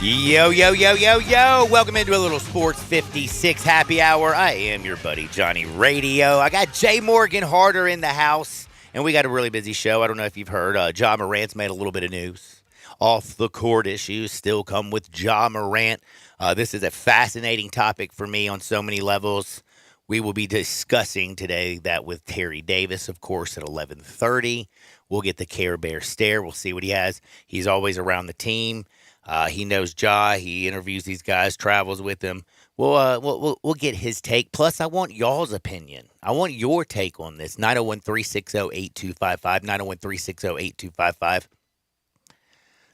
Yo, yo, yo, yo, yo. Welcome into a little Sports 56 happy hour. I am your buddy, Johnny Radio. I got Jay Morgan Harder in the house, and we got a really busy show. I don't know if you've heard. Ja Morant's made a little bit of news. Off the court issues still come with Ja Morant. This is a fascinating topic for me on so many levels. We will be discussing today that with Terry Davis, of course, at 11:30. We'll get the Care Bear stare. We'll see what he has. He's always around the team. He knows Ja. He interviews these guys, travels with them. We'll get his take. Plus, I want y'all's opinion. I want your take on this. 901-360-8255, 901-360-8255.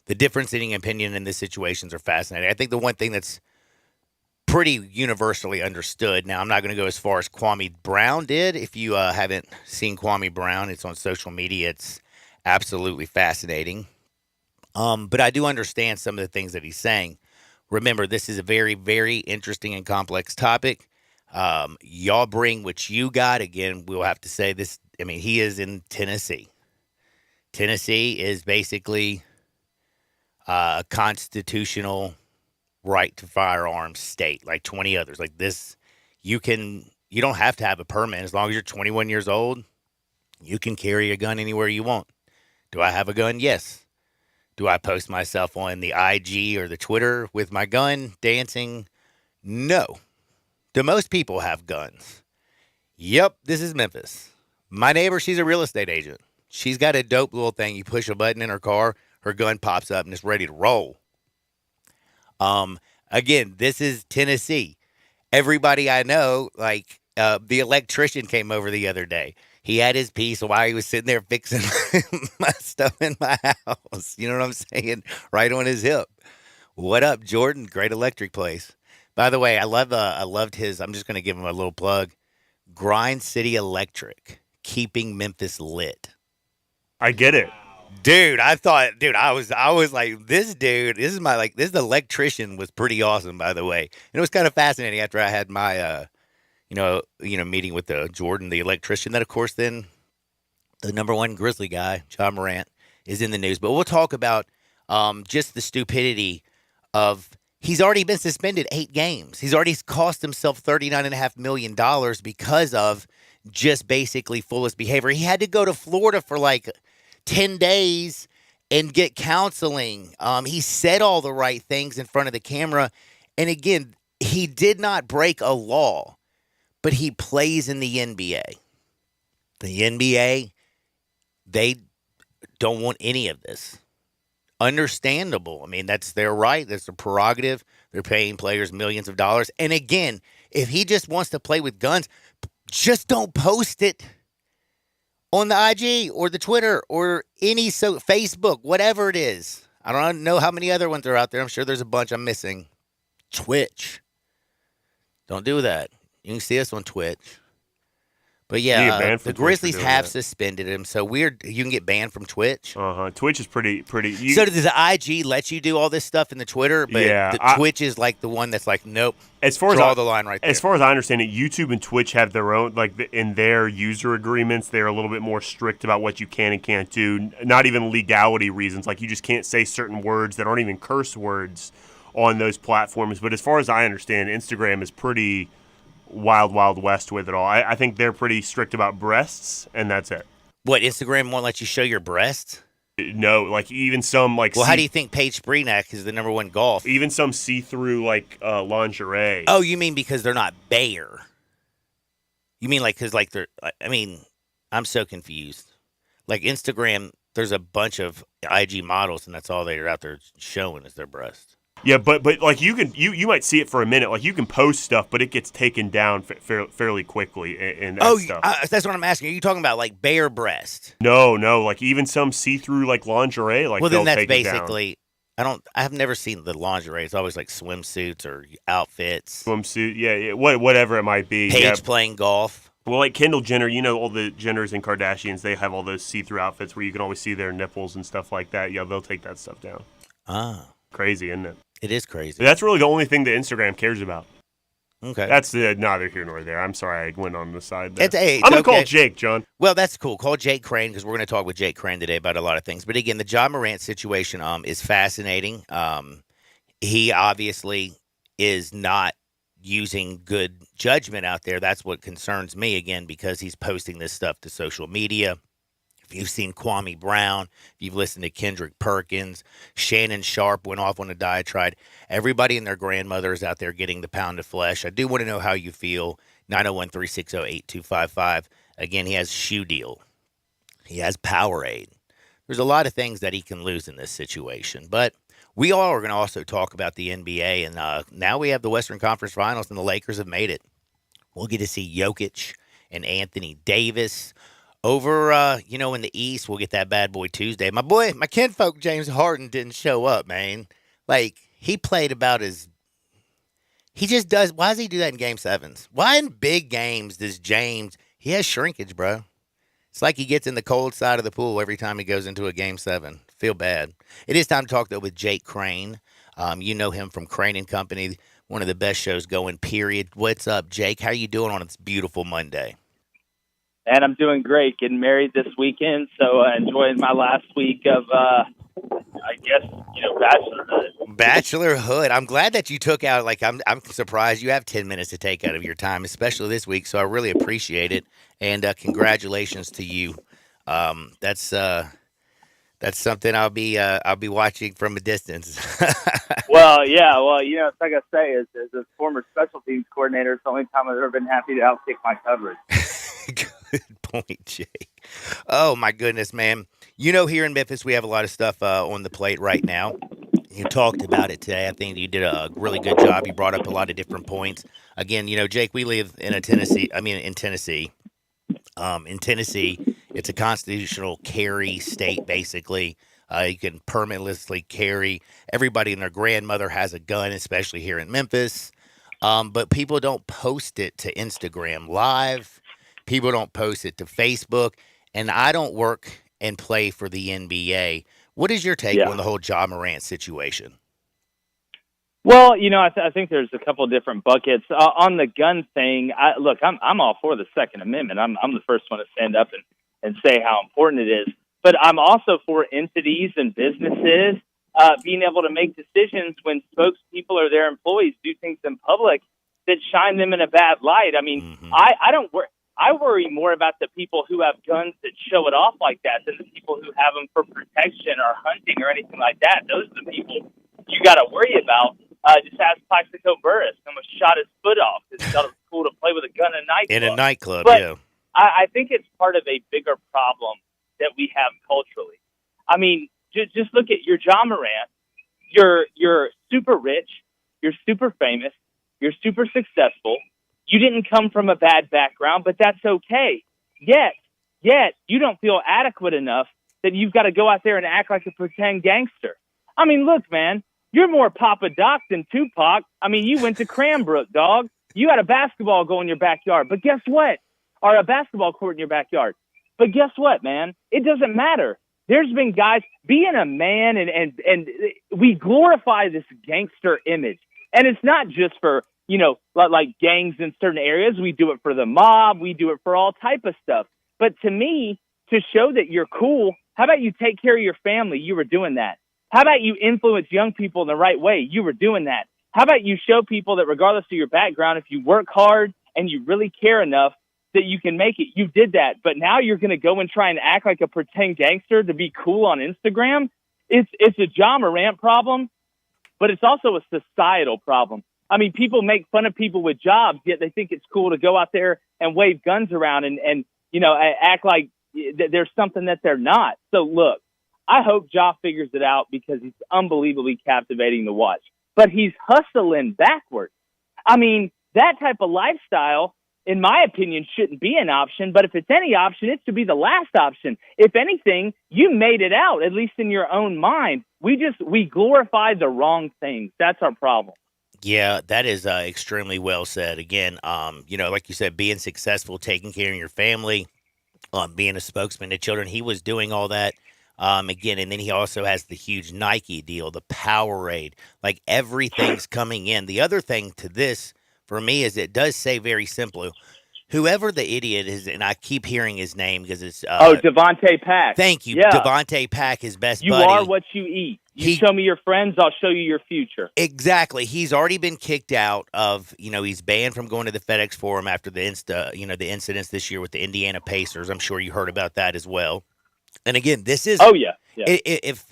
The difference in opinion in these situations are fascinating. I think the one thing that's pretty universally understood. Now, I'm not going to go as far as Kwame Brown did. If you haven't seen Kwame Brown, it's on social media. It's absolutely fascinating. But I do understand some of the things that he's saying. Remember, this is a very, very interesting and complex topic. Y'all bring what you got. Again, we'll have to say this. I mean, he is in Tennessee. Tennessee is basically a constitutional right to firearms state, like 20 others. Like this, you don't have to have a permit. As long as you're 21 years old, you can carry a gun anywhere you want. Do I have a gun? Yes. Do I post myself on the IG or the Twitter with my gun dancing? No. Do most people have guns? Yep, this is Memphis. My neighbor, she's a real estate agent. She's got a dope little thing. You push a button in her car, her gun pops up and it's ready to roll. Again, this is Tennessee. Everybody I know, like the electrician came over the other day. He had his piece while he was sitting there fixing my stuff in my house. You know what I'm saying? Right on his hip. What up, Jordan? Great electric place. By the way, I loved his. I'm just going to give him a little plug. Grind City Electric, keeping Memphis lit. I get it, dude. I was like, this electrician was pretty awesome. By the way, and it was kind of fascinating after I had my meeting with Jordan, the electrician, that, of course, then the number one Grizzly guy, Ja Morant, is in the news. But we'll talk about just the stupidity of he's already been suspended 8 games. He's already cost himself $39.5 million because of just basically foolish behavior. He had to go to Florida for like 10 days and get counseling. He said all the right things in front of the camera. And again, he did not break a law. But he plays in the NBA. The NBA, they don't want any of this. Understandable. I mean, that's their right. That's their prerogative. They're paying players millions of dollars. And again, if he just wants to play with guns, just don't post it on the IG or the Twitter or Facebook, whatever it is. I don't know how many other ones are out there. I'm sure there's a bunch I'm missing. Twitch. Don't do that. You can see us on Twitch. But yeah, the Grizzlies have suspended him. So weird. You can get banned from Twitch. Twitch is pretty. So does the IG let you do all this stuff in the Twitter? But yeah, Twitch is like the one that's like, nope. As far draw the line right there. As far as I understand it, YouTube and Twitch have their own, like in their user agreements, they're a little bit more strict about what you can and can't do. Not even legality reasons. Like you just can't say certain words that aren't even curse words on those platforms. But as far as I understand, Instagram is pretty wild west with it all. I think they're pretty strict about breasts, and that's it. What, Instagram won't let you show your breasts? No, like even some like. Well, how do you think Paige Spreenak is the number one golf? Even some see-through like lingerie. Oh, you mean because they're not bare? You mean like because like they're? I mean, I'm so confused. Like Instagram, there's a bunch of IG models, and that's all they're out there showing is their breasts. Yeah, but like you might see it for a minute. Like you can post stuff, but it gets taken down fairly quickly. And that stuff. That's what I'm asking. Are you talking about like bare breast? No. Like even some see-through like lingerie. Like well, then that's basically. I've never seen the lingerie. It's always like swimsuits or outfits. Swimsuit, yeah, whatever it might be. Paige playing golf. Well, like Kendall Jenner, all the Jenners and Kardashians, they have all those see-through outfits where you can always see their nipples and stuff like that. Yeah, they'll take that stuff down. Ah. Crazy, isn't it? It is crazy. That's really the only thing that Instagram cares about. Okay. That's neither here nor there. I'm sorry I went on the side there. I'm going to call Jake, John. Well, that's cool. Call Jake Crane because we're going to talk with Jake Crane today about a lot of things. But again, the Ja Morant situation is fascinating. He obviously is not using good judgment out there. That's what concerns me again because he's posting this stuff to social media. If you've seen Kwame Brown, if you've listened to Kendrick Perkins, Shannon Sharp went off on a diatribe. Everybody and their grandmother is out there getting the pound of flesh. I do want to know how you feel. 901-360-8255. Again, he has Shoe Deal. He has Powerade. There's a lot of things that he can lose in this situation. But we all are going to also talk about the NBA. And now we have the Western Conference Finals, and the Lakers have made it. We'll get to see Jokic and Anthony Davis. Over, in the East, we'll get that bad boy Tuesday. My kinfolk James Harden didn't show up, man. Like, he played about as he just does. Why does he do that in game sevens? Why in big games does James, he has shrinkage, bro. It's like he gets in the cold side of the pool every time he goes into a game seven. Feel bad. It is time to talk, though, with Jake Crane. You know him from Crane and Company, one of the best shows going, period. What's up, Jake? How you doing on this beautiful Monday? And I'm doing great. Getting married this weekend, so enjoying my last week of, I guess, bachelorhood. Bachelorhood. I'm glad that you took out. Like, I'm surprised you have 10 minutes to take out of your time, especially this week. So I really appreciate it, and congratulations to you. That's something I'll be watching from a distance. Well, yeah. Well, it's like I say, as a former special teams coordinator, it's the only time I've ever been happy to outkick my coverage. Good point, Jake. Oh my goodness, man. Here in Memphis, we have a lot of stuff on the plate right now. You talked about it today. I think you did a really good job. You brought up a lot of different points. Again, Jake, we live in Tennessee. In Tennessee. In Tennessee, it's a constitutional carry state, basically. You can permitlessly carry. Everybody and their grandmother has a gun, especially here in Memphis. But people don't post it to Instagram Live. People don't post it to Facebook. And I don't work and play for the NBA. What is your take Yeah. on the whole Ja Morant situation? Well, I think there's a couple of different buckets on the gun thing. Look, I'm all for the Second Amendment. I'm the first one to stand up and say how important it is. But I'm also for entities and businesses being able to make decisions when spokespeople or their employees do things in public that shine them in a bad light. I mean, I don't worry. I worry more about the people who have guns that show it off like that than the people who have them for protection or hunting or anything like that. Those are the people you got to worry about. Just ask Plaxico Burress. Almost shot his foot off because he thought it was cool to play with a gun in a nightclub. In a nightclub, but yeah. I think it's part of a bigger problem that we have culturally. I mean, just look at your Ja Morant. You're super rich. You're super famous. You're super successful. You didn't come from a bad background, but that's okay. Yet, you don't feel adequate enough that you've got to go out there and act like a pretend gangster. I mean, look, man, you're more Papa Doc than Tupac. I mean, you went to Cranbrook, dog. You had a basketball goal in your backyard, but guess what? Or a basketball court in your backyard. But guess what, man? It doesn't matter. There's been guys being a man, and we glorify this gangster image. And it's not just for, like gangs in certain areas. We do it for the mob. We do it for all type of stuff. But to me, to show that you're cool, how about you take care of your family? You were doing that. How about you influence young people in the right way? You were doing that. How about you show people that regardless of your background, if you work hard and you really care enough, that you can make it. You did that. But now you're going to go and try and act like a pretend gangster to be cool on Instagram. It's a Ja Morant problem, but it's also a societal problem. I mean, people make fun of people with jobs, yet they think it's cool to go out there and wave guns around and act like there's something that they're not. So look, I hope Ja figures it out because he's unbelievably captivating to watch. But he's hustling backwards. I mean, that type of lifestyle, in my opinion, shouldn't be an option. But if it's any option, it should be the last option. If anything, you made it out, at least in your own mind. We glorify the wrong things. That's our problem. Yeah, that is extremely well said. Again, like you said, being successful, taking care of your family, being a spokesman to children. He was doing all that. Again, and then he also has the huge Nike deal, the Powerade, like everything's coming in. The other thing to this for me is it does say very simply, whoever the idiot is, and I keep hearing his name because it's Devontae Pack. thank you, Yeah. Devontae Pack, his best You buddy. are what you eat. You He- show me your friends, I'll show you your future. Exactly. He's already been kicked out of, he's banned from going to the FedEx Forum after the the incidents this year with the Indiana Pacers. I'm sure you heard about that as well. And again, this is Oh yeah. if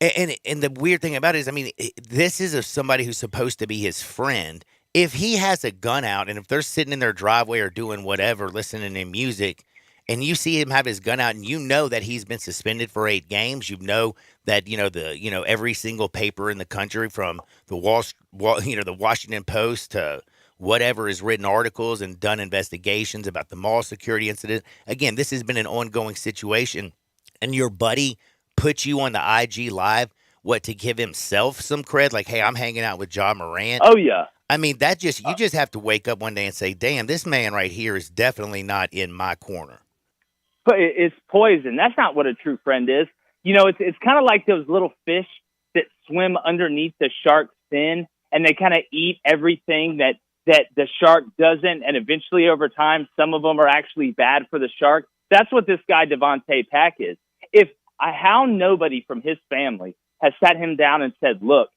and the weird thing about it is, I mean, this is somebody who's supposed to be his friend. If he has a gun out and if they're sitting in their driveway or doing whatever, listening to music, and you see him have his gun out and you know that he's been suspended for 8 games, you know that, every single paper in the country from the the Washington Post to whatever has written articles and done investigations about the mall security incident. Again, this has been an ongoing situation, and your buddy put you on the IG live, to give himself some cred? Like, hey, I'm hanging out with Ja Morant. Oh yeah. I mean, you just have to wake up one day and say, damn, this man right here is definitely not in my corner. But it's poison. That's not what a true friend is. It's kind of like those little fish that swim underneath the shark's fin, and they kind of eat everything that the shark doesn't, and eventually over time, some of them are actually bad for the shark. That's what this guy Devontae Pack is. How nobody from his family has sat him down and said, look,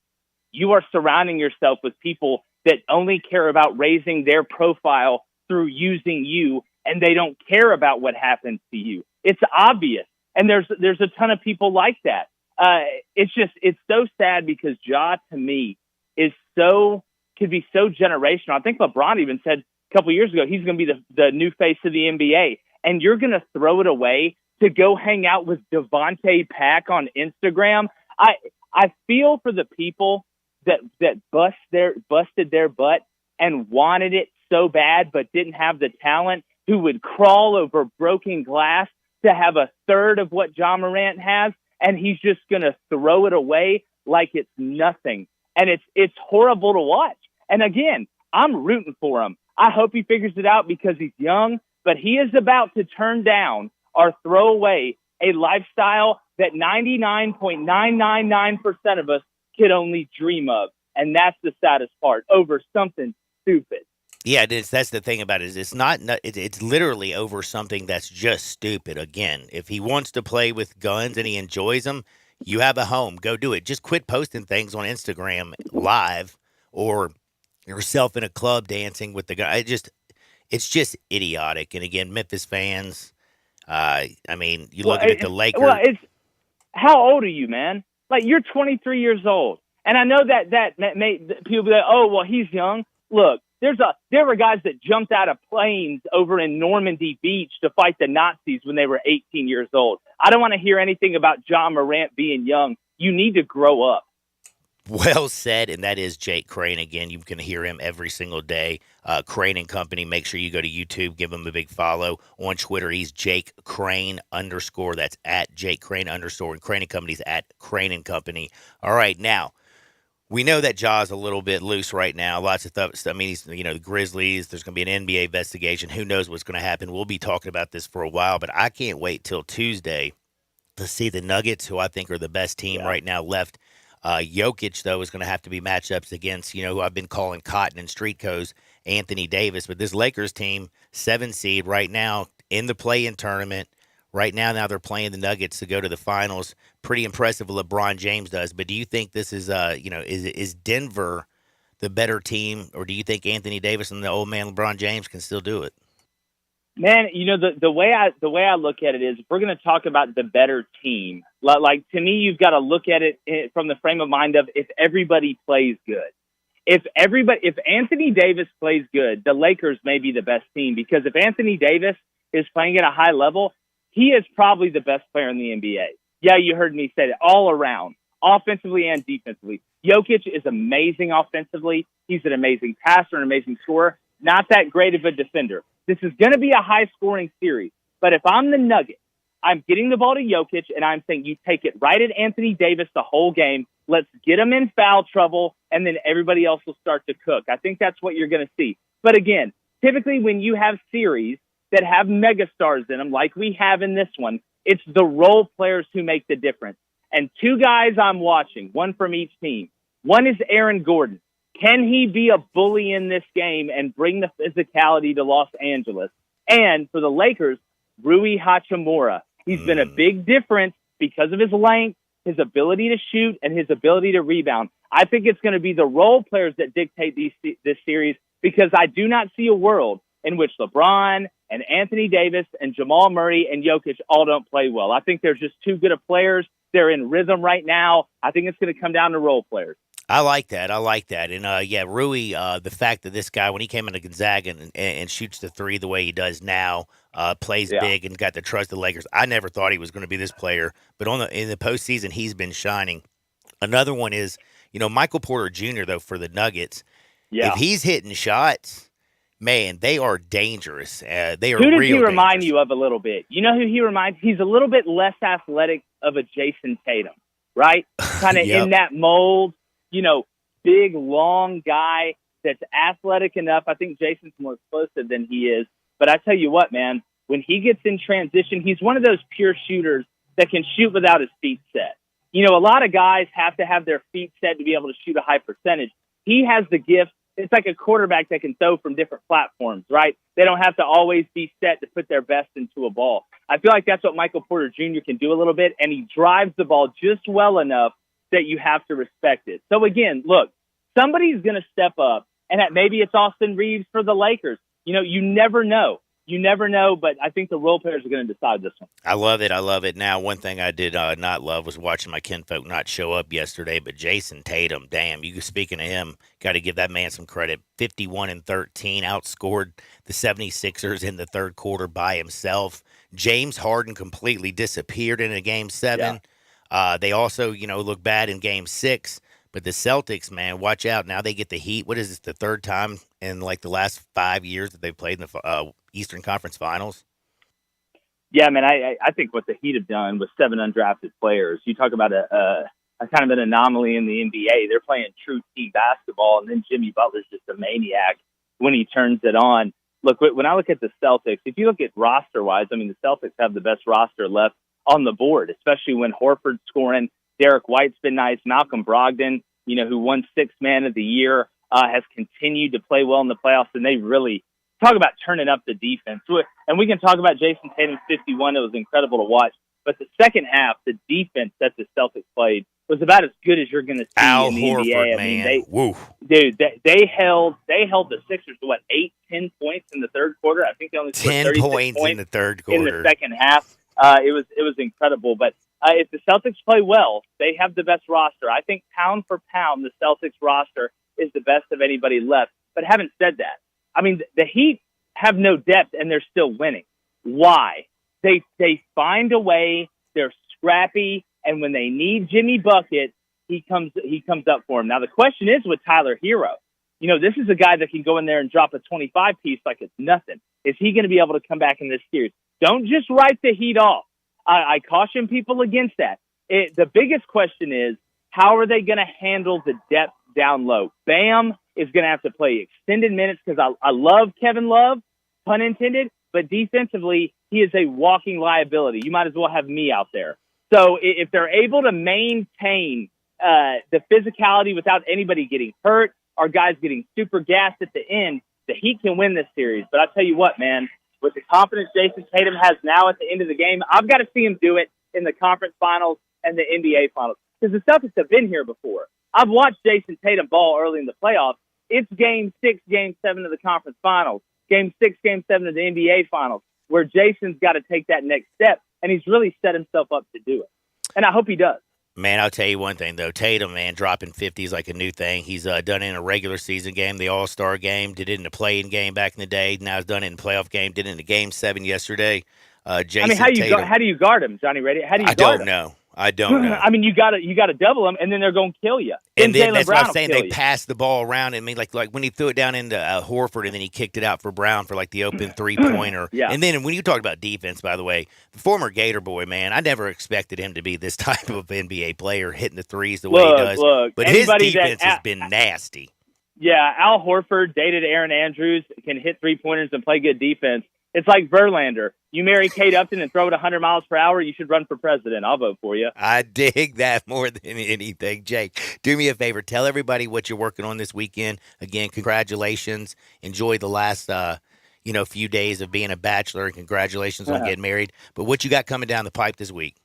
you are surrounding yourself with people that only care about raising their profile through using you, and they don't care about what happens to you. It's obvious. And there's a ton of people like that. It's so sad because Ja, to me, could be so generational. I think LeBron even said a couple years ago, he's going to be the new face of the NBA. And you're going to throw it away to go hang out with Devontae Pack on Instagram. I feel for the people that busted their butt and wanted it so bad but didn't have the talent, who would crawl over broken glass to have a third of what Ja Morant has, and he's just going to throw it away like it's nothing. And it's horrible to watch. And again, I'm rooting for him. I hope he figures it out because he's young, but he is about to turn down or throw away a lifestyle that 99.999% of us could only dream of. And that's the saddest part, over something stupid. Yeah, it is. That's the thing about it. Is it's not. It's literally over something that's just stupid. Again, if he wants to play with guns and he enjoys them, you have a home. Go do it. Just quit posting things on Instagram live or yourself in a club dancing with the guy. It's just idiotic. And again, Memphis fans. I mean, you look at the Lakers. Well, how old are you, man? Like, you're 23 years old, and I know that made people be like, "Oh, well, he's young." Look, there were guys that jumped out of planes over in Normandy Beach to fight the Nazis when they were 18 years old. I don't want to hear anything about Ja Morant being young. You need to grow up. Well said, and that is Jake Crane. Again, you can hear him every single day. Crane and Company. Make sure you go to YouTube, give him a big follow. On Twitter, he's Jake Crane _. That's at Jake Crane _ and Crane and Company's at Crane and Company. All right, now we know that Ja's a little bit loose right now. Lots of stuff. I mean, he's the Grizzlies. There's going to be an NBA investigation. Who knows what's going to happen? We'll be talking about this for a while, but I can't wait till Tuesday to see the Nuggets, who I think are the best team right now left. Jokic, though, is going to have to be matchups against, who I've been calling Cotton and Street Co's, Anthony Davis. But this Lakers team, 7 seed right now in the play-in tournament. Right now they're playing the Nuggets to go to the finals. Pretty impressive what LeBron James does. But do you think this is, is Denver the better team, or do you think Anthony Davis and the old man LeBron James can still do it? Man, the way I look at it is, if we're going to talk about the better team, like to me, you've got to look at it from the frame of mind of if everybody plays good. If Anthony Davis plays good, the Lakers may be the best team, because if Anthony Davis is playing at a high level, he is probably the best player in the NBA. Yeah, you heard me say it, all around, offensively and defensively. Jokic is amazing offensively. He's an amazing passer, an amazing scorer, not that great of a defender. This is going to be a high-scoring series. But if I'm the Nuggets, I'm getting the ball to Jokic, and I'm saying you take it right at Anthony Davis the whole game. Let's get him in foul trouble, and then everybody else will start to cook. I think that's what you're going to see. But again, typically when you have series that have megastars in them, like we have in this one, it's the role players who make the difference. And 2 guys I'm watching, one from each team. One is Aaron Gordon. Can he be a bully in this game and bring the physicality to Los Angeles? And for the Lakers, Rui Hachimura. He's been a big difference because of his length, his ability to shoot, and his ability to rebound. I think it's going to be the role players that dictate this series, because I do not see a world in which LeBron and Anthony Davis and Jamal Murray and Jokic all don't play well. I think they're just too good of players. They're in rhythm right now. I think it's going to come down to role players. I like that. And, yeah, Rui, the fact that this guy, when he came into Gonzaga and shoots the three the way he does now, plays big and got the trust of the Lakers, I never thought he was going to be this player. But in the postseason, he's been shining. Another one is, Michael Porter Jr., though, for the Nuggets. Yeah. If he's hitting shots, man, they are dangerous. They are Who does real he remind dangerous. you of a little bit? You know who he reminds? He's a little bit less athletic of a Jason Tatum, right? Kind of in that mold. Big, long guy that's athletic enough. I think Jason's more explosive than he is. But I tell you what, man, when he gets in transition, he's one of those pure shooters that can shoot without his feet set. A lot of guys have to have their feet set to be able to shoot a high percentage. He has the gift. It's like a quarterback that can throw from different platforms, right? They don't have to always be set to put their best into a ball. I feel like that's what Michael Porter Jr. can do a little bit, and he drives the ball just well enough that you have to respect it. So again, look, somebody's going to step up, and maybe it's Austin Reeves for the Lakers. You never know. You never know, but I think the role players are going to decide this one. I love it. Now, one thing I did not love was watching my kinfolk not show up yesterday, but Jason Tatum, damn, speaking of him, got to give that man some credit. 51-13, outscored the 76ers in the third quarter by himself. James Harden completely disappeared in a Game 7. Yeah. They also, look bad in Game 6. But the Celtics, man, watch out. Now they get the Heat. What is this, the third time in, the last 5 years that they've played in the Eastern Conference Finals? Yeah, man, I think what the Heat have done with 7 undrafted players, you talk about a kind of an anomaly in the NBA. They're playing true team basketball, and then Jimmy Butler's just a maniac when he turns it on. Look, when I look at the Celtics, if you look at roster-wise, I mean, the Celtics have the best roster left on the board, especially when Horford's scoring. Derek White's been nice. Malcolm Brogdon, who won Sixth Man of the Year, has continued to play well in the playoffs, and they really talk about turning up the defense. And we can talk about Jason Tatum's 51. It was incredible to watch. But the second half, the defense that the Celtics played was about as good as you're going to see Al in the Horford, NBA. man. They held the Sixers to 8-10 points in the third quarter. I think they only scored 10 points in the third quarter. In the second half. It was incredible. But if the Celtics play well, they have the best roster. I think pound for pound, the Celtics roster is the best of anybody left. But having said that, I mean, the Heat have no depth and they're still winning. Why? They find a way. They're scrappy, and when they need Jimmy Bucket, he comes up for them. Now the question is with Tyler Hero. This is a guy that can go in there and drop a 25 piece like it's nothing. Is he going to be able to come back in this series? Don't just write the Heat off. I caution people against that. The biggest question is, how are they going to handle the depth down low? Bam is going to have to play extended minutes because I love Kevin Love, pun intended, but defensively, he is a walking liability. You might as well have me out there. So if they're able to maintain the physicality without anybody getting hurt or guys getting super gassed at the end, the Heat can win this series. But I tell you what, man, with the confidence Jason Tatum has now at the end of the game, I've got to see him do it in the conference finals and the NBA finals. Because the Celtics have been here before. I've watched Jason Tatum ball early in the playoffs. It's Game 6, Game 7 of the conference finals, Game 6, Game 7 of the NBA finals, where Jason's got to take that next step, and he's really set himself up to do it. And I hope he does. Man, I'll tell you one thing, though. Tatum, man, dropping 50 is like a new thing. He's done it in a regular season game, the All-Star game, did it in a play-in game back in the day. Now he's done it in a playoff game, did it in a Game 7 yesterday. Jason how do you guard him, Johnny Reddy? How do you guard him? I don't know. I mean, you got to double them, and then they're going to kill you. And then that's what I'm saying. They passed the ball around. I mean, like when he threw it down into Horford, and then he kicked it out for Brown for the open 3-pointer. Yeah. And then when you talk about defense, by the way, the former Gator boy, man, I never expected him to be this type of NBA player, hitting the threes the way he does. But his defense has been nasty. Yeah, Al Horford dated Aaron Andrews, can hit 3-pointers and play good defense. It's like Verlander. You marry Kate Upton and throw it 100 miles per hour, you should run for president. I'll vote for you. I dig that more than anything. Jake, do me a favor. Tell everybody what you're working on this weekend. Again, congratulations. Enjoy the last, few days of being a bachelor, and congratulations on getting married. But what you got coming down the pipe this week?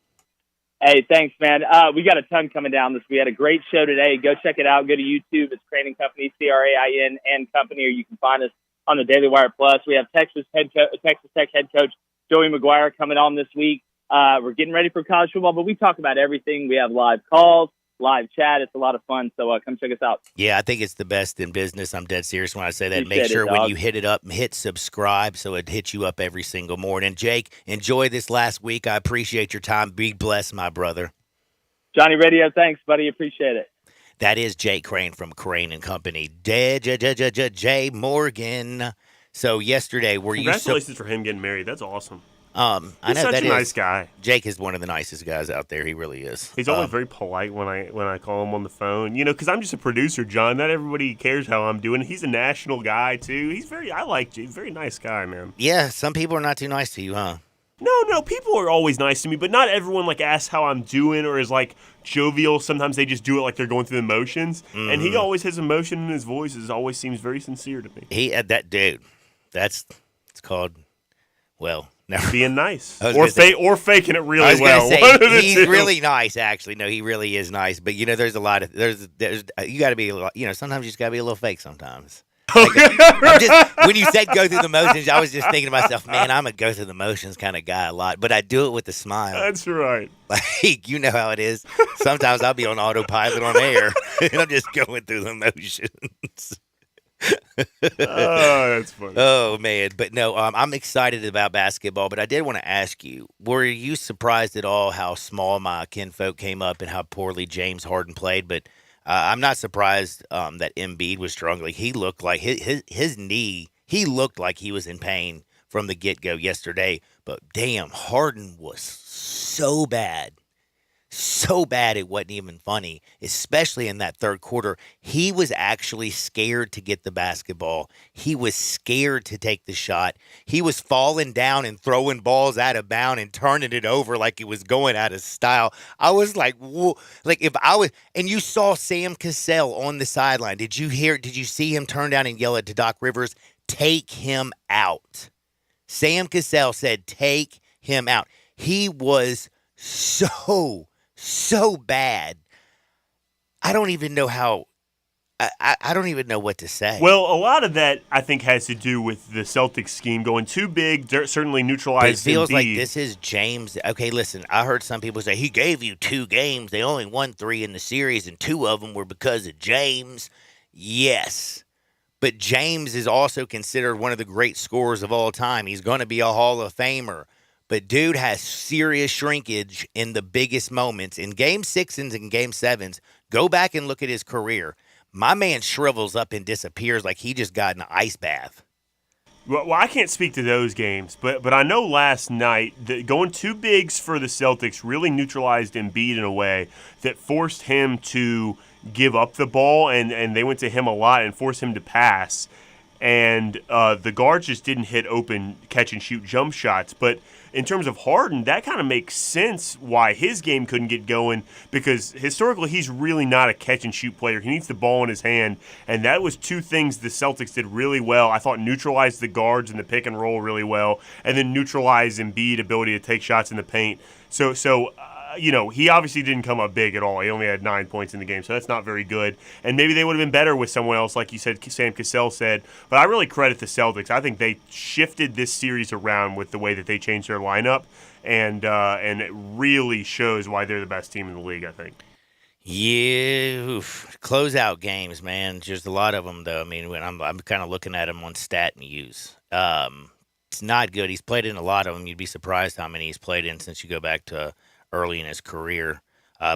Hey, thanks, man. We got a ton coming down this week. We had a great show today. Go check it out. Go to YouTube. It's Crane and Company, CRAIN and Company, or you can find us on the Daily Wire Plus. We have Texas Tech head coach Joey McGuire coming on this week. We're getting ready for college football, but we talk about everything. We have live calls, live chat. It's a lot of fun, so come check us out. Yeah, I think it's the best in business. I'm dead serious when I say that. Make sure when you hit it up, hit subscribe so it hits you up every single morning. Jake, enjoy this last week. I appreciate your time. Be blessed, my brother. Johnny Radio, thanks, buddy. Appreciate it. That is Jake Crane from Crane and Company. Jay Morgan. So yesterday, were you? Congratulations for him getting married. That's awesome. I He's know such that a nice guy. Jake is one of the nicest guys out there. He really is. He's always very polite when I call him on the phone. Because I'm just a producer, John. Not everybody cares how I'm doing. He's a national guy too. I like Jake. He's a very nice guy, man. Yeah, some people are not too nice to you, huh? No, people are always nice to me, but not everyone asks how I'm doing or is jovial. Sometimes they just do it like they're going through the motions, and he always has emotion in his voice. It always seems very sincere to me. He that dude. It's called never being nice or faking it really well. Say, he's really nice, actually. No, he really is nice. But there's a lot of there's you got to be sometimes you just got to be a little fake sometimes. When you said go through the motions, I was just thinking to myself, man, I'm a go through the motions kind of guy a lot, but I do it with a smile. That's right. You know how it is. Sometimes I'll be on autopilot on air, and I'm just going through the motions. Oh, that's funny. Oh, man. But no, I'm excited about basketball, but I did want to ask you, were you surprised at all how small my kinfolk came up and how poorly James Harden played? But I'm not surprised that Embiid was struggling. He looked like his knee, he looked like he was in pain from the get-go yesterday. But damn, Harden was so bad. So bad it wasn't even funny, especially in that third quarter. He was actually scared to get the basketball. He was scared to take the shot. He was falling down and throwing balls out of bounds and turning it over like it was going out of style. I was like, whoa. And you saw Sam Cassell on the sideline. Did you see him turn down and yell at Doc Rivers, take him out? Sam Cassell said, take him out. He was so bad. I don't even know how. I don't even know what to say. Well, a lot of that I think has to do with the Celtics scheme going too big. Certainly neutralized. It feels Embiid. like this is James. Okay, listen. I heard some people say he gave you 2 games. They only won 3 in the series, and 2 of them were because of James. Yes, but James is also considered one of the great scorers of all time. He's going to be a Hall of Famer. But dude has serious shrinkage in the biggest moments. In Game 6s and Game 7s, go back and look at his career. My man shrivels up and disappears like he just got an ice bath. Well, I can't speak to those games, but I know last night that going 2 bigs for the Celtics really neutralized Embiid in a way that forced him to give up the ball, and they went to him a lot and forced him to pass. And the guards just didn't hit open catch-and-shoot jump shots. But in terms of Harden, that kind of makes sense why his game couldn't get going, because historically he's really not a catch-and-shoot player. He needs the ball in his hand, and that was 2 things the Celtics did really well. I thought neutralized the guards in the pick and roll really well, and then neutralized Embiid's ability to take shots in the paint. So he obviously didn't come up big at all. He only had 9 points in the game, so that's not very good. And maybe they would have been better with someone else, like you said, Sam Cassell said. But I really credit the Celtics. I think they shifted this series around with the way that they changed their lineup, and it really shows why they're the best team in the league, I think. Yeah, closeout games, man. Just a lot of them, though. I mean, when I'm kind of looking at them on Stat News. It's not good. He's played in a lot of them. You'd be surprised how many he's played in since you go back to early in his career.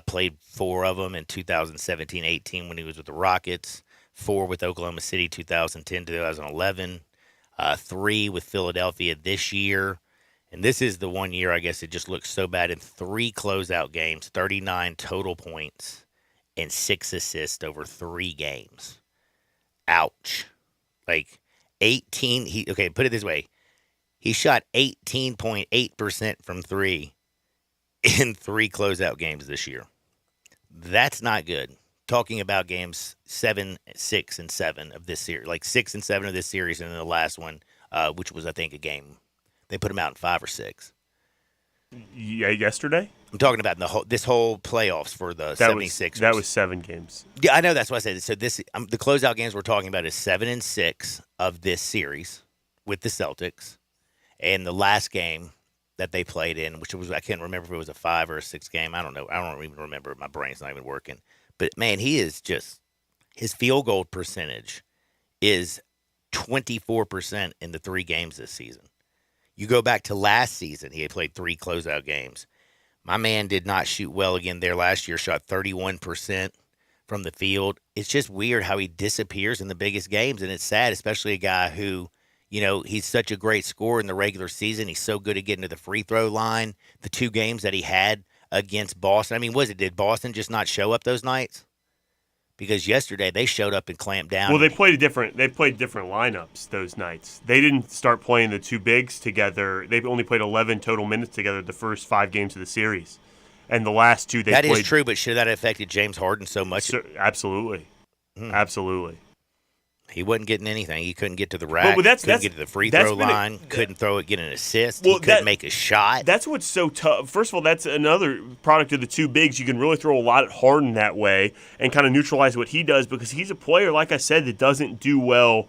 Played 4 of them in 2017-18 when he was with the Rockets, 4 with Oklahoma City 2010-2011, 3 with Philadelphia this year. And this is the one year, I guess, it just looks so bad in 3 closeout games, 39 total points, and 6 assists over 3 games. Ouch. 18, put it this way. He shot 18.8% from three in 3 closeout games this year. That's not good. Talking about games 7, 6, and 7 of this series, like 6 and 7 of this series, and then the last one, which was, I think, a game. They put him out in 5 or 6. Yeah, yesterday? I'm talking about this whole playoffs for the 76ers. That was 7 games. Yeah, I know. That's what I said. So the closeout games we're talking about is 7 and 6 of this series with the Celtics, and the last game that they played in, which was, I can't remember if it was a 5 or a 6 game. I don't know. I don't even remember. My brain's not even working. But man, he is just, his field goal percentage is 24% in the 3 games this season. You go back to last season, he had played 3 closeout games. My man did not shoot well again there last year, shot 31% from the field. It's just weird how he disappears in the biggest games, and it's sad, especially a guy who, he's such a great scorer in the regular season. He's so good at getting to the free throw line. The 2 games that he had against Boston, I mean, did Boston just not show up those nights? Because yesterday they showed up and clamped down. Well, they played different lineups those nights. They didn't start playing the 2 bigs together. They only played 11 total minutes together the first 5 games of the series. And the last 2 they played. That is true, but should that have affected James Harden so much? Absolutely. Absolutely. He wasn't getting anything. He couldn't get to the rack. But couldn't get to the free throw line. Couldn't get an assist. He couldn't make a shot. That's what's so tough. First of all, that's another product of the 2 bigs. You can really throw a lot at Harden that way and kind of neutralize what he does, because he's a player, like I said, that doesn't do well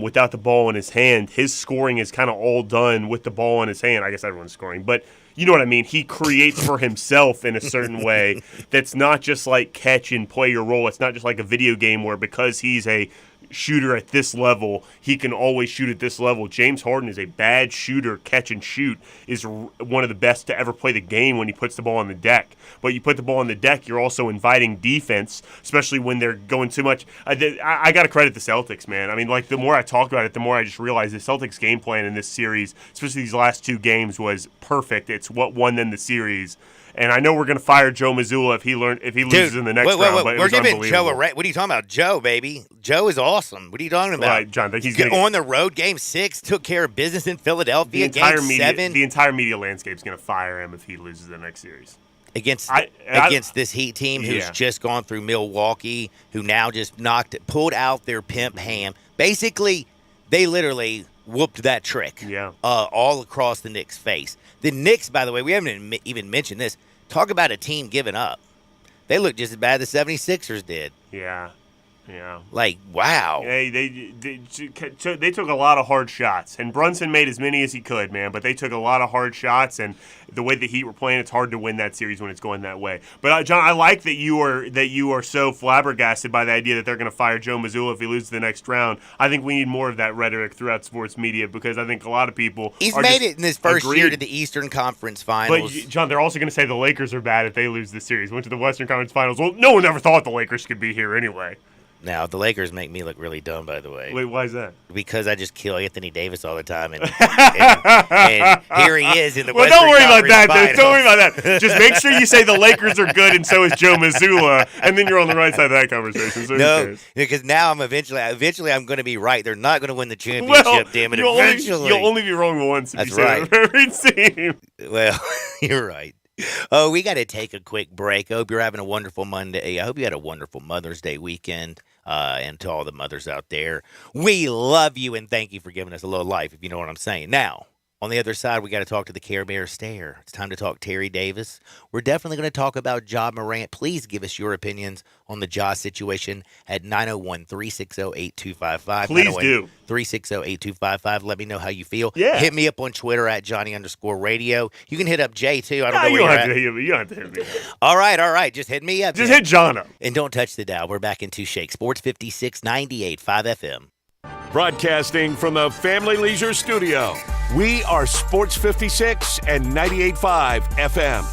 without the ball in his hand. His scoring is kind of all done with the ball in his hand. I guess everyone's scoring, but you know what I mean? He creates for himself in a certain way that's not just like catch and play your role. It's not just like a video game where because he's a shooter at this level, he can always shoot at this level. James Harden is a bad shooter, catch and shoot, is one of the best to ever play the game when he puts the ball on the deck. But you put the ball on the deck, you're also inviting defense, especially when they're going too much. I got to credit the Celtics, man. I mean, like, the more I talk about it, the more I just realize the Celtics game plan in this series, especially these last 2 games, was perfect. It's what won them the series. And I know we're going to fire Joe Mazzulla if he loses in the next round. But we're giving Joe what are you talking about? Joe, baby. Joe is awesome. What are you talking about? Right, John, he's on the road. Game 6, took care of business in Philadelphia. Game 7. The entire media landscape is going to fire him if he loses the next series. Against this Heat team who's just gone through Milwaukee, who now just pulled out their pimp ham. Basically, they literally whooped that trick all across the Knicks' face. The Knicks, by the way, we haven't even mentioned this. Talk about a team giving up. They look just as bad as the 76ers did. Yeah. Yeah. Like, wow. They took a lot of hard shots, and Brunson made as many as he could, man, but they took a lot of hard shots, and the way the Heat were playing, it's hard to win that series when it's going that way. But, John, I like that you are so flabbergasted by the idea that they're going to fire Joe Mazzulla if he loses the next round. I think we need more of that rhetoric throughout sports media, because I think a lot of people He's made it in his first year to the Eastern Conference Finals. But, John, they're also going to say the Lakers are bad if they lose the series. Went to the Western Conference Finals. Well, no one ever thought the Lakers could be here anyway. Now, the Lakers make me look really dumb, by the way. Wait, why is that? Because I just kill Anthony Davis all the time, and here he is in the Western don't worry about Conference that, Finals. dude. Don't worry about that. Just make sure you say the Lakers are good, and so is Joe Mazzulla, and then you're on the right side of that conversation. So no, because now I'm eventually I'm going to be right. They're not going to win the championship, damn it. Eventually. You'll only be wrong once if That's you say right. that every team. Well, you're right. Oh, we got to take a quick break. I hope you're having a wonderful Monday. I hope you had a wonderful Mother's Day weekend. And to all the mothers out there, we love you and thank you for giving us a little life, if you know what I'm saying. Now, on the other side, we got to talk to the Care Bear stare. It's time to talk Terry Davis. We're definitely going to talk about Ja Morant. Please give us your opinions on the Ja situation at 901-360-8255. Please do. 360-8255. Let me know how you feel. Yeah. Hit me up on Twitter at Johnny_radio. You can hit up Jay, too. I don't know you where don't you're you at. don't have to hit me. All right. Just hit me up. Just hit John up. And don't touch the dial. We're back into Shake Sports 56, 98.5 FM. Broadcasting from the Family Leisure Studio, we are Sports 56 and 98.5 FM.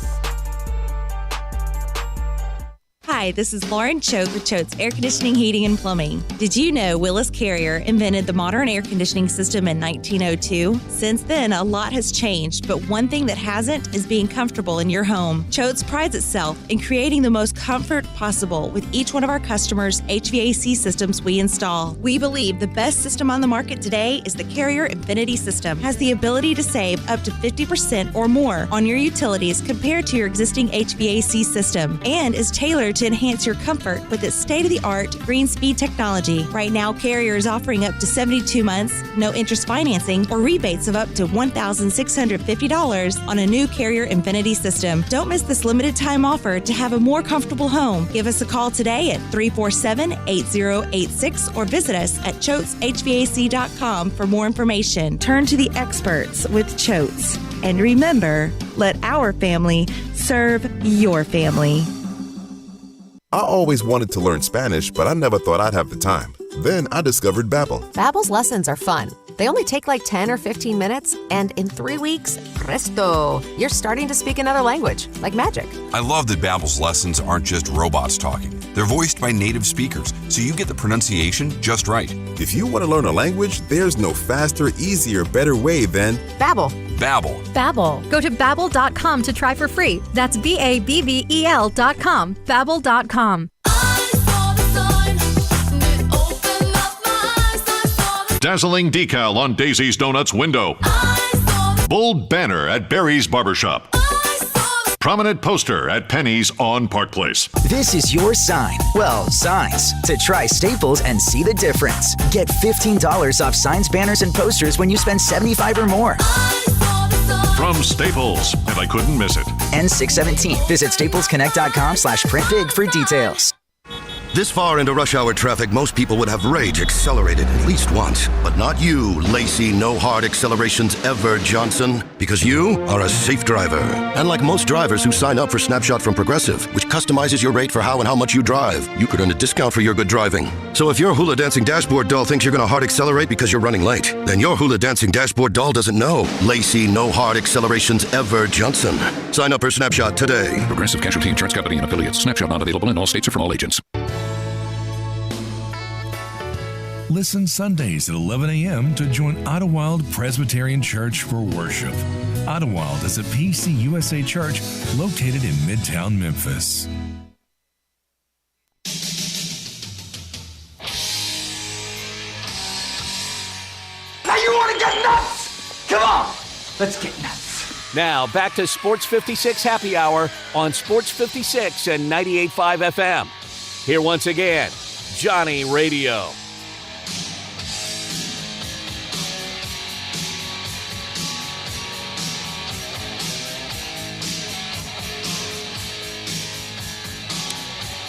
Hi, this is Lauren Choate with Choate's Air Conditioning, Heating, and Plumbing. Did you know Willis Carrier invented the modern air conditioning system in 1902? Since then, a lot has changed, but one thing that hasn't is being comfortable in your home. Choate's prides itself in creating the most comfort possible with each one of our customers' HVAC systems we install. We believe the best system on the market today is the Carrier Infinity system. It has the ability to save up to 50% or more on your utilities compared to your existing HVAC system and is tailored to enhance your comfort with its state-of-the-art green speed technology. Right now, Carrier is offering up to 72 months, no interest financing, or rebates of up to $1,650 on a new Carrier Infinity system. Don't miss this limited time offer to have a more comfortable home. Give us a call today at 347-8086 or visit us at ChoatesHVAC.com for more information. Turn to the experts with Choates. And remember, let our family serve your family. I always wanted to learn Spanish, but I never thought I'd have the time. Then I discovered Babbel. Babbel's lessons are fun. They only take like 10 or 15 minutes, and in 3 weeks, presto, you're starting to speak another language, like magic. I love that Babbel's lessons aren't just robots talking. They're voiced by native speakers, so you get the pronunciation just right. If you want to learn a language, there's no faster, easier, better way than Babbel. Babbel. Babbel. Go to Babbel.com to try for free. That's BABBEL.com. Babbel.com. Dazzling decal on Daisy's Donuts window. Bold banner at Barry's Barbershop. Prominent poster at Penny's on Park Place. This is your sign. Well, signs. To try Staples and see the difference. Get $15 off signs, banners, and posters when you spend $75 or more. From Staples, and I couldn't miss it. N617. Visit staplesconnect.com/printbig for details. This far into rush hour traffic, most people would have rage accelerated at least once. But not you, Lacey No Hard Accelerations Ever Johnson, because you are a safe driver. And like most drivers who sign up for Snapshot from Progressive, which customizes your rate for how and how much you drive, you could earn a discount for your good driving. So if your hula dancing dashboard doll thinks you're going to hard accelerate because you're running late, then your hula dancing dashboard doll doesn't know. Lacey No Hard Accelerations Ever Johnson. Sign up for Snapshot today. Progressive Casualty Insurance Company and affiliates. Snapshot not available in all states or from all agents. Listen Sundays at 11 a.m. to join Idlewild Presbyterian Church for worship. Idlewild is a PCUSA church located in Midtown Memphis. Now you want to get nuts? Come on, let's get nuts. Now back to Sports 56 Happy Hour on Sports 56 and 98.5 FM. Here once again, Johnny Radio.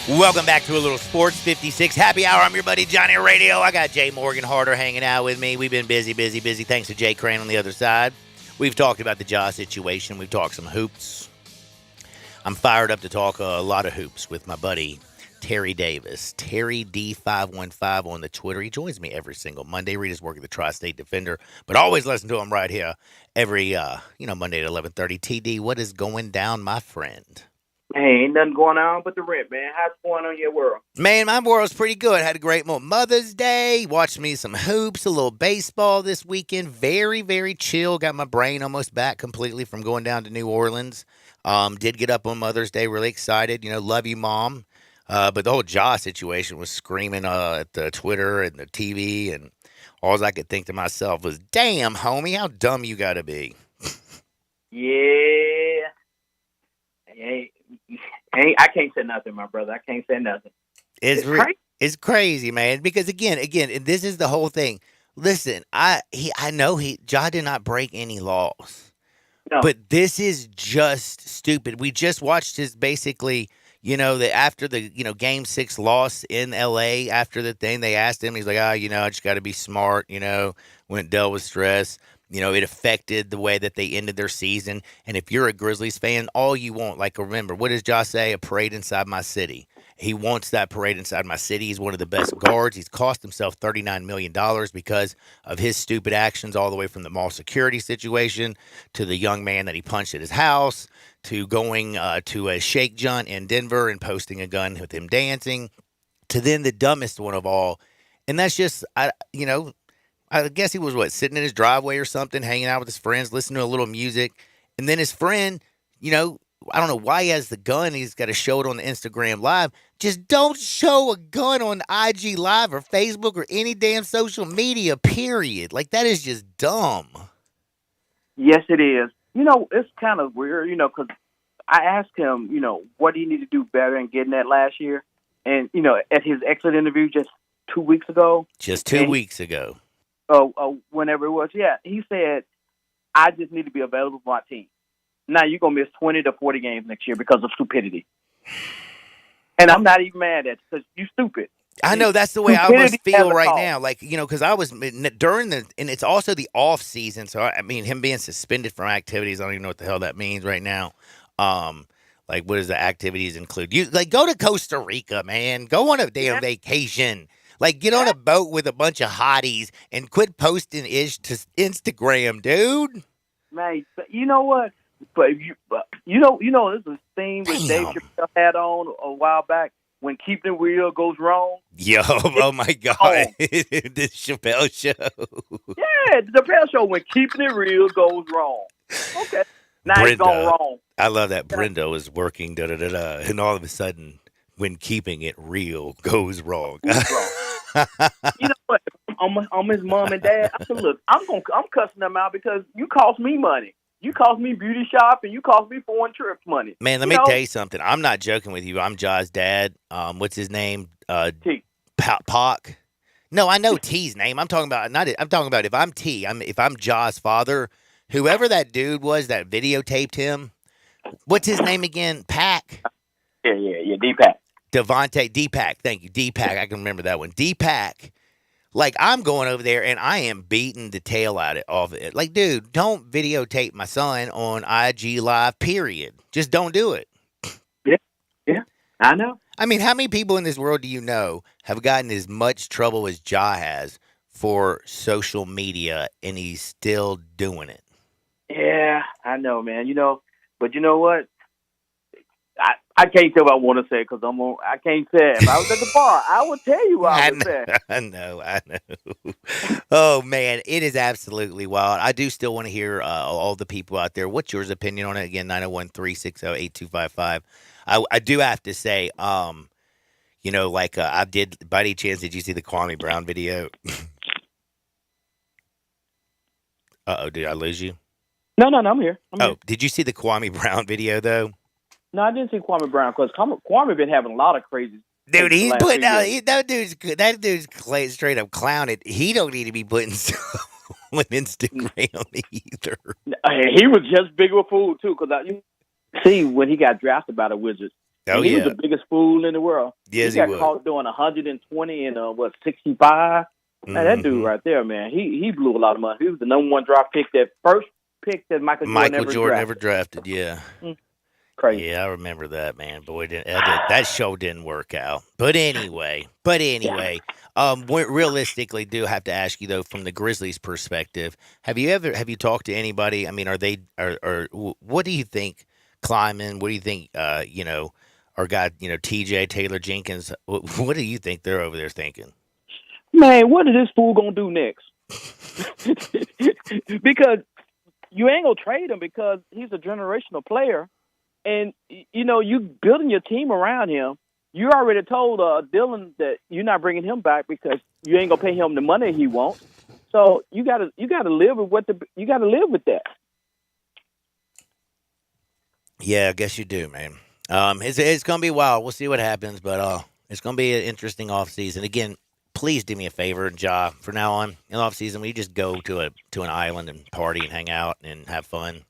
Welcome back to a little Sports 56 Happy Hour. I'm your buddy Johnny Radio. I got Jay Morgan Harder hanging out with me. We've been busy. Thanks to Jay Crane on the other side. We've talked about the jaw situation. We've talked some hoops. I'm fired up to talk a lot of hoops with my buddy Terry Davis. Terry D515 on the Twitter. He joins me every single Monday. Read his work at the Tri-State Defender. But always listen to him right here every Monday at 11:30. TD, what is going down, my friend? Hey, ain't nothing going on but the rent, man. How's it going on in your world? Man, my world's pretty good. Had a great Mother's Day. Watched me some hoops, a little baseball this weekend. Very, very chill. Got my brain almost back completely from going down to New Orleans. Did get up on Mother's Day. Really excited. Love you, Mom. But the whole jaw situation was screaming at the Twitter and the TV. And all I could think to myself was, damn, homie, how dumb you got to be. Yeah. I can't say nothing, my brother. I can't say nothing. It's crazy, man. Because again, and this is the whole thing. Listen, I know Ja did not break any laws, but this is just stupid. We just watched his basically, after the Game 6 loss in L.A. after the thing, they asked him. He's like, I just got to be smart. When it dealt with stress. It affected the way that they ended their season. And if you're a Grizzlies fan, all you want, remember, what does Josh say? A parade inside my city. He wants that parade inside my city. He's one of the best guards. He's cost himself $39 million because of his stupid actions, all the way from the mall security situation to the young man that he punched at his house to going to a shake junt in Denver and posting a gun with him dancing to then the dumbest one of all. And that's just, I guess he was sitting in his driveway or something, hanging out with his friends, listening to a little music. And then his friend, I don't know why he has the gun. He's got to show it on the Instagram Live. Just don't show a gun on IG Live or Facebook or any damn social media, period. Like, that is just dumb. Yes, it is. It's kind of weird, because I asked him, what do you need to do better in getting that last year? And, at his exit interview just 2 weeks ago. Just 2 weeks ago. Whenever it was. Yeah, he said, I just need to be available for my team. Now you're going to miss 20 to 40 games next year because of stupidity. And I'm not even mad at it because you're stupid. I know, that's the way I almost feel right now. Like, because I was during and it's also the off season. So, him being suspended from activities, I don't even know what the hell that means right now. Like, what does the activities include? You go to Costa Rica, man. Go on a damn vacation. Like, get on a boat with a bunch of hotties and quit posting ish to Instagram, dude. Man, you know what? But there's a thing with Dave Chappelle had on a while back when keeping it real goes wrong. Yo, oh my God, this Chappelle show. Yeah, the Chappelle show when keeping it real goes wrong. Okay, now it's gone wrong. I love that Brenda was working and all of a sudden, when keeping it real goes wrong. You know what? I'm his mom and dad. I said, look, I'm cussing them out because you cost me money. You cost me beauty shop, and you cost me foreign trips money. Man, let me tell you something. I'm not joking with you. I'm Jai's dad. What's his name? T. Pac. No, I know T's name. I'm talking about if I'm T. If I'm Jai's father, whoever that dude was that videotaped him. What's his name again? Pac. Yeah, D-Pac. Devontae D-Pac. Thank you, D-Pac. I can remember that one. D-Pac. Like, I'm going over there and I am beating the tail out of it. Like, dude, don't videotape my son on IG Live, period. Just don't do it. Yeah, I know. How many people in this world do you know have gotten as much trouble as Jai has for social media, and he's still doing it? Yeah, I know, man. But you know what? I can't tell what I want to say because I can't say it. If I was at the bar, I would tell you what I would say. I know. Oh, man, it is absolutely wild. I do still want to hear all the people out there. What's your opinion on it? Again, 901-360-8255. I do have to say, I did, by any chance, did you see the Kwame Brown video? Uh-oh, did I lose you? No, I'm here. Did you see the Kwame Brown video, though? No, I didn't see Kwame Brown because Kwame been having a lot of crazy. Dude, he's putting out that dude's straight up clowning. He don't need to be putting stuff on Instagram either. He was just big of a fool too. Because you see when he got drafted by the Wizards, he was the biggest fool in the world. Yes, he got caught doing 120 and 65. Man, that dude right there, man, he blew a lot of money. He was the number one draft pick, that first pick that Michael Jordan ever drafted. Yeah. Crazy. Yeah, I remember that, man. Boy, that show didn't work out. But anyway, we realistically do have to ask you though, from the Grizzlies' perspective, have you talked to anybody? What do you think, Kleiman? What do you think? Our guy, TJ Taylor Jenkins. What do you think they're over there thinking? Man, what is this fool gonna do next? Because you ain't gonna trade him because he's a generational player. And, you building your team around him. You already told Dylan that you're not bringing him back because you ain't gonna pay him the money he wants. So you gotta live with that. Yeah, I guess you do, man. It's gonna be wild. We'll see what happens, but it's gonna be an interesting offseason. Again, please do me a favor, Ja. From now on, in offseason, we just go to an island and party and hang out and have fun.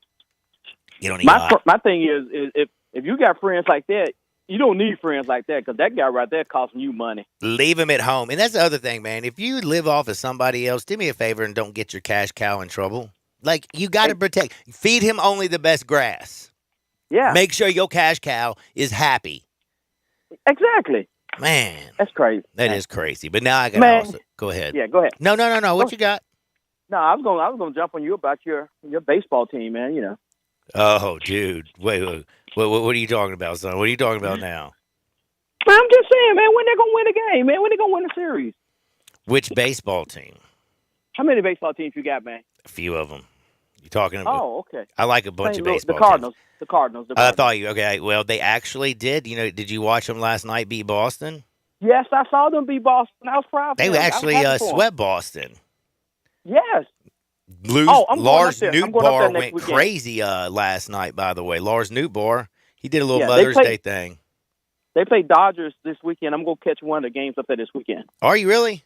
You don't need my thing is if you got friends like that, you don't need friends like that because that guy right there costing you money. Leave him at home. And that's the other thing, man. If you live off of somebody else, do me a favor and don't get your cash cow in trouble. Like, you got to feed him only the best grass. Yeah. Make sure your cash cow is happy. Exactly. Man, That's crazy. that is crazy. But now I got to also go ahead. Yeah, go ahead. No. What you got? No, I was gonna jump on you about your baseball team, man. You know. Oh, dude. Wait. What are you talking about, son? What are you talking about now? I'm just saying, man. When they gonna win a game, man? When they gonna win a series? Which baseball team? How many baseball teams you got, man? A few of them. You talking about? Oh, okay. I like a bunch of baseball The Cardinals. teams. The Cardinals. I thought you. Okay. Well, they actually did. Did you watch them last night beat Boston? Yes, I saw them beat Boston. I was proud. They actually swept Boston. Yes. Lars Nootbaar went crazy last night, by the way. Lars Nootbaar, he did a little Mother's Day thing. They play Dodgers this weekend. I'm going to catch one of the games up there this weekend. Are you really?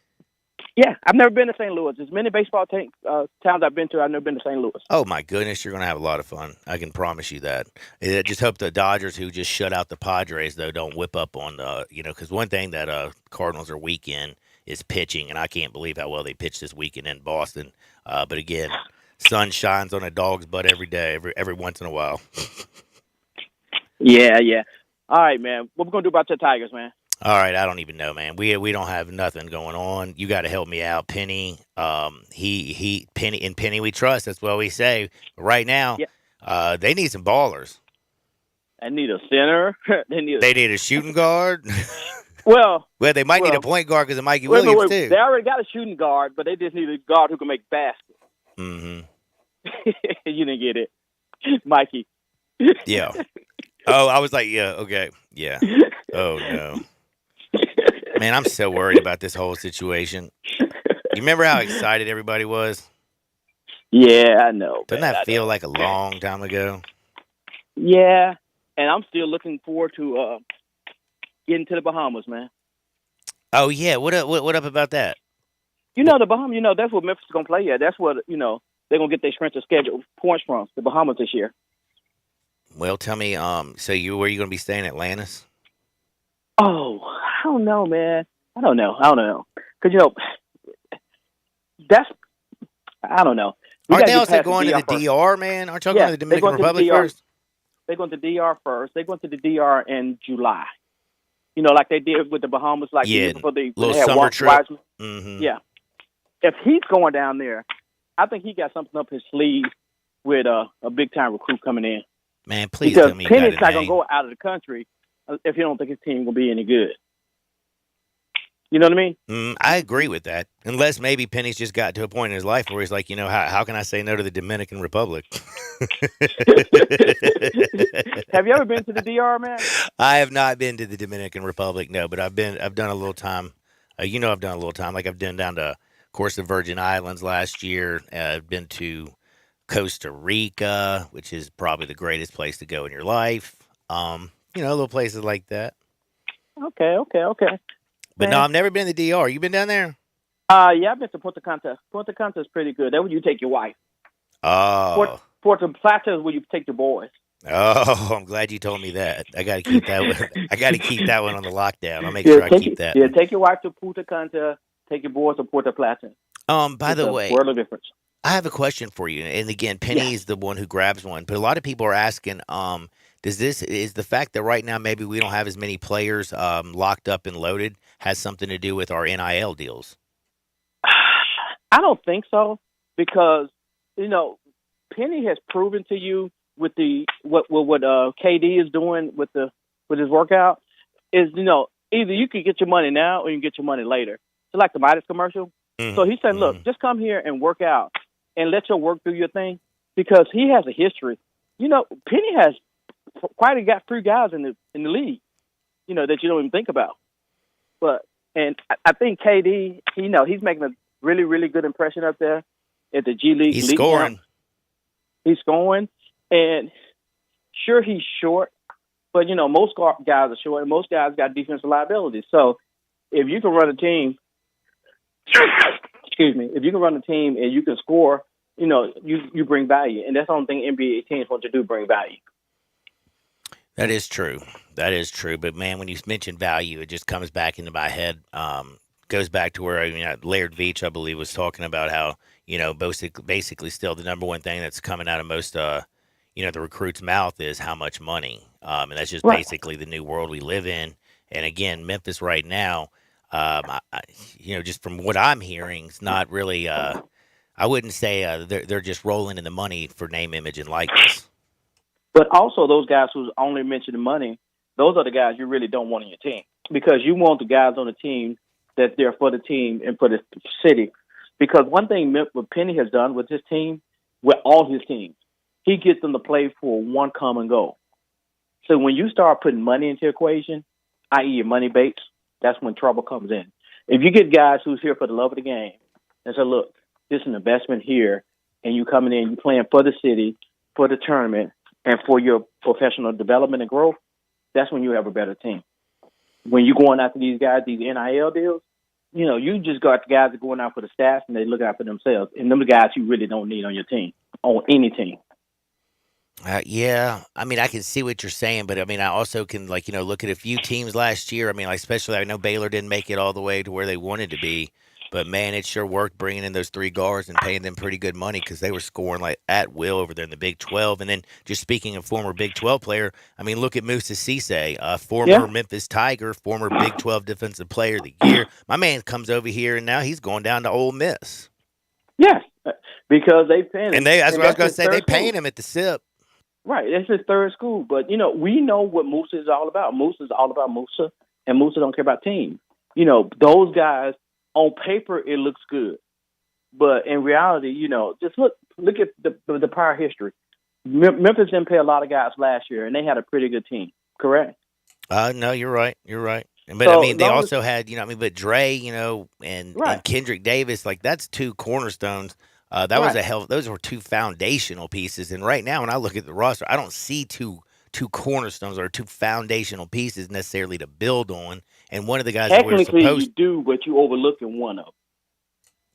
Yeah, I've never been to St. Louis. As many baseball towns I've been to, I've never been to St. Louis. Oh, my goodness, you're going to have a lot of fun. I can promise you that. I just hope the Dodgers, who just shut out the Padres, though, don't whip up on, because one thing that Cardinals are weak in is pitching, and I can't believe how well they pitched this weekend in Boston. But again, sun shines on a dog's butt every day, every once in a while. Yeah. All right, man. What we gonna do about your Tigers, man? All right, I don't even know, man. We don't have nothing going on. You got to help me out, Penny. Penny we trust. That's what we say. But right now, they need some ballers. They need a center. They need a shooting guard. Well, they might need a point guard because of Mikey Williams too. They already got a shooting guard, but they just need a guard who can make baskets. Mm-hmm. You didn't get it, Mikey. Yeah. Oh, I was like, yeah, okay, yeah. Oh no, man, I'm so worried about this whole situation. You remember how excited everybody was? Yeah, I know. Doesn't that feel like a long time ago? Yeah, and I'm still looking forward to getting to the Bahamas, man. Oh yeah, what up about that? The Bahamas. That's what Memphis is gonna play at. That's what they're gonna get their strength of schedule points from the Bahamas this year. Well, tell me, so where are you gonna be staying, Atlantis? Oh, I don't know, man. I don't know, because that's I don't know. Aren't they also going to the DR, man? Aren't y'all going to the Dominican Republic first? They're going to the DR first. They're going to the DR in July. Like they did with the Bahamas, like before they little had summer trip. Mm-hmm. Yeah. If he's going down there, I think he got something up his sleeve with a big time recruit coming in. Man, please because tell me Penny's not going to go out of the country if you don't think his team will be any good. You know what I mean? I agree with that. Unless maybe Penny's just got to a point in his life where he's like, how can I say no to the Dominican Republic? Have you ever been to the DR, man? I have not been to the Dominican Republic, no, but I've done a little time. I've done a little time. Like I've been down to, of course, the Virgin Islands last year. I've been to Costa Rica, which is probably the greatest place to go in your life. Little places like that. Okay. But no, I've never been to the DR. You been down there? Yeah, I've been to Puerto Canta. Puerto Canta is pretty good. That's where you take your wife. Oh. Puerto Plata is where you take your boys. Oh, I'm glad you told me that. I got to keep that one. I got to keep that one on the lockdown. I'll make sure I keep that. Yeah, take your wife to Puerto Canta. Take your boys to Puerto Plata. By the way, world of difference. I have a question for you. And again, Penny is the one who grabs one. But a lot of people are asking, is the fact that right now maybe we don't have as many players locked up and loaded has something to do with our NIL deals? I don't think so, because Penny has proven to you with what KD is doing with his workout is either you can get your money now or you can get your money later. So like the Midas commercial. So he said, look, just come here and work out and let your work do your thing, because he has a history. Penny has quite a few guys in the league, that you don't even think about. And I think KD, he's making a really, really good impression up there at the G League. He's scoring. He's scoring, and sure he's short, but most guys are short, and most guys got defensive liabilities. So if you can run a team, if you can run a team and you can score, you bring value, and that's the only thing NBA teams want to do: bring value. That is true. But man, when you mention value, it just comes back into my head. Goes back to where Laird Veach, I believe, was talking about how basically still the number one thing that's coming out of most the recruit's mouth is how much money, and that's just basically the new world we live in. And again, Memphis right now, just from what I'm hearing, it's not really. I wouldn't say they're just rolling in the money for name, image, and likeness. But also those guys who only mention the money, those are the guys you really don't want on your team, because you want the guys on the team that they're for the team and for the city. Because one thing what Penny has done with his team, with all his teams, he gets them to play for one common goal. So when you start putting money into the equation, i.e. your money baits, that's when trouble comes in. If you get guys who's here for the love of the game and say, look, this is an investment here, and you coming in, you playing for the city, for the tournament, and for your professional development and growth, that's when you have a better team. When you're going after these guys, these NIL deals, you just got the guys that are going out for the stats and they look out for themselves. And them the guys you really don't need on your team, on any team. Yeah, I mean, I can see what you're saying, but I mean, I also can look at a few teams last year. I mean, especially I know Baylor didn't make it all the way to where they wanted to be, but man, it sure worked bringing in those 3 guards and paying them pretty good money because they were scoring like at will over there in the Big 12. And then just speaking of former Big 12 player, I mean, look at Musa Cisse, former Memphis Tiger, former Big 12 Defensive Player of the Year. My man comes over here and now he's going down to Ole Miss. Yes, because they pay him. And that's what I was going to say. They paying him at the SIP. Right, that's his third school. But, we know what Musa is all about. Musa is all about Musa, and Musa don't care about team. Those guys, on paper, it looks good. But in reality, just look at the prior history. Memphis didn't pay a lot of guys last year, and they had a pretty good team, correct? No, you're right. But, so, I mean, they also had, but Dre, and Kendrick Davis, like, that's 2 cornerstones. Those were 2 foundational pieces. And right now, when I look at the roster, I don't see two cornerstones or 2 foundational pieces necessarily to build on. And one of the guys that we're supposed you do, but you overlooking one of them.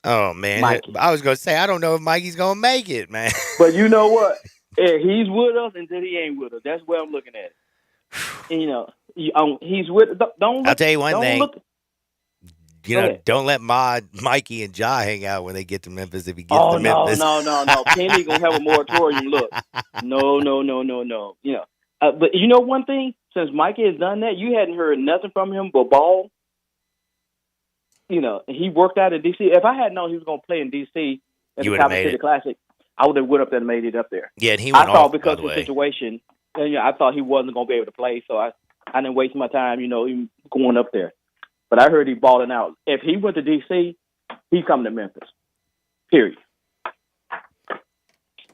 Oh, man. Mikey. I was going to say, I don't know if Mikey's going to make it, man. But you know what? He's with us until he ain't with us. That's where I'm looking at it. He's with us. I'll tell you one thing. Don't let Mikey and Ja hang out when they get to Memphis if he gets to Memphis. No. Penny going to have a moratorium. Look. No. But you know one thing? Since Mikey has done that, you hadn't heard nothing from him but ball. He worked out at D.C. If I had known he was going to play in D.C. at the Capital City Classic, I would have went up there and made it up there. Yeah, and he went off, because of the situation, I thought he wasn't going to be able to play, so I didn't waste my time, even going up there. But I heard he balling out. If he went to D.C., he's coming to Memphis. Period.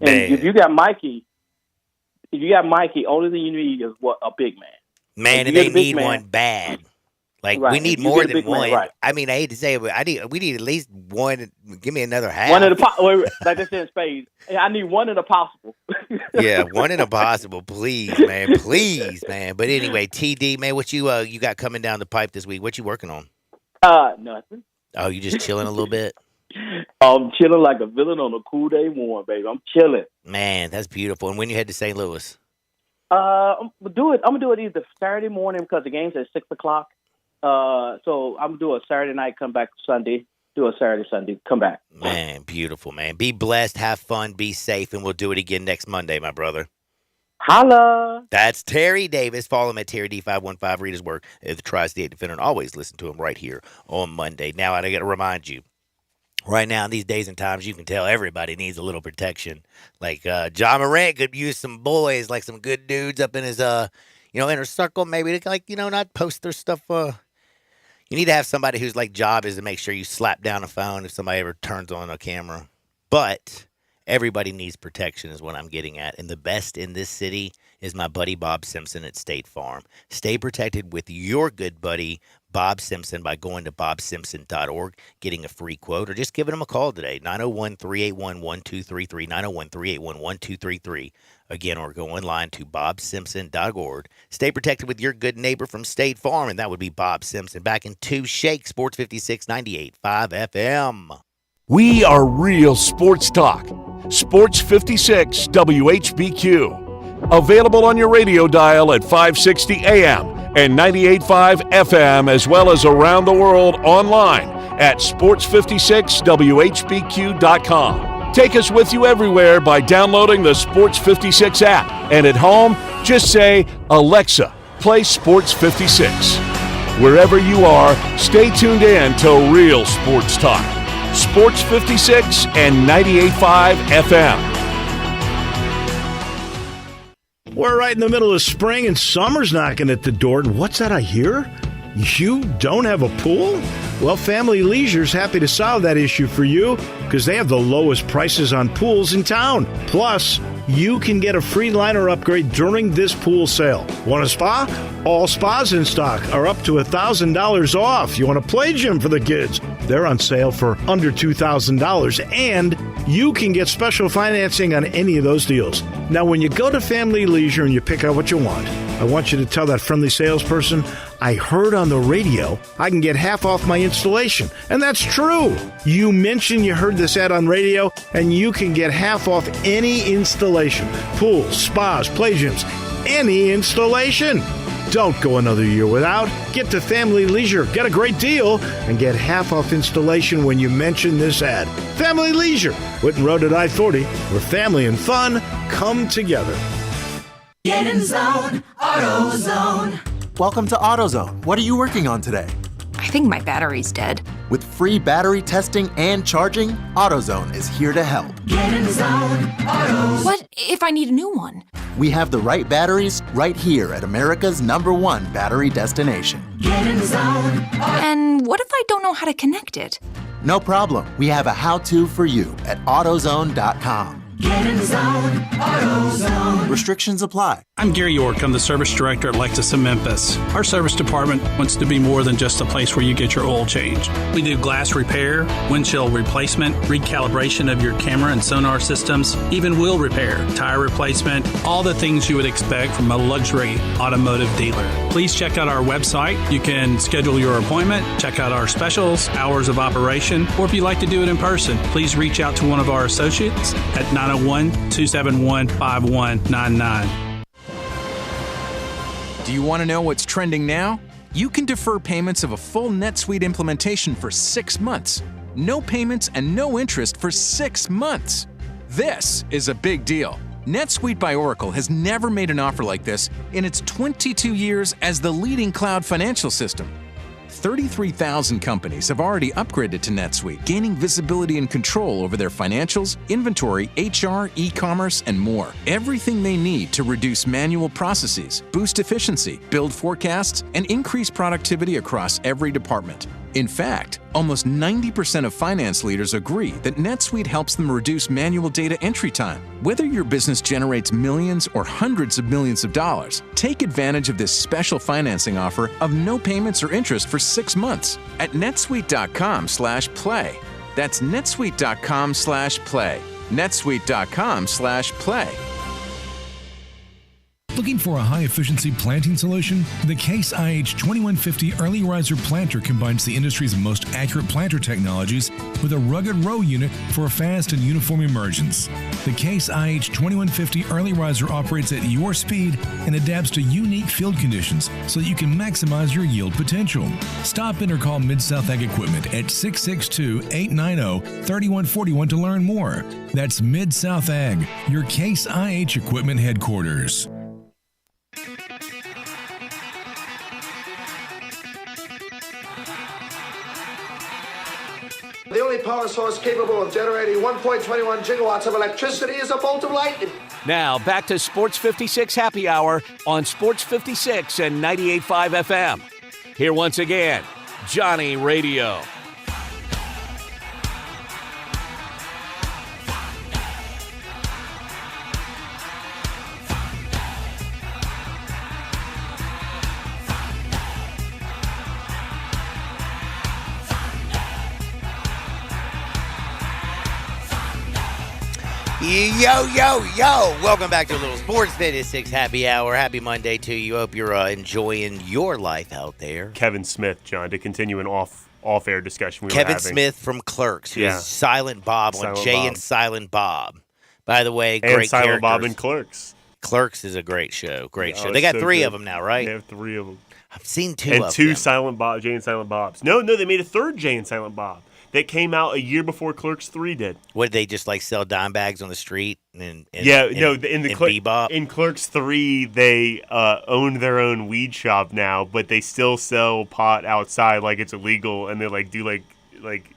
And if you got Mikey, only thing you need is a big man. Man, and they need one bad. Like, we need more than one. Man, I mean, I hate to say it, but we need at least one. Give me another half. One of the like they said in spades. I need one in a possible. Yeah, one in a possible. Please, man. Please, man. But anyway, TD, man, what you got coming down the pipe this week? What you working on? Nothing. Oh, you just chilling a little bit? I'm chilling like a villain on a cool day one, baby. I'm chilling. Man, that's beautiful. And when you head to St. Louis? I'm gonna do it either Saturday morning because the game's at 6:00. So I'm gonna do a Saturday night, come back Sunday. Do a Saturday, Sunday, come back. Man, beautiful, man. Be blessed, have fun, be safe, and we'll do it again next Monday, my brother. Holla. That's Terry Davis. Follow him at Terry D515. Read his work at the Tri-State Defender, and always listen to him right here on Monday. Now, I got to remind you, right now, in these days and times, you can tell everybody needs a little protection. Like, John Morant could use some boys, like some good dudes up in his, inner circle, maybe to, not post their stuff. You need to have somebody whose, job is to make sure you slap down a phone if somebody ever turns on a camera. But everybody needs protection is what I'm getting at. And the best in this city is my buddy Bob Simpson at State Farm. Stay protected with your good buddy Bob Simpson by going to bobsimpson.org, getting a free quote, or just giving him a call today, 901-381-1233, 901-381-1233. Again, or go online to bobsimpson.org. Stay protected with your good neighbor from State Farm, and that would be Bob Simpson. Back in 2 Shake, Sports 56, 98.5 FM. We are real sports talk. Sports 56 WHBQ. Available on your radio dial at 560 AM and 98.5 FM, as well as around the world online at sports56whbq.com. Take us with you everywhere by downloading the Sports 56 app. And at home, just say, Alexa, play Sports 56. Wherever you are, stay tuned in to Real Sports Talk. Sports 56 and 98.5 FM. We're right in the middle of spring and summer's knocking at the door. And what's that I hear? You don't have a pool? Well, Family Leisure's happy to solve that issue for you because they have the lowest prices on pools in town. Plus, you can get a free liner upgrade during this pool sale. Want a spa? All spas in stock are up to $1,000 off. You want a play gym for the kids? They're on sale for under $2,000, and you can get special financing on any of those deals. Now, when you go to Family Leisure and you pick out what you want, I want you to tell that friendly salesperson, I heard on the radio I can get half off my installation. And that's true. You mentioned you heard this ad on radio, and you can get half off any installation. Pools, spas, play gyms, any installation. Don't go another year without. Get to Family Leisure, get a great deal, and get half off installation when you mention this ad. Family Leisure, Whitten Road at I-40, where family and fun come together. Get in zone, AutoZone. Welcome to AutoZone. What are you working on today? I think my battery's dead. With free battery testing and charging, AutoZone is here to help. Get in zone, AutoZone. What if I need a new one? We have the right batteries right here at America's #1 battery destination. Get in zone, And what if I don't know how to connect it? No problem. We have a how-to for you at AutoZone.com. Get in zone, AutoZone. Restrictions apply. I'm Gary York. I'm the service director at Lexus in Memphis. Our service department wants to be more than just a place where you get your oil changed. We do glass repair, windshield replacement, recalibration of your camera and sonar systems, even wheel repair, tire replacement, all the things you would expect from a luxury automotive dealer. Please check out our website. You can schedule your appointment, check out our specials, hours of operation, or if you'd like to do it in person, please reach out to one of our associates at 901-271-5199. Do you want to know what's trending now? You can defer payments of a full NetSuite implementation for 6 months. No payments and no interest for 6 months. This is a big deal. NetSuite by Oracle has never made an offer like this in its 22 years as the leading cloud financial system. 33,000 companies have already upgraded to NetSuite, gaining visibility and control over their financials, inventory, HR, e-commerce, and more. Everything they need to reduce manual processes, boost efficiency, build forecasts, and increase productivity across every department. In fact, almost 90% of finance leaders agree that NetSuite helps them reduce manual data entry time. Whether your business generates millions or hundreds of millions of dollars, take advantage of this special financing offer of no payments or interest for 6 months at netsuite.com/play. That's netsuite.com/play. netsuite.com/play. Looking for a high-efficiency planting solution? The Case IH 2150 Early Riser Planter combines the industry's most accurate planter technologies with a rugged row unit for a fast and uniform emergence. The Case IH 2150 Early Riser operates at your speed and adapts to unique field conditions so that you can maximize your yield potential. Stop in or call Mid-South Ag Equipment at 662-890-3141 to learn more. That's Mid-South Ag, your Case IH Equipment headquarters. The only power source capable of generating 1.21 gigawatts of electricity is a bolt of lightning. Now, back to Sports 56 Happy Hour on Sports 56 and 98.5 FM. Here once again, Johnny Radio. Yo, yo, yo. Welcome back to a little Sports 56 Happy Hour. Happy Monday to you. Hope you're enjoying your life out there. Kevin Smith, John, to continue an off-air discussion we were having. Kevin Smith from Clerks, who's Yeah. Silent Bob on Jay Bob. and Silent Bob. By the way, And great Silent Bob characters. and Clerks. Clerks is a great show. Great show. Oh, They got so 3 good. of them now, right? They have 3 of them. I've seen 2 and of 2 them. Silent Bob, Jay and Silent Bobs. No, they made a 3rd Jay and Silent Bob. that came out a year before Clerks 3 did. What, did they just like sell dime bags on the street? In Bebop. In Clerks 3, they own their own weed shop now, but they still sell pot outside like it's illegal, and they like do like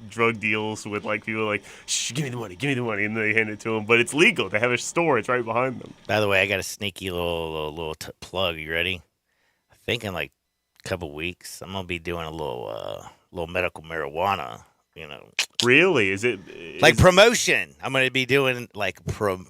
drug deals with like people like, shh, give me the money, and they hand it to them. But it's legal. They have a store. It's right behind them. By the way, I got a sneaky little plug. You ready? I think in like a couple weeks, I'm gonna be doing a little medical marijuana. You know, really? Is it like promotion? I'm going to be doing like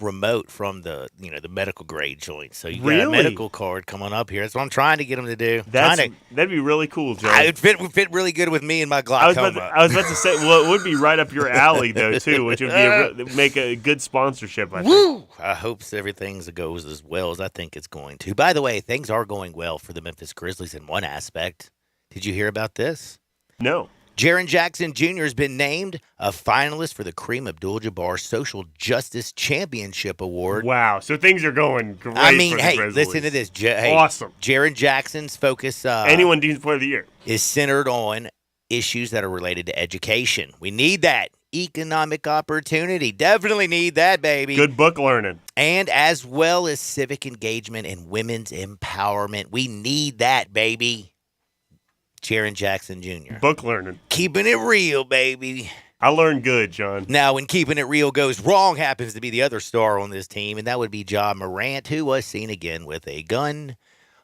remote from the the medical grade joint. So you got a medical card coming up here. That's what I'm trying to get them to do. That'd be really cool, Joe. It would fit really good with me and my glaucoma. I was about to say, well, it would be right up your alley though too, which would make a good sponsorship. I think. Woo! I hope everything goes as well as I think it's going to. By the way, things are going well for the Memphis Grizzlies in one aspect. Did you hear about this? No. Jaren Jackson Jr. has been named a finalist for the Kareem Abdul-Jabbar Social Justice Championship Award. Wow, so things are going great. I mean, for the hey, Grizzlies. listen to this. Awesome. Jaren Jackson's focus anyone Defensive Player of the Year is centered on issues that are related to education. We need that. Economic opportunity. Definitely need that, baby. Good book learning. And as well as civic engagement and women's empowerment. We need that, baby. Jaren Jackson Jr. Book learning. Keeping it real, baby. I learned good, John. Now, when keeping it real goes wrong, happens to be the other star on this team, and that would be Ja Morant, who was seen again with a gun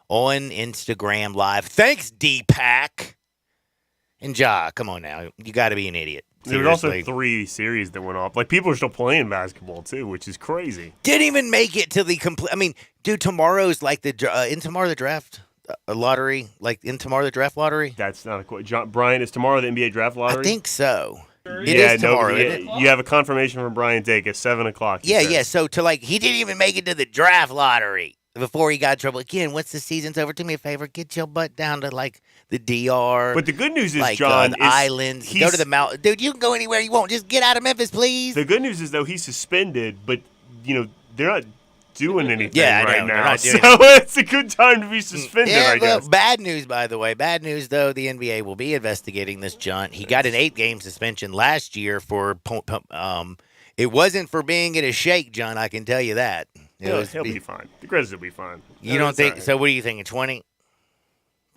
on Instagram Live. Thanks, D-Pack. And Ja, come on now. You got to be an idiot. There were also 3 series that went off. Like, people are still playing basketball, too, which is crazy. Didn't even make it to the complete. I mean, dude, tomorrow's like the draft? A lottery, like in tomorrow the draft lottery? That's not a quote. Brian, is tomorrow the NBA draft lottery? I think so. It is tomorrow, isn't it? You have a confirmation from Brian Dake 7 o'clock. Yeah. So he didn't even make it to the draft lottery before he got in trouble. Again, once the season's over, do me a favor, get your butt down to like the DR. But the good news is, like, John, the islands. Go to the mountain. Dude, you can go anywhere you want. Just get out of Memphis, please. The good news is, though, he's suspended, but, they're not doing anything right now. So it's a good time to be suspended, I guess. Bad news, by the way. Bad news, though, the NBA will be investigating this Junt. He got an 8-game suspension last year for it wasn't for being at a shake, John, I can tell you that. He'll be fine. The Grizzlies will be fine. You don't think so? What are you thinking, 20?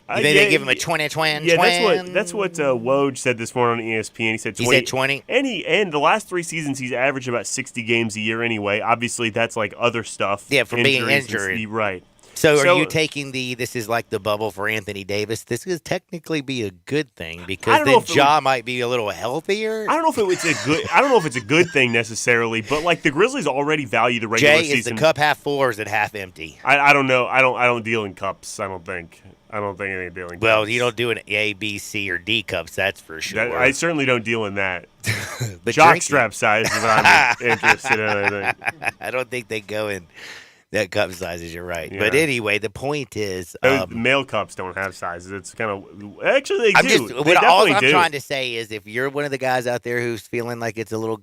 You think they give him a 20-twin? Yeah, that's what Woj said this morning on ESPN. He said 20. He said 20? And the last 3 seasons, he's averaged about 60 games a year anyway. Obviously, that's like other stuff. Yeah, from being injured. Right. So are you taking this is like the bubble for Anthony Davis? This could technically be a good thing because then Ja might be a little healthier. I don't know if it's a good thing necessarily, but like the Grizzlies already value the regular season. Is the cup half full or is it half empty? I don't know. I don't deal in cups. I don't think anything dealing in cups. Well, you don't do an A, B, C, or D cups, that's for sure. I certainly don't deal in that. But jockstrap size is what I'm interested in, I think. I don't think they go in that cup sizes, you're right. Yeah. But anyway, the point is... male cups don't have sizes. It's kind of... Actually, they do. All I'm trying to say is if you're one of the guys out there who's feeling like it's a little,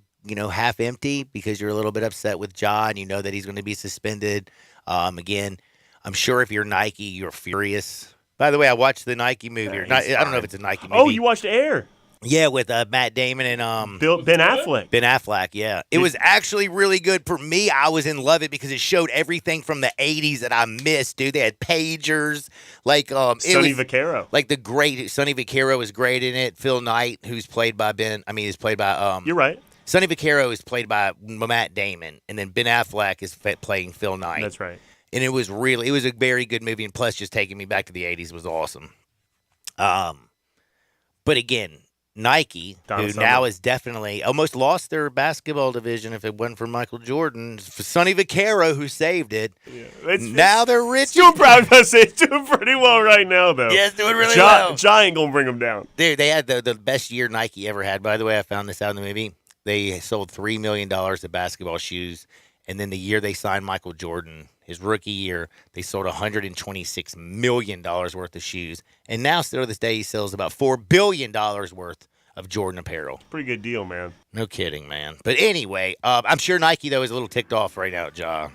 half empty because you're a little bit upset with Ja and you know that he's going to be suspended, again, I'm sure if you're Nike, you're furious. By the way, I watched the Nike movie. I don't know if it's a Nike movie. Oh, you watched Air? Yeah, with Matt Damon and Ben Affleck. Ben Affleck, yeah. It was actually really good. For me, I was in love with it because it showed everything from the 80s that I missed, dude. They had pagers. Like Sonny Vaccaro. Like Sonny Vaccaro was great in it. Phil Knight, who's played by You're right. Sonny Vaccaro is played by Matt Damon, and then Ben Affleck is playing Phil Knight. That's right. And it was a very good movie, and plus just taking me back to the 80s was awesome. But again, Nike, who now is definitely almost lost their basketball division if it wasn't for Michael Jordan, for Sonny Vaccaro, who saved it. Yeah, now they're rich. Still proud to say it's doing pretty well right now, though. Yeah, it's doing really well. Ja ain't going to bring them down. Dude, they had the best year Nike ever had. By the way, I found this out in the movie. They sold $3 million of basketball shoes. And then the year they signed Michael Jordan, his rookie year, they sold $126 million worth of shoes. And now, still to this day, he sells about $4 billion worth of Jordan apparel. Pretty good deal, man. No kidding, man. But anyway, I'm sure Nike, though, is a little ticked off right now, Ja.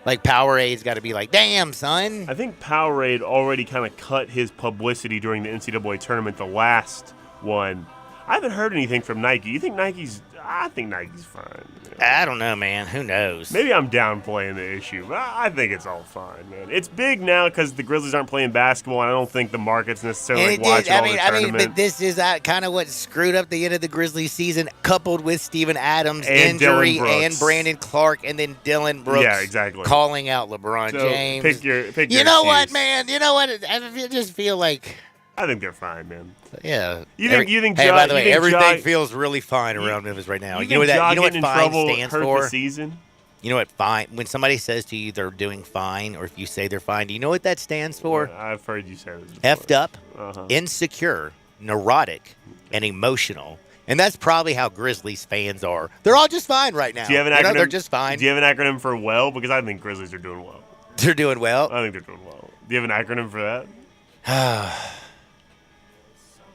Like, Powerade's got to be like, damn, son. I think Powerade already kind of cut his publicity during the NCAA tournament, the last one. I haven't heard anything from Nike. You think Nike's? I think Nike's fine. I don't know, man. Who knows? Maybe I'm downplaying the issue, but I think it's all fine, man. It's big now because the Grizzlies aren't playing basketball, and I don't think the market's necessarily watching all the tournament. But this is kind of what screwed up the end of the Grizzlies season, coupled with Steven Adams' And injury Dylan Brooks. and Brandon Clark, and then Dylan Brooks Yeah, exactly. calling out LeBron So James. pick your You know what, excuse. man? You know what? I just feel like... I think they're fine, man. Yeah. You think? Hey, Ja- by the you way, think everything Ja- feels really fine around Memphis right now. You You know what think Ja you know what getting in fine trouble stands hurt for? the season? You know what fine? When somebody says to you they're doing fine, or if you say they're fine, do you know what that stands for? I've heard you say this before. Effed up, Uh-huh. insecure, neurotic, and emotional. And that's probably how Grizzlies fans are. They're all just fine right now. Do you have an You know, acronym? they're just fine. Do you have an acronym for well? Because I think Grizzlies are doing well. They're doing well. I think they're doing well. Do you have an acronym for that?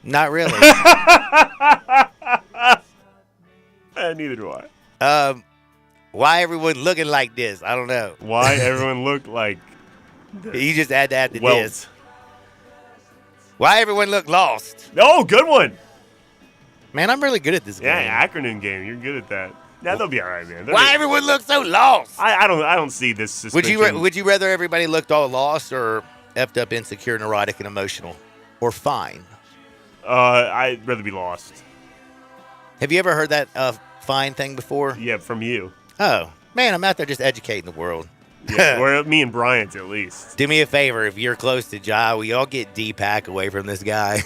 Not really. Neither do I. Why everyone looking like this? I don't know. Why everyone looked like this? You just had to add the Well- this. Why everyone look lost? Oh, good one. Man, I'm really good at this game. Yeah, acronym game. You're good at that. Yeah, they'll be all right, man. Why everyone look so lost? I don't see this suspicion. Would you rather everybody looked all lost or effed up, insecure, neurotic, and emotional, or fine? I'd rather be lost. Have you ever heard that fine thing before? Yeah, from you. Oh man, I'm out there just educating the world. Yeah, or me and Bryant at least. Do me a favor, if you're close to Ja, we all get D-Pack away from this guy.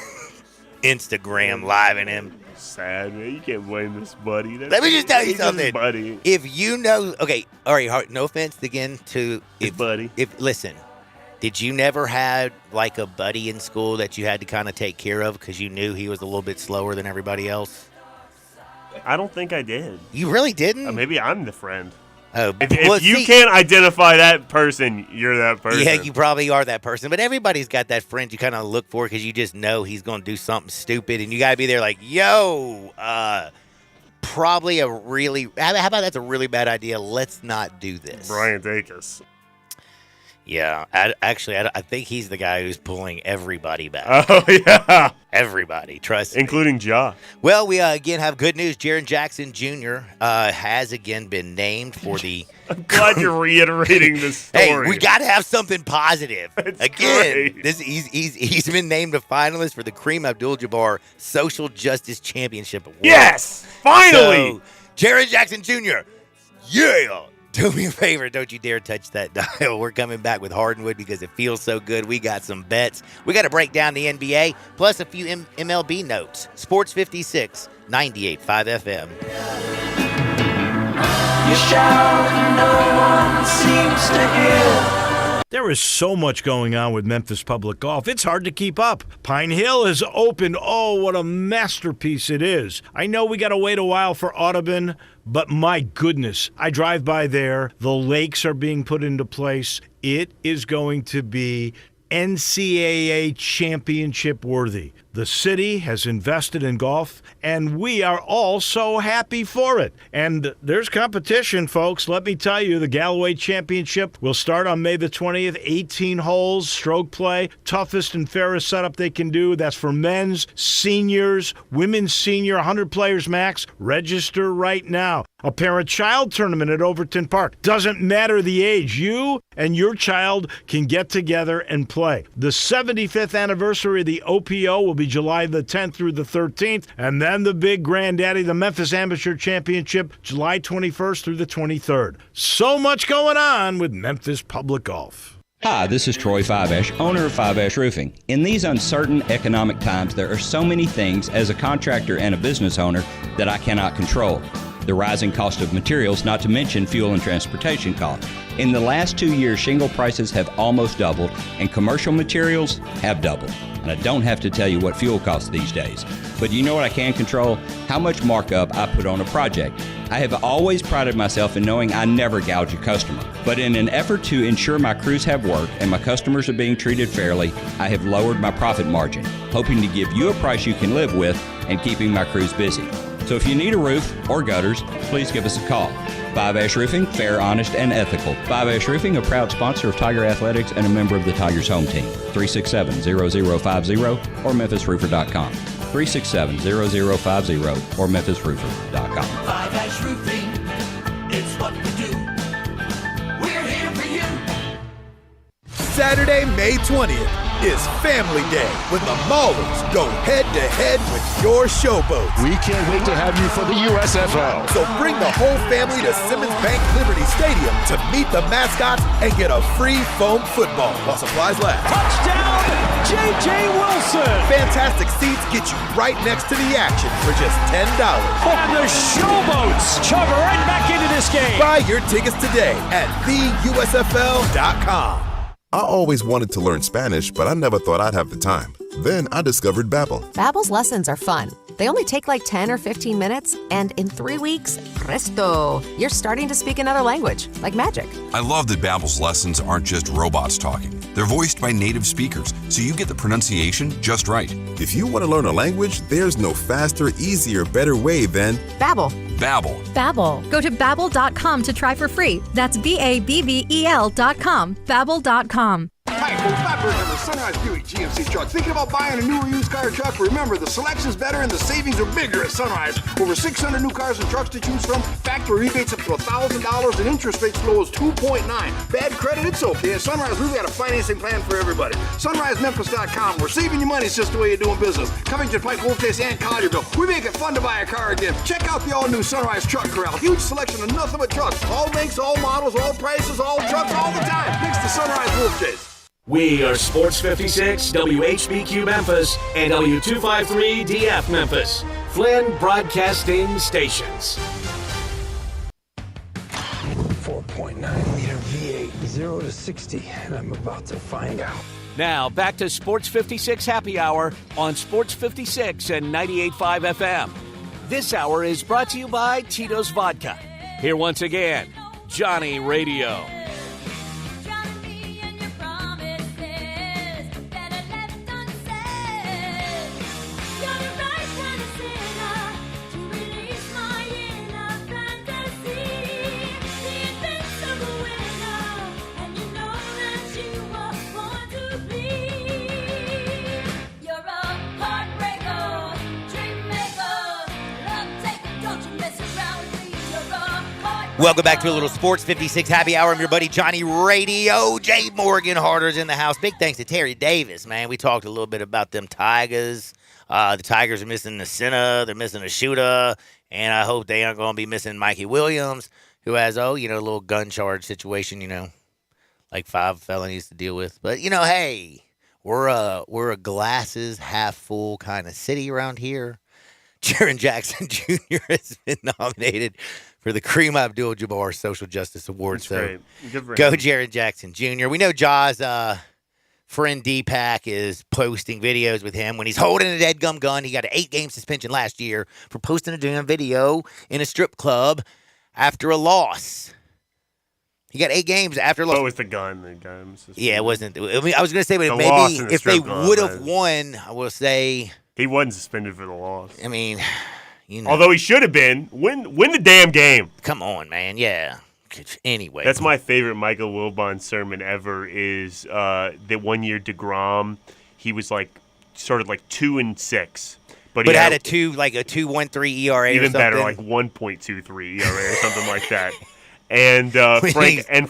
Instagram living him. Sad, man. You can't blame this buddy. Let me just tell you He's just something. buddy. If you know, okay, all right, no offense again to buddy. Listen, did you never have like a buddy in school that you had to kind of take care of because you knew he was a little bit slower than everybody else? I don't think I did. You really didn't? Maybe I'm the friend. Oh, If you can't identify that person, you're that person. Yeah, you probably are that person. But everybody's got that friend you kind of look for because you just know he's going to do something stupid. And you got to be there like, yo, probably a really, how about that's a really bad idea. Let's not do this. Brian Dacus. Yeah, I think he's the guy who's pulling everybody back. Oh, yeah. Everybody, trust me. Including Ja. Well, we again have good news. Jaren Jackson Jr. Has again been named for the... I'm glad you're reiterating this story. Hey, we got to have something positive. It's Again, great. he's been named a finalist for the Kareem Abdul-Jabbar Social Justice Championship Award. Yes! Finally! So, Jaren Jackson Jr., yeah! Do me a favor, don't you dare touch that dial. We're coming back with Hardwood because it feels so good. We got some bets. We got to break down the NBA, plus a few MLB notes. Sports 56, 98.5 FM. You shout and no one seems to hear. There is so much going on with Memphis Public Golf. It's hard to keep up. Pine Hill is open. Oh, what a masterpiece it is. I know we got to wait a while for Audubon, but my goodness, I drive by there. The lakes are being put into place. It is going to be NCAA championship worthy. The city has invested in golf, and we are all so happy for it. And there's competition, folks. Let me tell you, the Galloway Championship will start on May the 20th. 18 holes, stroke play, toughest and fairest setup they can do. That's for men's, seniors, women's senior, 100 players max. Register right now. A parent-child tournament at Overton Park. Doesn't matter the age. You and your child can get together and play. The 75th anniversary of the OPO will be July the 10th through the 13th, and then the big granddaddy, the Memphis Amateur Championship, July 21st through the 23rd. So much going on with Memphis Public Golf. Hi, this is Troy Fiveash, owner of Fiveash Roofing. In these uncertain economic times, there are so many things as a contractor and a business owner that I cannot control. The rising cost of materials, not to mention fuel and transportation costs. In the last 2 years, shingle prices have almost doubled, and commercial materials have doubled. And I don't have to tell you what fuel costs these days. But you know what I can control? How much markup I put on a project. I have always prided myself in knowing I never gouge a customer. But in an effort to ensure my crews have work and my customers are being treated fairly, I have lowered my profit margin, hoping to give you a price you can live with and keeping my crews busy. So if you need a roof or gutters, please give us a call. Fiveash Roofing, fair, honest, and ethical. Fiveash Roofing, a proud sponsor of Tiger Athletics and a member of the Tigers home team. 367-0050 or memphisroofer.com. 367-0050 or memphisroofer.com. 5-Ash Roofing, it's what we do. We're here for you. Saturday, May 20th is Family Day when the Maulers go head-to-head with your showboats. We can't wait to have you for the USFL. So bring the whole family to Simmons Bank Liberty Stadium to meet the mascots and get a free foam football while supplies last. Touchdown, J.J. Wilson. Fantastic seats get you right next to the action for just $10. And the showboats chug right back into this game. Buy your tickets today at theusfl.com. I always wanted to learn Spanish, but I never thought I'd have the time. Then I discovered Babbel. Babbel's lessons are fun. They only take like 10 or 15 minutes, and in 3 weeks, presto, you're starting to speak another language, like magic. I love that Babbel's lessons aren't just robots talking. They're voiced by native speakers, so you get the pronunciation just right. If you want to learn a language, there's no faster, easier, better way than Babbel. Babbel. Babbel. Go to babbel.com to try for free. That's BABBEL.com. Babbel.com. Hi, folks, Matt Burton with Sunrise Buick GMC truck. Thinking about buying a new or used car or truck? Remember, the selection's better and the savings are bigger at Sunrise. Over 600 new cars and trucks to choose from. Factory rebates up to $1,000 and interest rates low as 2.9. Bad credit, it's okay. At Sunrise, we've got a financing plan for everybody. SunriseMemphis.com. We're saving you money. It's just the way you're doing business. Covington, Pike, Wolf Chase, and Collierville. We make it fun to buy a car again. Check out the all-new Sunrise Truck Corral. Huge selection of nothing but trucks. All makes, all models, all prices, all trucks, all the time. Thanks to Sunrise Wolf Chase. We are Sports 56, WHBQ Memphis, and W253 DF Memphis. Flynn Broadcasting Stations. 4.9 liter V8, 0 to 60, and I'm about to find out. Now, back to Sports 56 Happy Hour on Sports 56 and 98.5 FM. This hour is brought to you by Tito's Vodka. Here once again, Johnny Radio. Welcome back to a little Sports 56 Happy Hour. I'm your buddy Johnny Radio. Jay Morgan Harder's in the house. Big thanks to Terry Davis, man. We talked a little bit about them Tigers. The Tigers are missing the center. They're missing a shooter. And I hope they aren't going to be missing Mikey Williams, who has, a little gun charge situation, like 5 felonies to deal with. But, hey, we're a glasses half full kind of city around here. Jaren Jackson Jr. has been nominated for the Kareem Abdul-Jabbar Social Justice Award. That's so great. Good for go him. Jaren Jackson Jr. We know Ja's friend D-Pack is posting videos with him when he's holding a dead gum gun. He got an 8-game suspension last year for posting a damn video in a strip club after a loss. He got 8 games after a loss. Oh, it's the gun. The gun. Yeah, it wasn't. I mean, I was going to say, but The maybe loss in the if they strip club, would have man. won, I will say. He wasn't suspended for the loss. I mean, Although he should have been. Win the damn game. Come on, man. Yeah. Anyway. That's my favorite Michael Wilbon sermon ever is that one year DeGrom, he was started 2-6. But he had a 2.13 ERA even or something. better, 1.23 ERA or something like that. And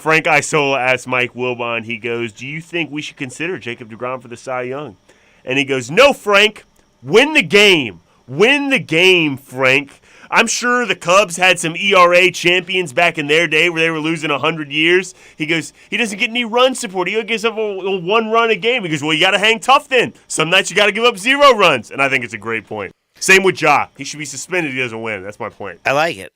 Frank Isola asked Mike Wilbon, he goes, "Do you think we should consider Jacob DeGrom for the Cy Young?" And he goes, "No, Frank. Win the game. Win the game, Frank. I'm sure the Cubs had some ERA champions back in their day where they were losing 100 years." He goes, "He doesn't get any run support. He gives up a 1 run a game." He goes, "Well, you got to hang tough then. Some nights you got to give up 0 runs." And I think it's a great point. Same with Ja. He should be suspended if he doesn't win. That's my point. I like it.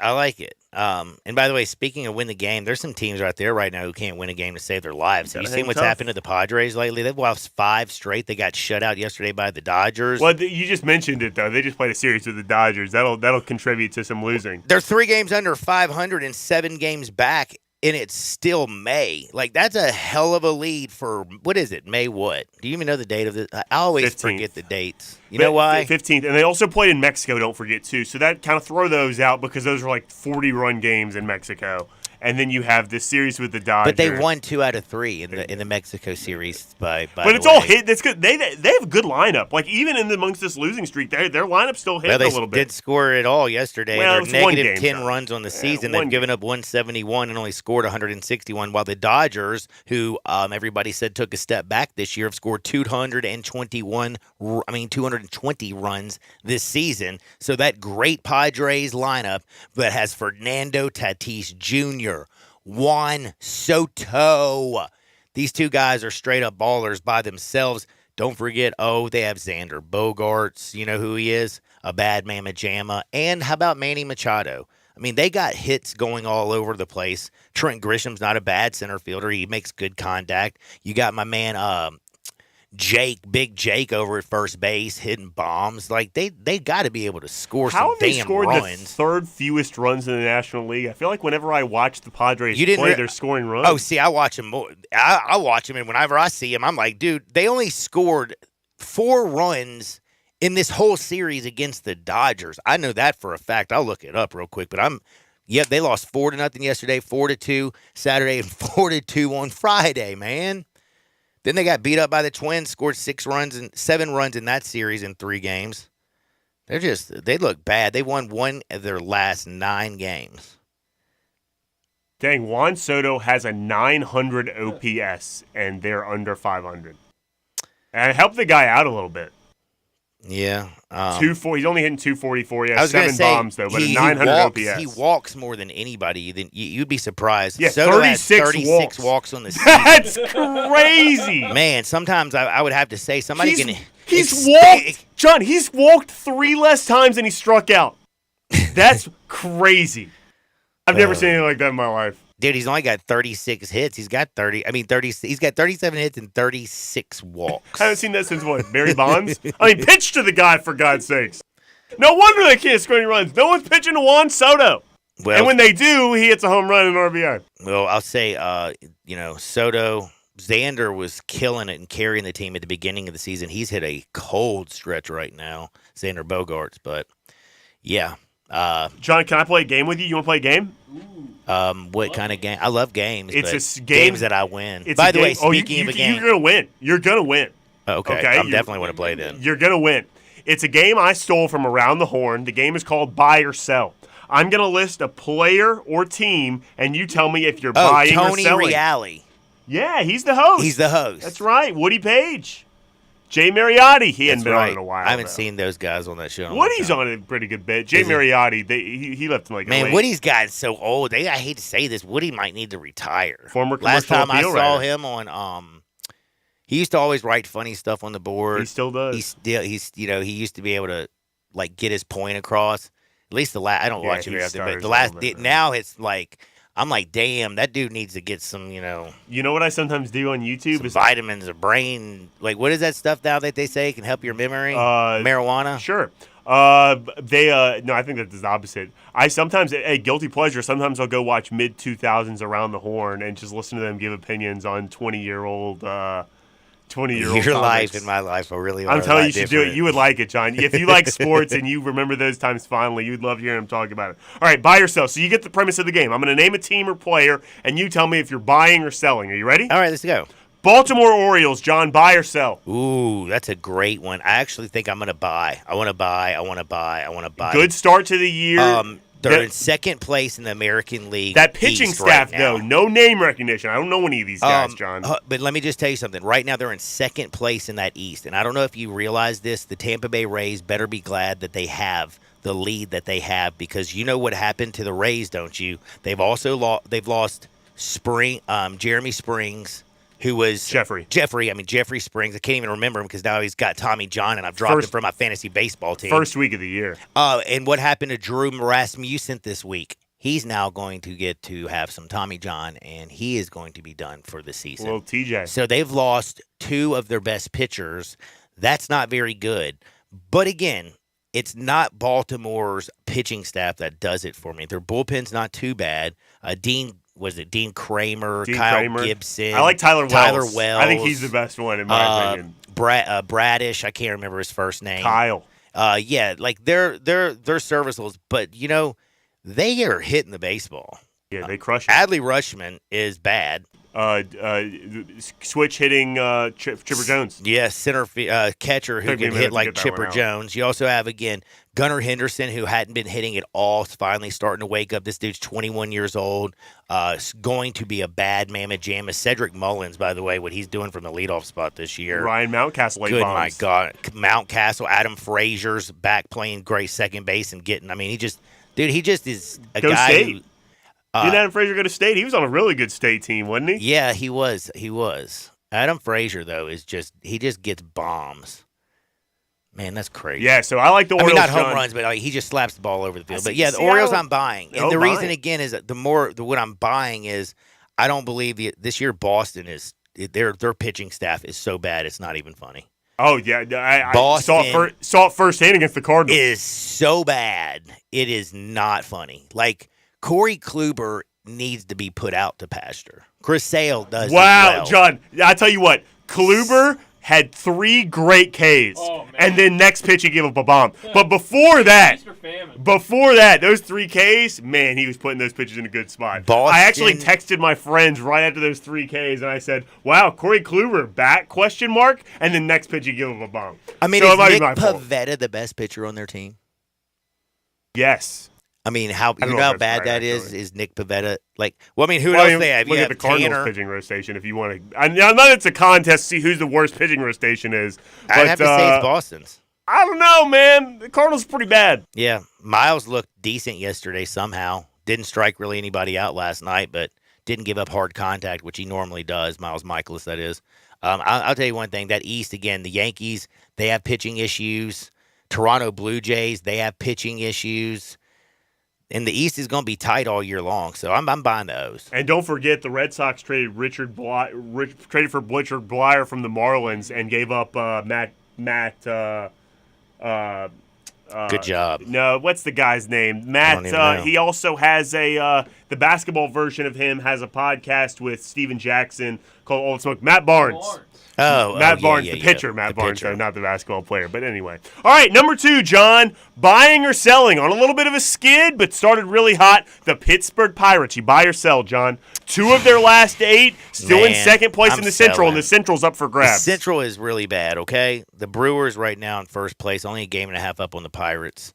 And by the way, speaking of win the game, there's some teams out there right now who can't win a game to save their lives. Have you seen what's happened to the Padres lately? They've lost 5 straight. They got shut out yesterday by the Dodgers. Well, you just mentioned it, though. They just played a series with the Dodgers. That'll contribute to some losing. They're 3 games under 500 and 7 games back, and it's still May. That's a hell of a lead for, what is it, May what? Do you even know the date of this? I always 15th. forget the dates. You know why? 15th. And they also played in Mexico, don't forget, too. So that kind of throw those out because those are 40-run games in Mexico. And then you have this series with the Dodgers. But they won 2 out of 3 in the Mexico series. But it's all hit. That's good. They have a good lineup. Like even amongst this losing streak, their lineup still hit a little bit. They did score it all yesterday. Well, They're negative 10 game, runs on the season. They've given up 171 and only scored 161. While the Dodgers, who everybody said took a step back this year, have scored 220 runs this season. So that great Padres lineup that has Fernando Tatis Jr., Juan Soto. These two guys are straight up ballers by themselves. Don't forget, they have Xander Bogaerts. You know who he is? A bad mamma jamma. And how about Manny Machado? I mean, they got hits going all over the place. Trent Grisham's not a bad center fielder. He makes good contact. You got my man Big Jake over at first base hitting bombs. Like they got to be able to score some damn runs. How have they scored the third fewest runs in the National League? I feel like whenever I watch the Padres play, they're scoring runs. Oh, see, I watch them more. I watch them, and whenever I see them, I'm like, dude, they only scored 4 runs in this whole series against the Dodgers. I know that for a fact. I'll look it up real quick, but they lost 4-0 yesterday, 4-2 Saturday, and 4-2 on Friday, man. Then they got beat up by the Twins, scored 7 runs in that series in 3 games. They look bad. They won 1 of their last 9 games. Dang, Juan Soto has a 900 OPS, and they're under 500. And help the guy out a little bit. Yeah. He's only hitting 244. He has 7 bombs, though, but a 900 OPS. He walks more than anybody. You'd be surprised. Yeah, Soto has 36 walks on the season. That's crazy. Man, sometimes I would have to say somebody can... He's walked 3 less times than he struck out. That's crazy. I've never seen anything like that in my life. Dude, he's only got 36 hits. He's got 37 hits and 36 walks. I haven't seen that since what? Barry Bonds? I mean, pitch to the guy, for God's sakes. No wonder they can't score any runs. No one's pitching to Juan Soto. Well, and when they do, he hits a home run and an RBI. Well, I'll say, Soto, Xander was killing it and carrying the team at the beginning of the season. He's hit a cold stretch right now, Xander Bogaerts. But, yeah. John, can I play a game with you? You want to play a game? What kind of game? I love games. It's games that I win. By the way, speaking of a game, you're gonna win. You're gonna win. Okay, I definitely want to play then. You're gonna win. It's a game I stole from Around the Horn. The game is called Buy or Sell. I'm gonna list a player or team, and you tell me if you're buying or selling. Tony Reale. Yeah, he's the host. He's the host. That's right. Woody Page. Jay Mariotti. He hadn't been on in a while. I haven't seen those guys on that show. Woody's on a pretty good bit. Jay Mariotti, he left him like man. Woody's gotten so old. I hate to say this. Woody might need to retire. Former last time I saw writer. him on he used to always write funny stuff on the board. He still does. He used to be able to like get his point across. At least the last. I don't watch it very often, but the last. Now it's like. I'm like, damn, that dude needs to get some, You know what I sometimes do on YouTube is vitamins or brain. Like, what is that stuff now that they say can help your memory? Marijuana. Sure. No, I think that's the opposite. I sometimes, guilty pleasure. Sometimes I'll go watch mid 2000s Around the Horn and just listen to them give opinions on 20-year-old. Your life and my life are really. I'm telling you, you should do it. You would like it, John. If you like sports and you remember those times fondly, you'd love hearing him talk about it. All right, buy or sell. So you get the premise of the game. I'm going to name a team or player, and you tell me if you're buying or selling. Are you ready? All right, let's go. Baltimore Orioles, John, buy or sell? Ooh, that's a great one. I actually think I'm going to buy. I want to buy. Good start to the year. They're in second place in the American League. That pitching East staff, right though, no name recognition. I don't know any of these guys, John. But let me just tell you something. Right now, they're in second place in that East. And I don't know if you realize this. The Tampa Bay Rays better be glad that they have the lead that they have, because you know what happened to the Rays, don't you? They've also lost Jeremy Springs, who was Jeffrey Springs. I can't even remember him because now he's got Tommy John, and I've dropped him from my fantasy baseball team. First week of the year. And what happened to Drew Rasmussen this week? He's now going to get to have some Tommy John, and he is going to be done for the season. Well, TJ. So they've lost 2 of their best pitchers. That's not very good. But again, it's not Baltimore's pitching staff that does it for me. Their bullpen's not too bad. Dean Kramer, Kyle Gibson? I like Tyler Wells. I think he's the best one in my opinion. Bradish, I can't remember his first name. Kyle. Yeah, like they're serviceables, but they are hitting the baseball. Yeah, they crush it. Adley Rushman is bad. Switch hitting Chipper Jones. Yes, center catcher who Took me a can minute hit to like get that Chipper one out. Jones. You also have, again, Gunnar Henderson, who hadn't been hitting at all, is finally starting to wake up. This dude's 21 years old. Is going to be a bad mammoth jamma. Cedric Mullins, by the way, what he's doing from the leadoff spot this year. Ryan Mountcastle, 8 Good, bombs. my God. Mountcastle, Adam Frazier's back playing great second base and getting, he just is a Go guy State. who. Didn't Adam Frazier go to State? He was on a really good State team, wasn't he? Yeah, he was. Adam Frazier, though, he just gets bombs. Man, that's crazy. Yeah, so I like the Orioles. Not home John. runs, but he just slaps the ball over the field. But yeah, the See, Orioles I'm buying. And Oh, the reason, buying. again, is that what I'm buying is I don't believe this year Boston is their pitching staff is so bad it's not even funny. Oh, yeah. I Boston saw it firsthand against the Cardinals. Is so bad. It is not funny. Like, Corey Kluber needs to be put out to pasture. Chris Sale does. Wow, as well. John, I tell you what, Kluber had 3 great Ks, and then next pitch he gave up a bomb. But before that, those 3 Ks, man, he was putting those pitches in a good spot. Boston. I actually texted my friends right after those 3 Ks, and I said, "Wow, Corey Kluber back?" ? And then next pitch he gave up a bomb. So it is might be Nick my fault. Pivetta the best pitcher on their team? Yes. How don't you know know if how that's bad right, that is? actually. Is Nick Pivetta who else they have? Look You at have the Cardinals Tanner. pitching rotation if you want to. I know it's a contest to see who's the worst pitching rotation is. But, I'd have to say it's Boston's. I don't know, man. The Cardinals are pretty bad. Yeah, Miles looked decent yesterday somehow. Didn't strike really anybody out last night, but didn't give up hard contact, which he normally does. Miles Michaelis, that is. I'll tell you one thing. That East, again, the Yankees, they have pitching issues. Toronto Blue Jays, they have pitching issues. And the East is going to be tight all year long, so I'm buying those. And don't forget, the Red Sox traded for Richard Blyer from the Marlins and gave up Matt. Good job. No, what's the guy's name? I don't Matt. even know. He also has the basketball version of him has a podcast with Steven Jackson called Old Smoke. Matt Barnes. Matt Barnes, the pitcher, Matt Barnes, though, not the basketball player. But anyway. All right, number 2, John. Buying or selling on a little bit of a skid, but started really hot. The Pittsburgh Pirates. You buy or sell, John. 2 of their last 8, still in second place in the Central, and the Central's up for grabs. The Central is really bad, okay? The Brewers right now in first place, only a game and a half up on the Pirates.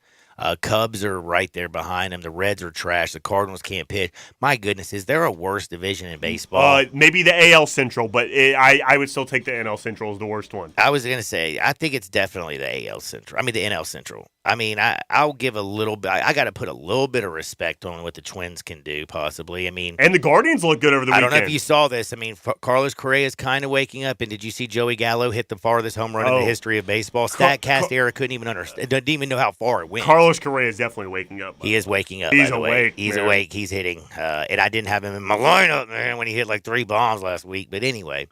Cubs are right there behind them. The Reds are trash. The Cardinals can't pitch. My goodness, is there a worse division in baseball? Maybe the AL Central, but I would still take the NL Central as the worst one. I was going to say, I think it's definitely the AL Central. The NL Central. I'll give a little bit. I got to put a little bit of respect on what the Twins can do, possibly. And the Guardians look good over the weekend. I don't know if you saw this. Carlos Correa is kind of waking up. And did you see Joey Gallo hit the farthest home run in the history of baseball? Statcast era couldn't even understand. Didn't even know how far it went. Carlos Correa is definitely waking up. He is waking up. He's by the way. awake. He's man. awake. He's hitting. And I didn't have him in my lineup, man, when he hit like 3 bombs last week. But anyway.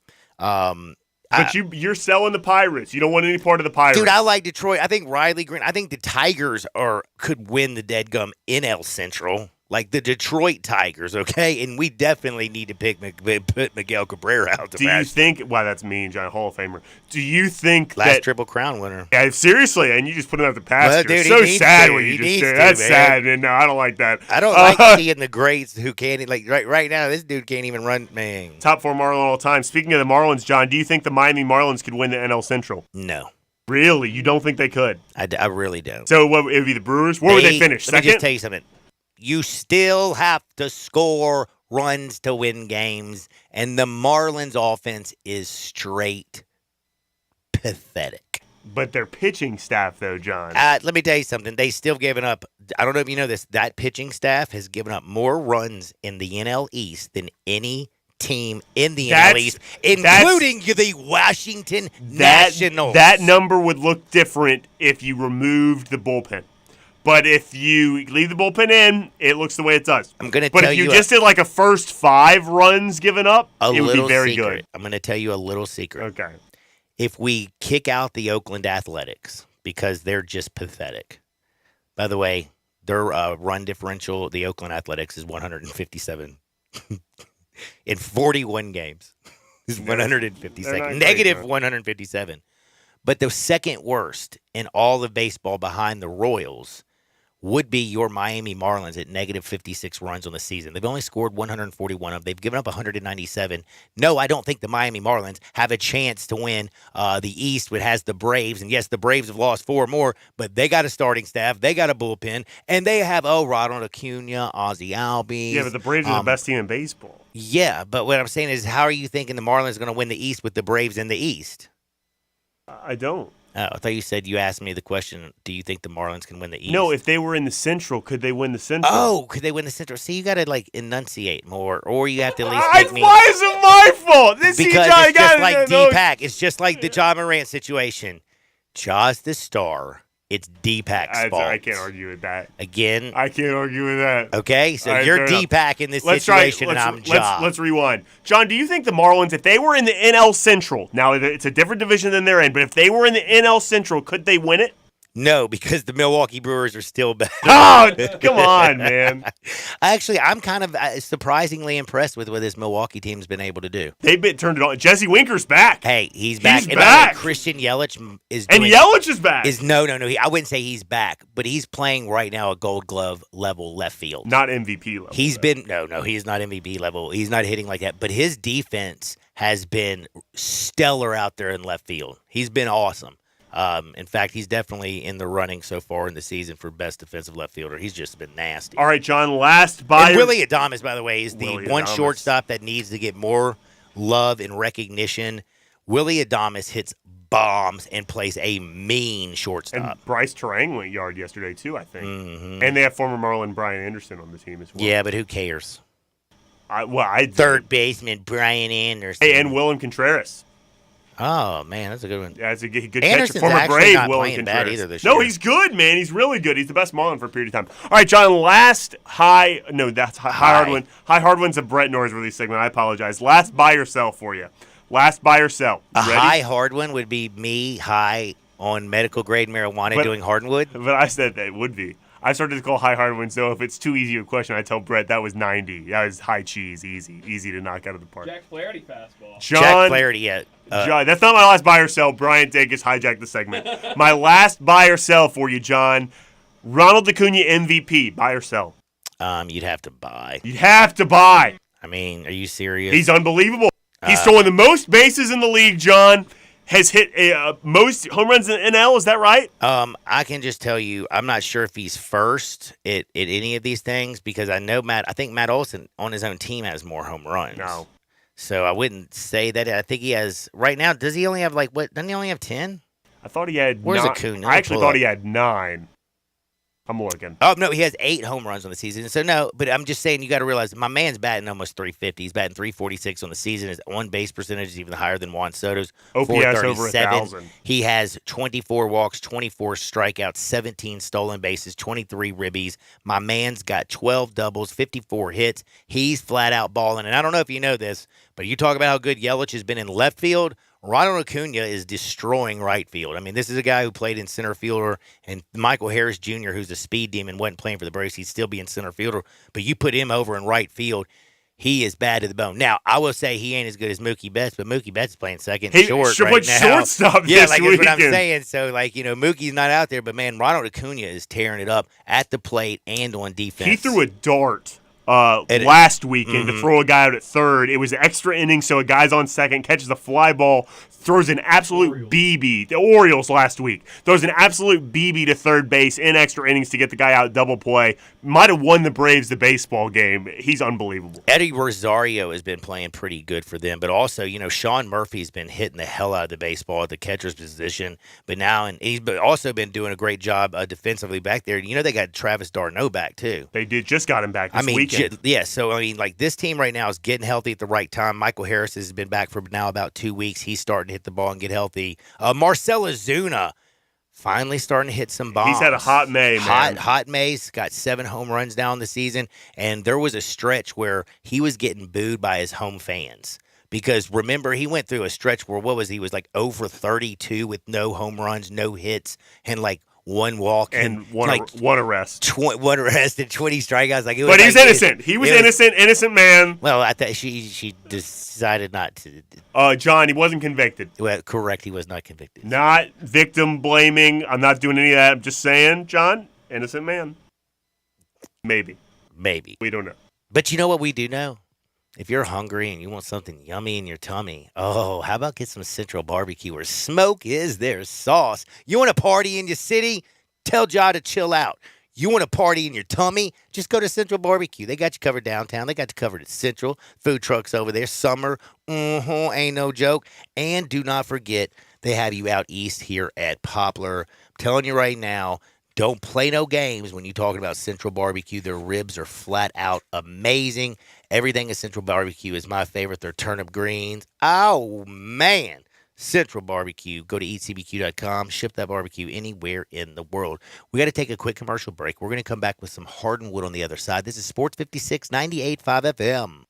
But you're selling the Pirates. You don't want any part of the Pirates. Dude, I like Detroit. I think Riley Green. I think the Tigers could win the deadgum NL Central. Like the Detroit Tigers, okay? And we definitely need to put Miguel Cabrera out to Do you think – wow, that's mean, John, Hall of Famer. Do you think Last Triple Crown winner. Yeah, seriously, and you just put him out the pasture. Well, dude, so he sad to. when you He just needs say to, that's man. sad. And no, I don't like that. I don't like seeing the greats who can't – like right now, this dude can't even run – man. Top 4 Marlin all time. Speaking of the Marlins, John, do you think the Miami Marlins could win the NL Central? No. Really? You don't think they could? I really don't. So it would be the Brewers? Where would they finish? Let me Second? just tell you something. You still have to score runs to win games, and the Marlins' offense is straight pathetic. But their pitching staff, though, John. Let me tell you something. They still given up. I don't know if you know this. That pitching staff has given up more runs in the NL East than any team in the NL East, including the Washington Nationals. That number would look different if you removed the bullpen. But if you leave the bullpen in, it looks the way it does. I'm going to But tell if you you just did like a first 5 runs given up, it would be very secret. good. I'm going to tell you a little secret. Okay. If we kick out the Oakland Athletics because they're just pathetic. By the way, their run differential, the Oakland Athletics, is 157 in 41 games. Is 157. Negative 157. But the second worst in all of baseball behind the Royals would be your Miami Marlins at negative 56 runs on the season. They've only scored 141 of them. They've given up 197. No, I don't think the Miami Marlins have a chance to win the East, which has the Braves. And yes, the Braves have lost 4 more, but they got a starting staff. They got a bullpen. And they have, Ronald Acuna, Ozzie Albies. Yeah, but the Braves are the best team in baseball. Yeah, but what I'm saying is, how are you thinking the Marlins are going to win the East with the Braves in the East? I don't. Oh, I thought you asked me the question, do you think the Marlins can win the East? No, if they were in the Central, could they win the Central? Oh, could they win the Central? See, you got to, enunciate more, or you have to at least make me... Why is it my fault? Because it's just like D-Pack. It's just like the Ja Morant situation. Ja's the star. It's D-Pack's fault. I can't argue with that. Again? I can't argue with that. Okay, so you're D-Pack in this situation, and I'm Ja. Let's rewind. John, do you think the Marlins, if they were in the NL Central, now it's a different division than they're in, but if they were in the NL Central, could they win it? No, because the Milwaukee Brewers are still better. Oh, come on, man. I'm kind of surprisingly impressed with what this Milwaukee team's been able to do. They've been turned it on. Jesse Winker's back. Hey, he's back. He's back. Christian Yelich is doing, and Yelich is back. No. I wouldn't say he's back, but he's playing right now a Gold Glove level left field. Not MVP level. He's been he's not MVP level. He's not hitting like that, but his defense has been stellar out there in left field. He's been awesome. In fact, he's definitely in the running so far in the season for best defensive left fielder. He's just been nasty. All right, John, last buyer. And Willie Adames, by the way, is the one shortstop that needs to get more love and recognition. Willie Adames hits bombs and plays a mean shortstop. And Bryce Terang went yard yesterday, too, I think. Mm-hmm. And they have former Marlin Brian Anderson on the team as well. Yeah, but who cares? Third baseman Brian Anderson. Hey, and Willem Contreras. Oh, man, that's a good one. Yeah, it's a good Anderson's catch. Former Brave, not Willem playing Contreras. bad either this year. No, he's good, man. He's really good. He's the best Marlin for a period of time. All right, John, last high hard one's a Brett Norsworthy segment. I apologize. Last buy or sell for you. Last buy or sell. A high hard one would be me high on medical grade marijuana doing hardwood. But I said that it would be. I started to call high hard one, so if it's too easy of a question, I tell Brett that was 90. That was high cheese, easy to knock out of the park. Jack Flaherty fastball. Jack Flaherty, yeah. John, that's not my last buy or sell. Brian Dacus hijacked the segment. My last buy or sell for you, John. Ronald Acuna MVP. Buy or sell? You'd have to buy. You'd have to buy. I mean, are you serious? He's unbelievable. He's stolen the most bases in the league, John. Has hit most home runs in NL. Is that right? I can just tell you, I'm not sure if he's first at any of these things because I think Matt Olson on his own team has more home runs. No. So I wouldn't say that. I think he has right now. Does he only have doesn't he only have 10? I thought he had. Where's Acuna? I actually thought he had 9. I'm looking. Oh, no, he has 8 home runs on the season. So, no, but I'm just saying you got to realize my man's batting almost 350. He's batting 346 on the season. His on-base percentage is even higher than Juan Soto's. OPS over 1,000. He has 24 walks, 24 strikeouts, 17 stolen bases, 23 ribbies. My man's got 12 doubles, 54 hits. He's flat out balling. And I don't know if you know this, but you talk about how good Yelich has been in left field. Ronald Acuna is destroying right field. I mean, this is a guy who played in center fielder, and Michael Harris Jr., who's a speed demon, wasn't playing for the Braves. He'd still be in center fielder, but you put him over in right field, he is bad to the bone. Now, I will say he ain't as good as Mookie Betts, but Mookie Betts is playing second short right now. Shortstop yeah, this like weekend. that's what I'm saying. So, Mookie's not out there, but, man, Ronald Acuna is tearing it up at the plate and on defense. He threw a dart last weekend to throw a guy out at third. It was extra inning, so a guy's on second, catches a fly ball, throws an absolute BB. The Orioles last week throws an absolute BB to third base in extra innings to get the guy out double play. Might have won the Braves the baseball game. He's unbelievable. Eddie Rosario has been playing pretty good for them, but also, Sean Murphy's been hitting the hell out of the baseball at the catcher's position. But now, and he's also been doing a great job defensively back there. They got Travis d'Arnaud back too. They just got him back this weekend. Yeah, so this team right now is getting healthy at the right time. Michael Harris has been back for now about 2 weeks. He's starting to hit the ball and get healthy. Marcell Ozuna finally starting to hit some bombs. He's had a hot May, man. Hot May's got 7 home runs down the season, and there was a stretch where he was getting booed by his home fans. Because remember, he went through a stretch where he was like over 32 with no home runs, no hits, and one walk and one arrest. 1 arrest and 20 strikeouts. But he's innocent. He was innocent man. Well, I thought she decided not to. John, he wasn't convicted. Well, correct, he was not convicted. Not victim blaming. I'm not doing any of that. I'm just saying, John, innocent man. Maybe. We don't know. But you know what we do know? If you're hungry and you want something yummy in your tummy, how about get some Central Barbecue where smoke is their sauce? You want to party in your city? Tell Ja to chill out. You want to party in your tummy? Just go to Central Barbecue. They got you covered downtown. They got you covered at Central. Food trucks over there. Summer, ain't no joke. And do not forget, they have you out east here at Poplar. I'm telling you right now, don't play no games when you're talking about Central Barbecue. Their ribs are flat out amazing. Everything at Central Barbecue is my favorite. Their turnip greens. Oh, man. Central Barbecue. Go to eatcbq.com. Ship that barbecue anywhere in the world. We got to take a quick commercial break. We're going to come back with some Hardin Wood on the other side. This is Sports 56, 98.5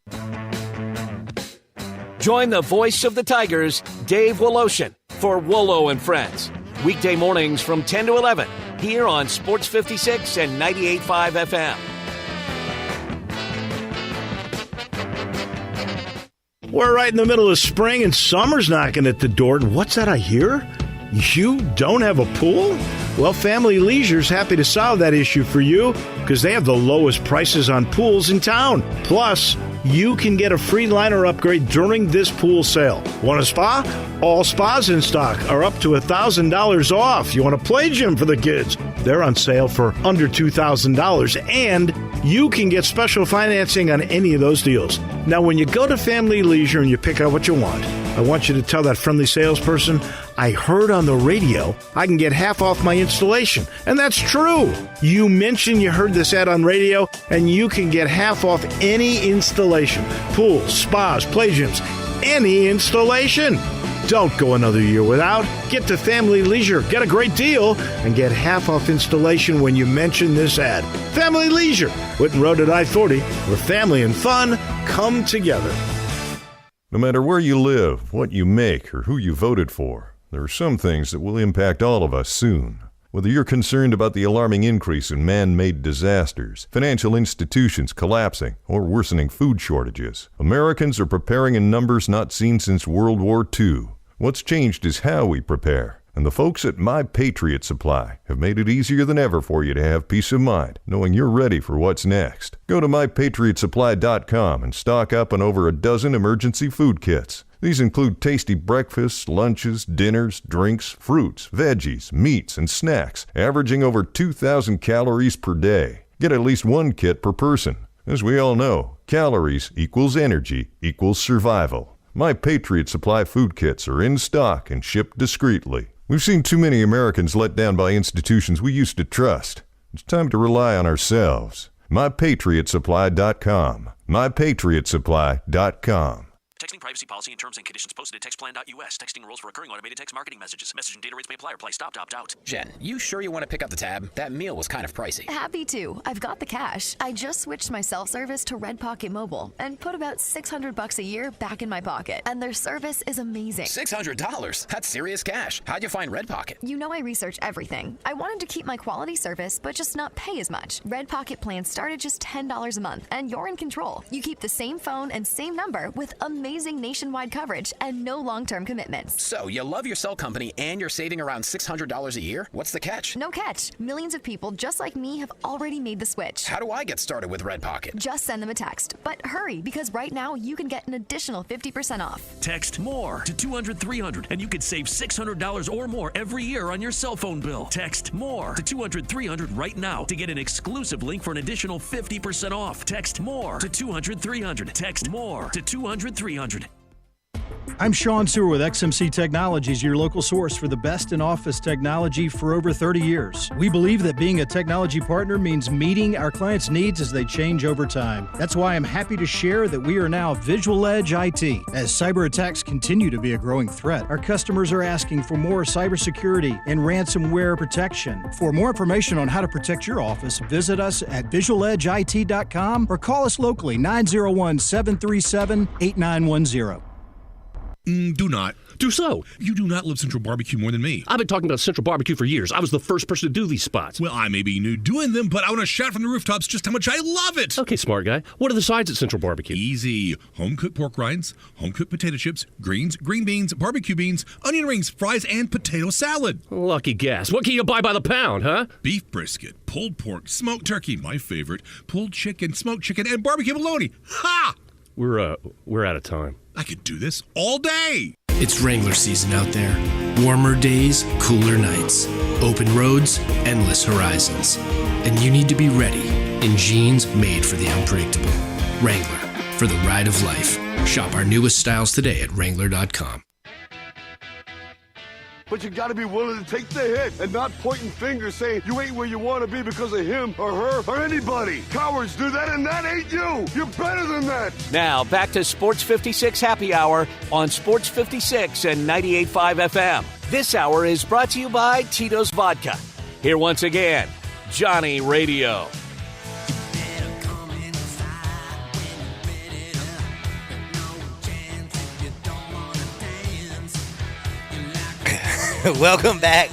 FM. Join the voice of the Tigers, Dave Woloshin, for Wolo and Friends. Weekday mornings from 10 to 11 here on Sports 56 and 98.5 FM. We're right in the middle of spring and summer's knocking at the door. And what's that I hear? You don't have a pool? Well, Family Leisure's happy to solve that issue for you because they have the lowest prices on pools in town. Plus, you can get a free liner upgrade during this pool sale. Want a spa? All spas in stock are up to $1,000 off. You want a play gym for the kids? They're on sale for under $2,000, and you can get special financing on any of those deals. Now, when you go to Family Leisure and you pick out what you want, I want you to tell that friendly salesperson, I heard on the radio I can get half off my installation. And that's true. You mentioned you heard this ad on radio, and you can get half off any installation. Pools, spas, play gyms, any installation. Don't go another year without. Get to Family Leisure, get a great deal, and get half off installation when you mention this ad. Family Leisure, Whitten Road at I-40, where family and fun come together. No matter where you live, what you make, or who you voted for, there are some things that will impact all of us soon. Whether you're concerned about the alarming increase in man-made disasters, financial institutions collapsing, or worsening food shortages, Americans are preparing in numbers not seen since World War II. What's changed is how we prepare. And the folks at My Patriot Supply have made it easier than ever for you to have peace of mind, knowing you're ready for what's next. Go to MyPatriotSupply.com and stock up on over a dozen emergency food kits. These include tasty breakfasts, lunches, dinners, drinks, fruits, veggies, meats, and snacks, averaging over 2,000 calories per day. Get at least one kit per person. As we all know, calories equals energy equals survival. My Patriot Supply food kits are in stock and shipped discreetly. We've seen too many Americans let down by institutions we used to trust. It's time to rely on ourselves. MyPatriotSupply.com. MyPatriotSupply.com. Texting privacy policy and terms and conditions posted at textplan.us. Texting rules for recurring automated text marketing messages. Message and data rates may apply or play stopped, opt out. Jen, you sure you want to pick up the tab? That meal was kind of pricey. Happy to. I've got the cash. I just switched my self-service to Red Pocket Mobile and put about $600 a year back in my pocket. And their service is amazing. $600? That's serious cash. How'd you find Red Pocket? You know I research everything. I wanted to keep my quality service, but just not pay as much. Red Pocket plans start at just $10 a month, and you're in control. You keep the same phone and same number with amazing nationwide coverage and no long-term commitments. So, you love your cell company and you're saving around $600 a year? What's the catch? No catch. Millions of people just like me have already made the switch. How do I get started with Red Pocket? Just send them a text. But hurry, because right now you can get an additional 50% off. Text MORE to 200-300 and you could save $600 or more every year on your cell phone bill. Text MORE to 200-300 right now to get an exclusive link for an additional 50% off. Text MORE to 200-300. Text MORE to 200-300. I'm Sean Sewer with XMC Technologies, your local source for the best in office technology for over 30 years. We believe that being a technology partner means meeting our clients' needs as they change over time. That's why I'm happy to share that we are now Visual Edge IT. As cyber attacks continue to be a growing threat, our customers are asking for more cybersecurity and ransomware protection. For more information on how to protect your office, visit us at visualedgeit.com or call us locally 901-737-8910. Do not. Do so. You do not live Central Barbecue more than me. I've been talking about Central Barbecue for years. I was the first person to do these spots. Well, I may be new doing them, but I want to shout from the rooftops just how much I love it. Okay, smart guy. What are the sides at Central Barbecue? Easy. Home-cooked pork rinds, home-cooked potato chips, greens, green beans, barbecue beans, onion rings, fries, and potato salad. Lucky guess. What can you buy by the pound, huh? Beef brisket, pulled pork, smoked turkey, my favorite, pulled chicken, smoked chicken, and barbecue bologna. Ha! We're out of time. I could do this all day. It's Wrangler season out there. Warmer days, cooler nights, open roads, endless horizons. And you need to be ready in jeans made for the unpredictable. Wrangler, for the ride of life. Shop our newest styles today at Wrangler.com. But you gotta be willing to take the hit and not pointing fingers saying you ain't where you want to be because of him or her or anybody. Cowards do that, and that ain't you. You're better than that. Now, back to Sports 56 Happy Hour on Sports 56 and 98.5 FM. This hour is brought to you by Tito's Vodka. Here once again, Johnny Radio. Welcome back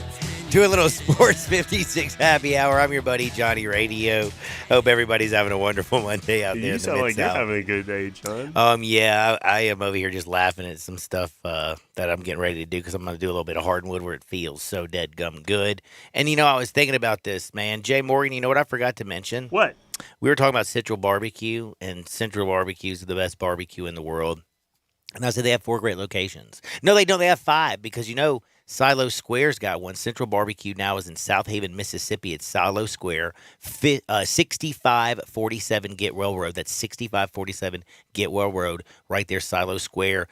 to a little Sports 56 Happy Hour. I'm your buddy, Johnny Radio. Hope everybody's having a wonderful Monday out there. You in the sound like you're Mid-South. having a good day, John. Yeah, I am over here just laughing at some stuff that I'm getting ready to do because I'm going to do a little bit of hardwood where it feels so dead gum good. And, I was thinking about this, man. Jay Morgan, you know what I forgot to mention? What? We were talking about Central Barbecue, and Central Barbecue is the best barbecue in the world. And I said they have 4 great locations. No, they don't. They have 5 because, Silo Square's got one. Central Barbecue now is in South Haven, Mississippi. It's Silo Square, 6547 Getwell Road. That's 6547 Getwell Road, right there, Silo Square.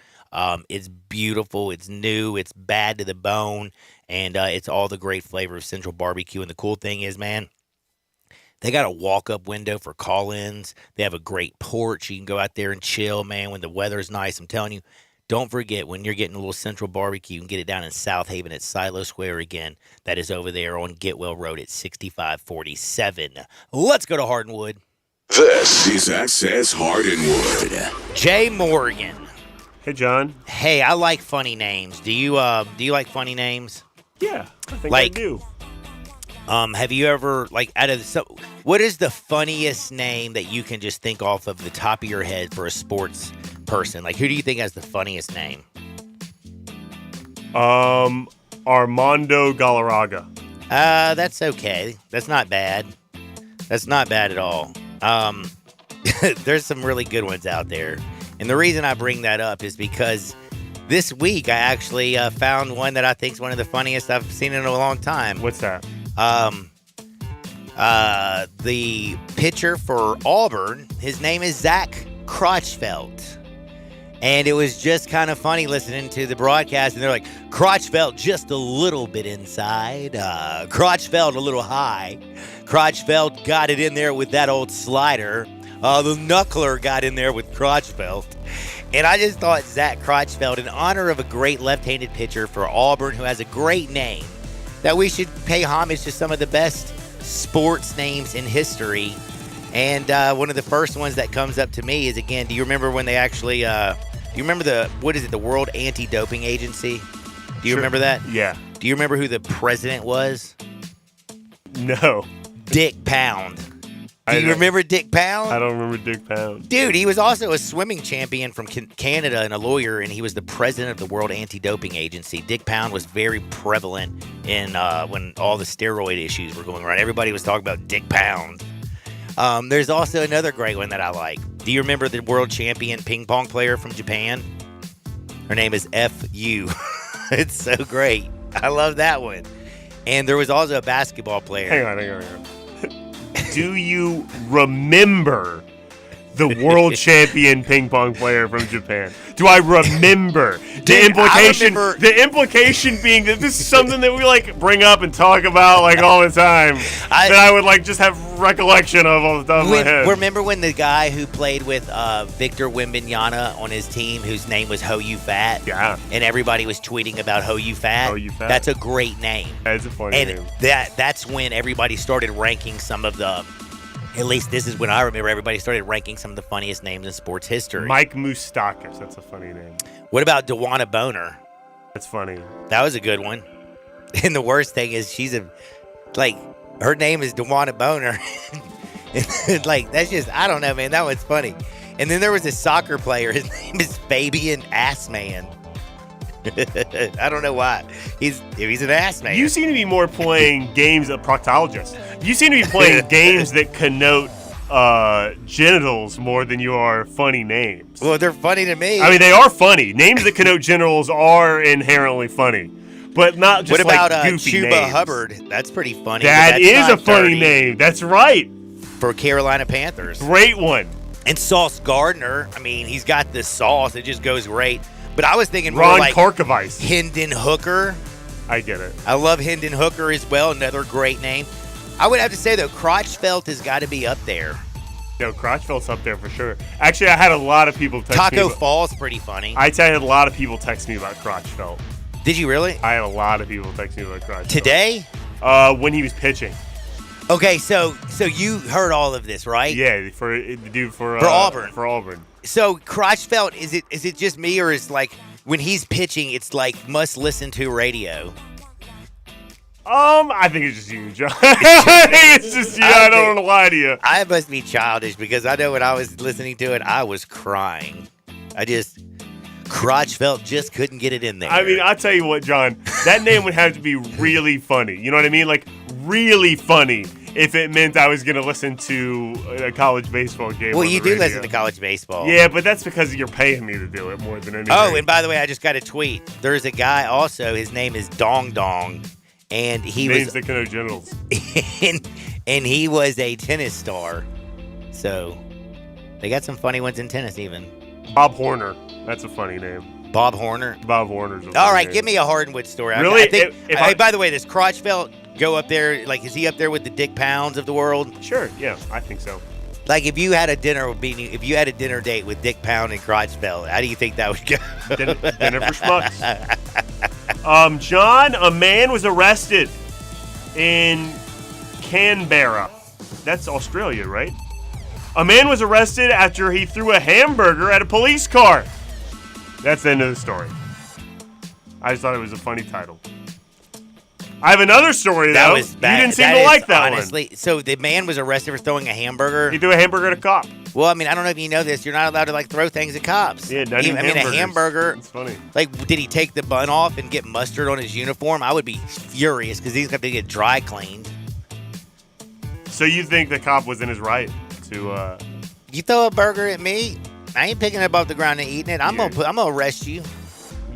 It's beautiful. It's new. It's bad to the bone. And it's all the great flavor of Central Barbecue. And the cool thing is, man, they got a walk-up window for call-ins. They have a great porch. You can go out there and chill, man, when the weather's nice. I'm telling you. Don't forget, when you're getting a little Central Barbecue, you can get it down in South Haven at Silo Square again. That is over there on Getwell Road at 6547. Let's go to Hardwood. This is Access Hardwood. Jay Morgan. Hey, John. Hey, I like funny names. Do you like funny names? Yeah, I think I do. Have you ever, what is the funniest name that you can just think off of the top of your head for a sports person? Like, who do you think has the funniest name? Armando Galarraga. That's okay. That's not bad. That's not bad at all. There's some really good ones out there. And the reason I bring that up is because this week I actually found one that I think is one of the funniest I've seen in a long time. What's that? The pitcher for Auburn, his name is Zach Crotchfeld. And it was just kind of funny listening to the broadcast, and they're like, Crotchfeld just a little bit inside, Crotchfeld a little high, Crotchfeld got it in there with that old slider, the knuckler got in there with Crotchfeld. And I just thought Zach Crotchfeld, in honor of a great left-handed pitcher for Auburn who has a great name, that we should pay homage to some of the best sports names in history. And one of the first ones that comes up to me is, again, do you remember when they actually, do you remember the World Anti-Doping Agency? Do you remember that? Yeah. Do you remember who the president was? No. Dick Pound. Do you remember Dick Pound? I don't remember Dick Pound. Dude, he was also a swimming champion from Canada and a lawyer, and he was the president of the World Anti-Doping Agency. Dick Pound was very prevalent in when all the steroid issues were going around. Everybody was talking about Dick Pound. There's also another great one that I like. Do you remember the world champion ping pong player from Japan? Her name is F.U. It's so great. I love that one. And there was also a basketball player. Hang on. Do you remember the world champion ping pong player from Japan? Do I remember? The implication being that this is something that we bring up and talk about all the time. That I would just have recollection of off the top of my head. Remember when the guy who played with Victor Wembanyama on his team, whose name was Ho You Fat? Yeah. And everybody was tweeting about Ho You Fat? Ho You Fat. That's a great name. That's a funny name. And that's when everybody started ranking some of the At least this is when I remember everybody started ranking some of the funniest names in sports history. Mike Moustakis. That's a funny name. What about Dewana Boner? That's funny. That was a good one. And the worst thing is her name is Dewana Boner. Like, that's just, I don't know, man. That one's funny. And then there was a soccer player. His name is Fabian Assman. I don't know why. He's an ass man. You seem to be more playing games of proctologist. You seem to be playing games that connote genitals more than you are funny names. Well, they're funny to me. I mean, they are funny. Names that connote genitals are inherently funny, but not just what about like goofy Chuba names. Hubbard? That's pretty funny. That is a funny name. That's right. For Carolina Panthers. Great one. And Sauce Gardner. I mean, he's got the sauce. It just goes great. But I was thinking Ron more like Karkovice. Hendon Hooker. I get it. I love Hendon Hooker as well. Another great name. I would have to say, though, Crotchfelt has got to be up there. No, Crotchfelt's up there for sure. Actually, I had a lot of people text me. Taco Fall's pretty funny. I had a lot of people text me about Crotchfelt. Did you really? I had a lot of people text me about Crotchfelt. Today? When he was pitching. Okay, so you heard all of this, right? Yeah, for Auburn. For Auburn. So Crotchfelt, is it just me, or is like when he's pitching, it's like must listen to radio? I think it's just you, John. I think it's just you. I don't want to lie to you. I must be childish because I know when I was listening to it, I was crying. Crotchfelt just couldn't get it in there. I mean, I'll tell you what, John. That name would have to be really funny. You know what I mean? Like, really funny if it meant I was going to listen to a college baseball game. Well, on you the do radio. listen to college baseball. Yeah, but that's because you're paying me to do it more than anything. Oh, and by the way, I just got a tweet. There's a guy also, his name is Dong Dong, and he Names was that connote genitals. and he was a tennis star. So they got some funny ones in tennis even. Bob Horner. That's a funny name. Bob Horner? Bob Horner's a funny All right, name. give me a Hardwood story. Really? I think, hey, by the way, does Crotchfelt go up there? Like, is he up there with the Dick Pounds of the world? Sure, yeah, I think so. Like, if you had a dinner date with Dick Pound and Crotchfelt, how do you think that would go? Dinner for schmucks. John, a man was arrested in Canberra. That's Australia, right? A man was arrested after he threw a hamburger at a police car. That's the end of the story. I just thought it was a funny title. I have another story, though. You didn't seem to like that honestly, one. So the man was arrested for throwing a hamburger? He threw a hamburger at a cop. Well, I mean, I don't know if you know this. You're not allowed to, like, throw things at cops. Yeah, not even I mean, a hamburger. It's funny. Like, did he take the bun off and get mustard on his uniform? I would be furious because he's going to get dry cleaned. So you think the cop was in his right to... You throw a burger at me, I ain't picking it up off the ground and eating it. I'm gonna arrest you,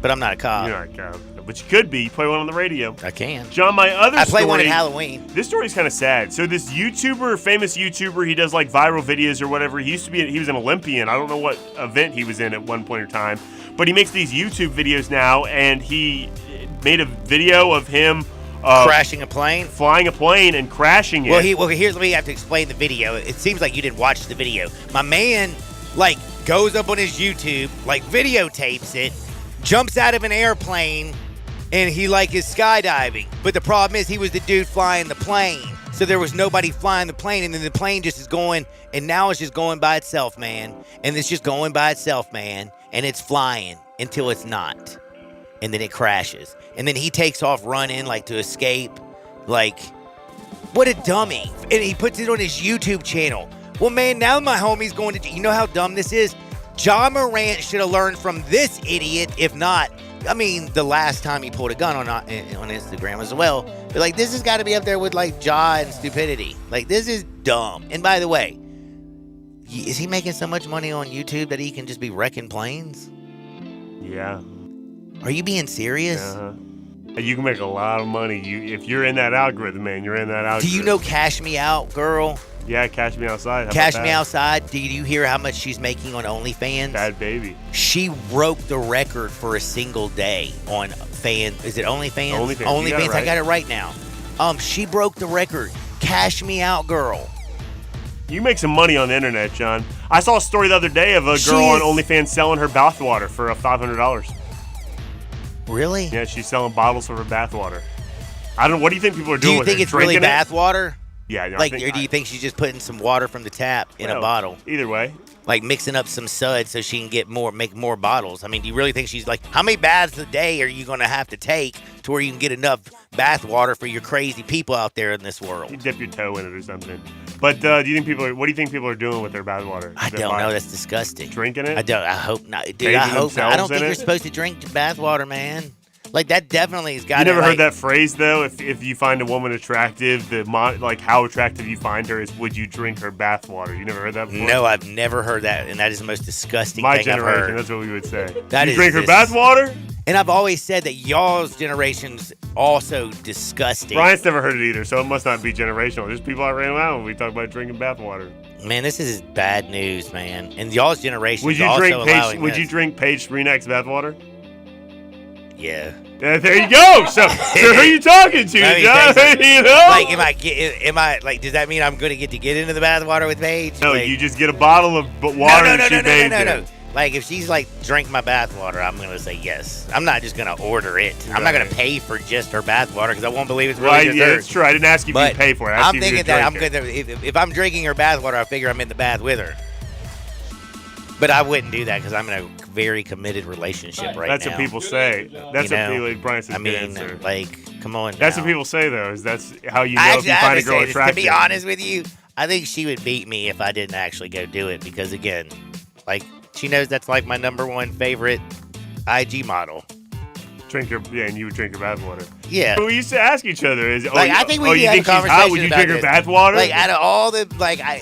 but I'm not a cop. You're not a cop. But you could be. You play one on the radio. I can. John, my other I story... play one at Halloween. This story's kind of sad. So this famous YouTuber, he does like viral videos or whatever. He was an Olympian. I don't know what event he was in at one point in time. But he makes these YouTube videos now, and he made a video of him... crashing a plane? Flying a plane and crashing it. Well, here's let me have to explain the video. It seems like you didn't watch the video. My man, like, goes up on his YouTube, like, videotapes it, jumps out of an airplane, and he, like, is skydiving. But the problem is he was the dude flying the plane. So there was nobody flying the plane, and then the plane just is going, and now it's just going by itself, man. And it's just going by itself, man. And it's flying until it's not. And then it crashes. And then he takes off running, like, to escape. Like, what a dummy. And he puts it on his YouTube channel. Well, man, now my homie's going to... You know how dumb this is? John Morant should have learned from this idiot, if not... I mean, the last time he pulled a gun on Instagram as well. But, like, this has got to be up there with, like, Ja and stupidity. Like, this is dumb. And by the way, is he making so much money on YouTube that he can just be wrecking planes? Yeah. Are you being serious? Uh-huh. You can make a lot of money. If you're in that algorithm, man, you're in that algorithm. Do you know Cash Me Out, girl? Yeah, Cash Me Outside. Cash Me Outside. Did you hear how much she's making on OnlyFans? Bad baby. She broke the record for a single day on Is it OnlyFans? OnlyFans. Right. I got it right now. She broke the record. Cash Me Out, girl. You make some money on the internet, John. I saw a story the other day of a girl on OnlyFans selling her bathwater for $500. Really? Yeah, she's selling bottles of her bathwater. I don't know. What do you think people are doing with it? Do you think it's really bathwater? Yeah, no, Like, or do you think she's just putting some water from the tap in a bottle? Either way. Like mixing up some suds so she can make more bottles. I mean, do you really think she's like, how many baths a day are you going to have to take to where you can get enough bath water for your crazy people out there in this world? You dip your toe in it or something. But what do you think people are doing with their bath water? I don't know. That's disgusting. Drinking it? I hope not. Dude, Bathing I hope not. I don't themselves in think you're it? supposed to drink bath water, man. Like, that definitely has got You to, never heard that phrase, though? If you find a woman attractive, how attractive you find her is would you drink her bath water? You never heard that before? No, I've never heard that, and that is the most disgusting My thing I've generation, heard. that's what we would say. That you is drink her bath water? And I've always said that y'all's generation's also disgusting. Brian's never heard it either, so it must not be generational. There's people I ran around when we talk about drinking bath water. Man, this is bad news, man. And y'all's generation Would is you also drink allowing Would this. you drink Paige Sprinak's bath water? Yeah. There you go. So who are you talking to, Let me John? tell you You know? Like, does that mean I'm going to get into the bath water with Paige? No, Like, you just get a bottle of water and she bathed no. Like, if she's like, drink my bath water, I'm going to say yes. I'm not just going to order it. I'm not going to pay for just her bath water because I won't believe it's really Right, just yeah, hers. that's true. I didn't ask you if you pay for it. I asked I'm you if you thinking that I'm drink going to, if I'm drinking her bath water, I figure I'm in the bath with her. But I wouldn't do that because I'm in a very committed relationship right That's now. what people say. That's You what know? people. Brian says I good mean, answer. like, come on. That's now. what people say, though. Is that's how you know Actually, if you I find a have to girl say this, attractive. to be honest with you, I think she would beat me if I didn't actually go do it because, again, like, she knows that's like my number one favorite IG model. And you would drink her bath water. Yeah. But we used to ask each other, I think we you need to have think a she's hot? conversation Would you about drink her this. bath water? Like, out of all the,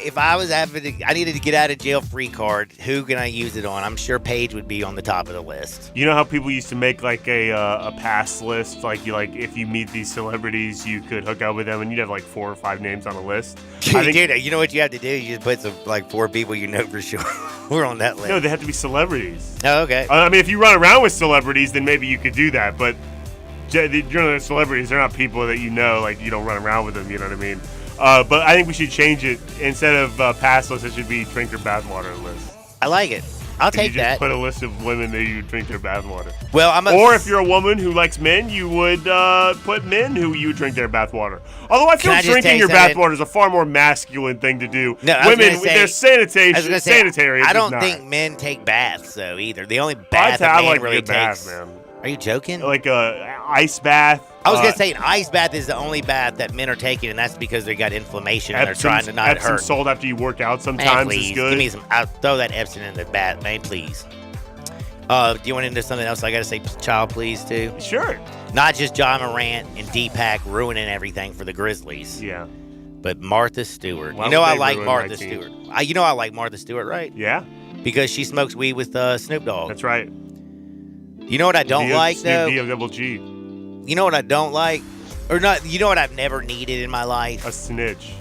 if I was I needed to get out of jail free card, who can I use it on? I'm sure Paige would be on the top of the list. You know how people used to make like a pass list, if you meet these celebrities, you could hook up with them, and you'd have like 4 or 5 names on a list. Dude, you know what you have to do? You just put some 4 people you know for sure. We're on that list. No, they have to be celebrities. Oh, okay. I mean, if you run around with celebrities, then maybe you could do that. But the celebrities, they're not people that you know. Like, you don't run around with them. You know what I mean? But I think we should change it. Instead of pass list, it should be drink their bathwater list. I like it. I'll take you just that. Put a list of women that you drink their bathwater. Well, or if you're a woman who likes men, you would put men who you drink their bathwater. Although I feel drinking your bathwater is a far more masculine thing to do. No, women, they're sanitary. I don't think men take baths though either. The only bath that I man like really a good bath, takes. man. Are you joking? Like a ice bath. I was gonna say an ice bath is the only bath that men are taking, and that's because they got inflammation and they're trying to not Epsom hurt. salt after you work out Man, sometimes please, is good. give me some. I'll throw that Epsom in the bath, man. Please. Do you want to into something else? I gotta say, child, please too. Sure. Not just John Morant and D-Pack ruining everything for the Grizzlies. Yeah. But Martha Stewart. Why You know would I they like ruin Martha my team? Stewart. You know I like Martha Stewart, right? Yeah. Because she smokes weed with Snoop Dogg. That's right. You know what I don't like though? D-O-double-G. You know what I don't like? Or not, you know what I've never needed in my life? A snitch.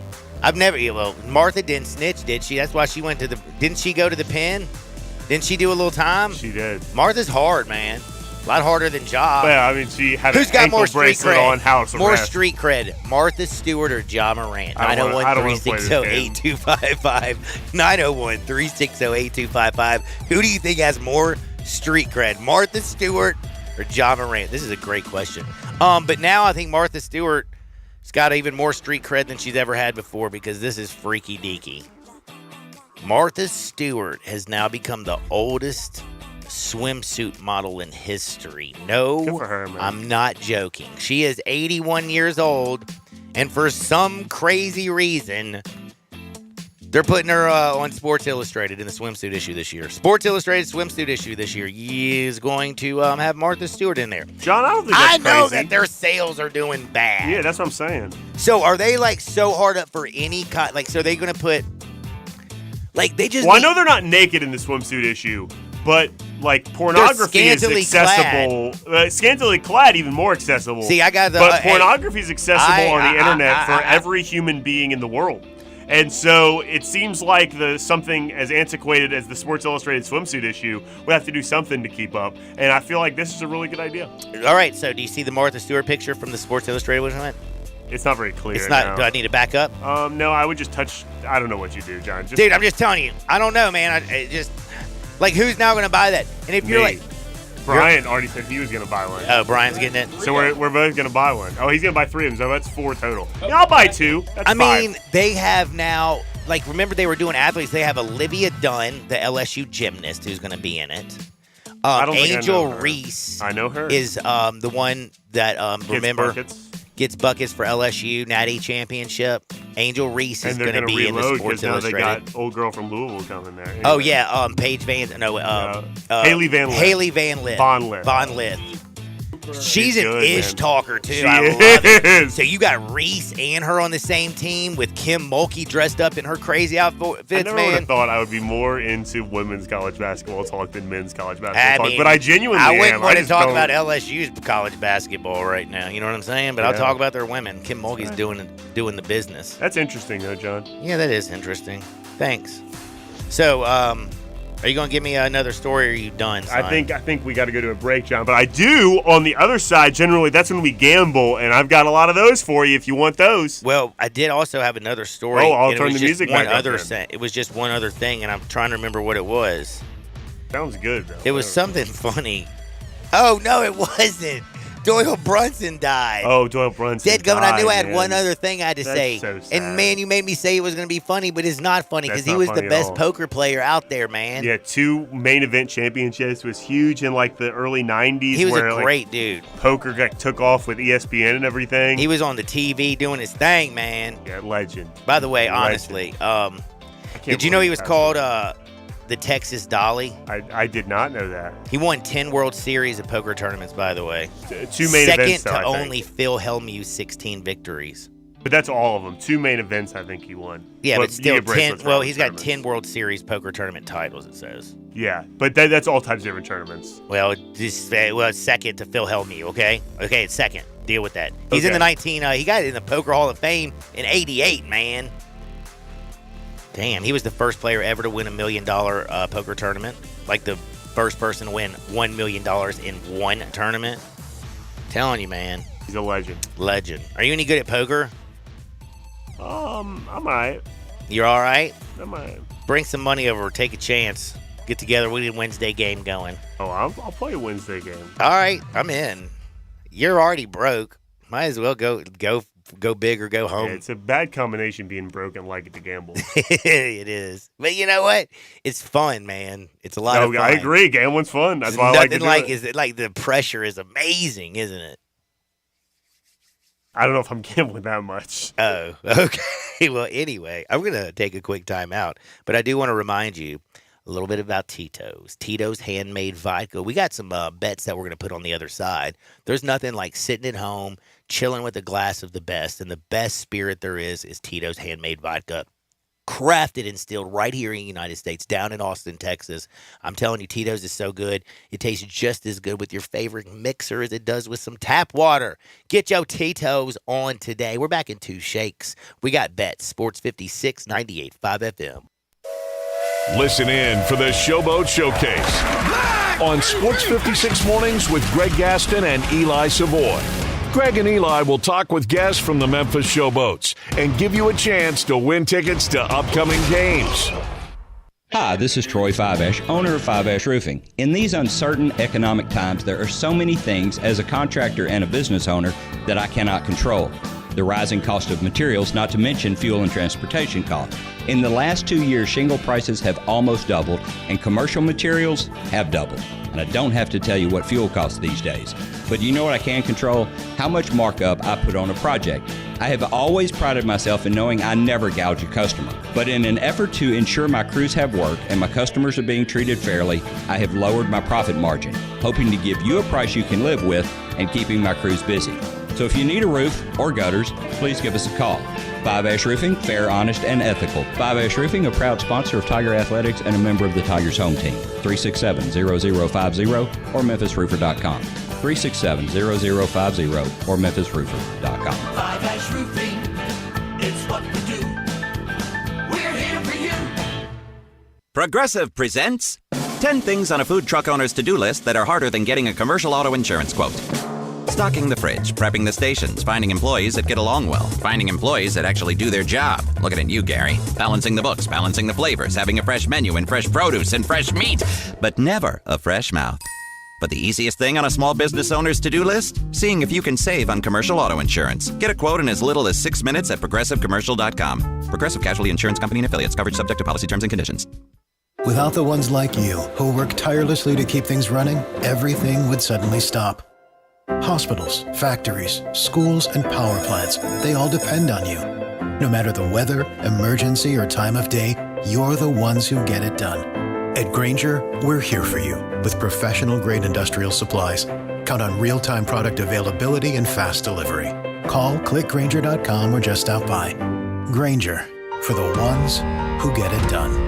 I've never, well, Martha didn't snitch, did she? That's why she went to didn't she go to the pen? Didn't she do a little time? She did. Martha's hard, man. A lot harder than Ja. Well, I mean, she had Who's an got ankle more street bracelet cred? on house More arrest. street cred, Martha Stewart or Ja Morant? I don't wanna play this game. 901-360-8255. 901-360-8255. Who do you think has more street cred, Martha Stewart or Ja Morant? This is a great question. But now I think Martha Stewart's got even more street cred than she's ever had before because this is freaky deaky. Martha Stewart has now become the oldest swimsuit model in history. No, Good for her, man. I'm not joking. She is 81 years old, and for some crazy reason, they're putting her on Sports Illustrated in the swimsuit issue this year. Sports Illustrated swimsuit issue this year is going to have Martha Stewart in there. John, I don't think that's I know crazy. that their sales are doing bad. Yeah, that's what I'm saying. So are they so hard up for any kind? So are they going to put they just? Well, I know they're not naked in the swimsuit issue, but pornography is scantily accessible. Scantily clad, even more accessible. See, I got the. But pornography is accessible on the internet for I- every human being in the world. And so it seems like something as antiquated as the Sports Illustrated swimsuit issue would have to do something to keep up. And I feel like this is a really good idea. All right, so do you see the Martha Stewart picture from the Sports Illustrated one? It's not very clear. It's not. now. Do I need to back up? No, I would just touch. I don't know what you do, John. Just, Dude, I'm just telling you. I don't know, man. It just who's now going to buy that? And if you're Me. Brian already said he was going to buy one. Oh, Brian's getting it? So we're both going to buy one. Oh, he's going to buy 3 of them, so that's 4 total. Yeah, I'll buy 2. That's 5. mean, they have now, like, remember they were doing athletes. They have Olivia Dunn, the LSU gymnast, who's going to be in it. Angel Reese. I know her. Is the one that, gets buckets for LSU Natty Championship. Angel Reese is going to be in the Sports Illustrated. They got old girl from Louisville coming there. Anyway. Oh, yeah. Paige Van... No, Haley Van Lith. Haley Van Lith. Von Lith. She's an ish talker, too. She I love it. is. So you got Reese and her on the same team with Kim Mulkey dressed up in her crazy outfits, I never would man. have thought I would be more into women's college basketball talk than men's college basketball talk, but I genuinely I am. wouldn't want to just talk don't- about LSU's college basketball right now. You know what I'm saying? But I'll Yeah. talk about their women. Kim Mulkey's doing the business. That's interesting, though, John. Yeah, that is interesting. Thanks. So, are you going to give me another story, or are you done, son? I think we got to go to a break, John. But I do, on the other side, generally, that's when we gamble, and I've got a lot of those for you if you want those. Well, I did also have another story. Oh, I'll and turn the music back up It was just one other thing, and I'm trying to remember what it was. Sounds good, though. It was something funny. Oh, no, it wasn't. Doyle Brunson died. Oh, Doyle Brunson Dadgummit, I knew I had man. one other thing I had to That's say. so sad. And, man, you made me say it was going to be funny, but it's not funny because That's he not was the funny at best all. poker player out there, man. Yeah, 2 main event championships was huge in, like, the early 90s. He was where, a like, great dude. Poker took off with ESPN and everything. He was on the TV doing his thing, man. Yeah, legend. By the way, Legend. honestly, did you know he was called the Texas Dolly? I did not know that. He won 10 World Series of poker tournaments, by the way. 2 main Second events, though, to I think. only Phil Hellmuth's 16 victories. But that's all of them. 2 main events, I think he won. Yeah, but you still get bracelets 10. for Well, all he's the got tournaments. 10 World Series poker tournament titles, it says. Yeah, but that's all types of different tournaments. Well, it's second to Phil Hellmuth, okay? Okay, it's second. Deal with that. He's in Okay. the he got in the Poker Hall of Fame in 88, man. Damn, he was the first player ever to win $1 million poker tournament. Like the first person to win $1 million in one tournament. Telling you, man. He's a legend. Legend. Are you any good at poker? I'm all right. You're all right? I'm all right. Bring some money over. Take a chance. Get together. We need a Wednesday game going. Oh, I'll play a Wednesday game. All right, I'm in. You're already broke. Might as well go big or go home. Yeah, it's a bad combination being broke and liking to gamble. It is. But you know what? It's fun, man. It's a lot of fun. I agree. Gambling's fun. That's why I like to do it. Like the pressure is amazing, isn't it? I don't know if I'm gambling that much. Oh, okay. Well, anyway, I'm going to take a quick time out, but I do want to remind you a little bit about Tito's. Tito's Handmade Vodka. We got some bets that we're going to put on the other side. There's nothing like sitting at home, chilling with a glass of the best, and the best spirit there is Tito's Handmade Vodka. Crafted and distilled right here in the United States, down in Austin, Texas. I'm telling you, Tito's is so good. It tastes just as good with your favorite mixer as it does with some tap water. Get your Tito's on today. We're back in 2 shakes. We got bets. Sports 56, 98.5 FM. Listen in for the Showboat Showcase on Sports 56 Mornings with Greg Gaston and Eli Savoy. Greg and Eli will talk with guests from the Memphis Showboats and give you a chance to win tickets to upcoming games. Hi, this is Troy Fiveash, owner of Fiveash Roofing. In these uncertain economic times, there are so many things as a contractor and a business owner that I cannot control. The rising cost of materials, not to mention fuel and transportation costs. In the last 2 years, shingle prices have almost doubled and commercial materials have doubled. And I don't have to tell you what fuel costs these days. But you know what I can control? How much markup I put on a project. I have always prided myself in knowing I never gouge a customer. But in an effort to ensure my crews have work and my customers are being treated fairly, I have lowered my profit margin, hoping to give you a price you can live with and keeping my crews busy. So if you need a roof or gutters, please give us a call. Five Ash Roofing, fair, honest, and ethical. Five Ash Roofing, a proud sponsor of Tiger Athletics and a member of the Tigers home team. 367-0050 or memphisroofer.com. 367-0050 or memphisroofer.com. Five Ash Roofing, it's what we do. We're here for you. Progressive presents 10 things on a food truck owner's to-do list that are harder than getting a commercial auto insurance quote. Stocking the fridge, prepping the stations, finding employees that get along well, finding employees that actually do their job. Looking at you, Gary. Balancing the books, balancing the flavors, having a fresh menu and fresh produce and fresh meat, but never a fresh mouth. But the easiest thing on a small business owner's to-do list? Seeing if you can save on commercial auto insurance. Get a quote in as little as 6 minutes at progressivecommercial.com. Progressive Casualty Insurance Company and Affiliates. Coverage subject to policy terms and conditions. Without the ones like you, who work tirelessly to keep things running, everything would suddenly stop. Hospitals, factories, schools, and power plants, they all depend on you. No matter the weather, emergency, or time of day, you're the ones who get it done. At Grainger, we're here for you with professional-grade industrial supplies. Count on real-time product availability and fast delivery. Call, click Grainger.com, or just stop by. Grainger, for the ones who get it done.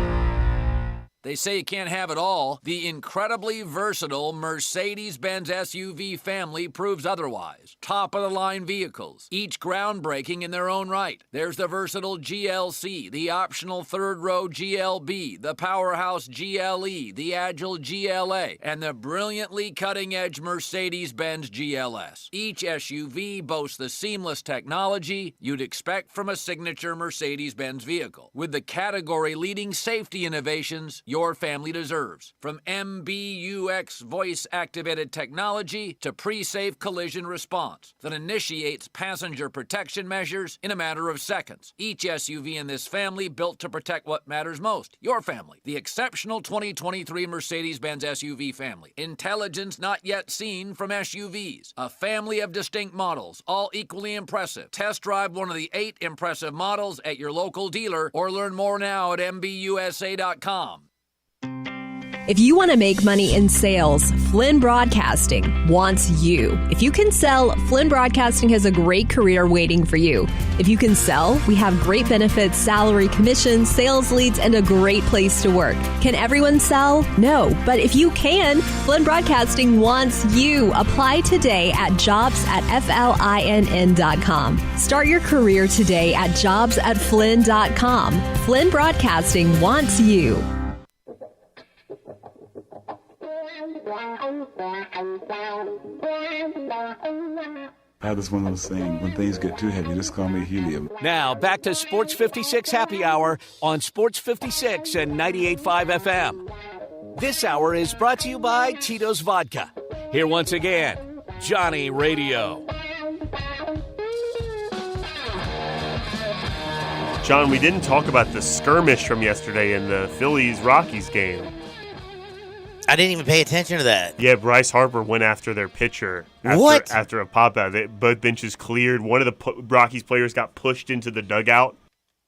They say you can't have it all. The incredibly versatile Mercedes-Benz SUV family proves otherwise. Top-of-the-line vehicles, each groundbreaking in their own right. There's the versatile GLC, the optional third-row GLB, the powerhouse GLE, the agile GLA, and the brilliantly cutting-edge Mercedes-Benz GLS. Each SUV boasts the seamless technology you'd expect from a signature Mercedes-Benz vehicle. With the category-leading safety innovations your family deserves. From MBUX voice-activated technology to pre-safe collision response that initiates passenger protection measures in a matter of seconds. Each SUV in this family built to protect what matters most, your family. The exceptional 2023 Mercedes-Benz SUV family. Intelligence not yet seen from SUVs. A family of distinct models, all equally impressive. Test drive one of the 8 impressive models at your local dealer or learn more now at MBUSA.com. If you want to make money in sales, Flynn Broadcasting wants you. If you can sell, Flynn Broadcasting has a great career waiting for you. If you can sell, we have great benefits, salary, commissions, sales leads, and a great place to work. Can everyone sell? No. But if you can, Flynn Broadcasting wants you. Apply today at jobs@flinn.com. Start your career today at jobs@flynn.com. Flynn Broadcasting wants you. That is one of those things. When things get too heavy, just call me helium. Now, back to Sports 56 Happy Hour on Sports 56 and 98.5 FM. This hour is brought to you by Tito's Vodka. Here once again, Johnny Radio. John, we didn't talk about the skirmish from yesterday in the Phillies-Rockies game. I didn't even pay attention to that. Yeah, Bryce Harper went after their pitcher. After a pop-out. Both benches cleared. One of the Rockies players got pushed into the dugout.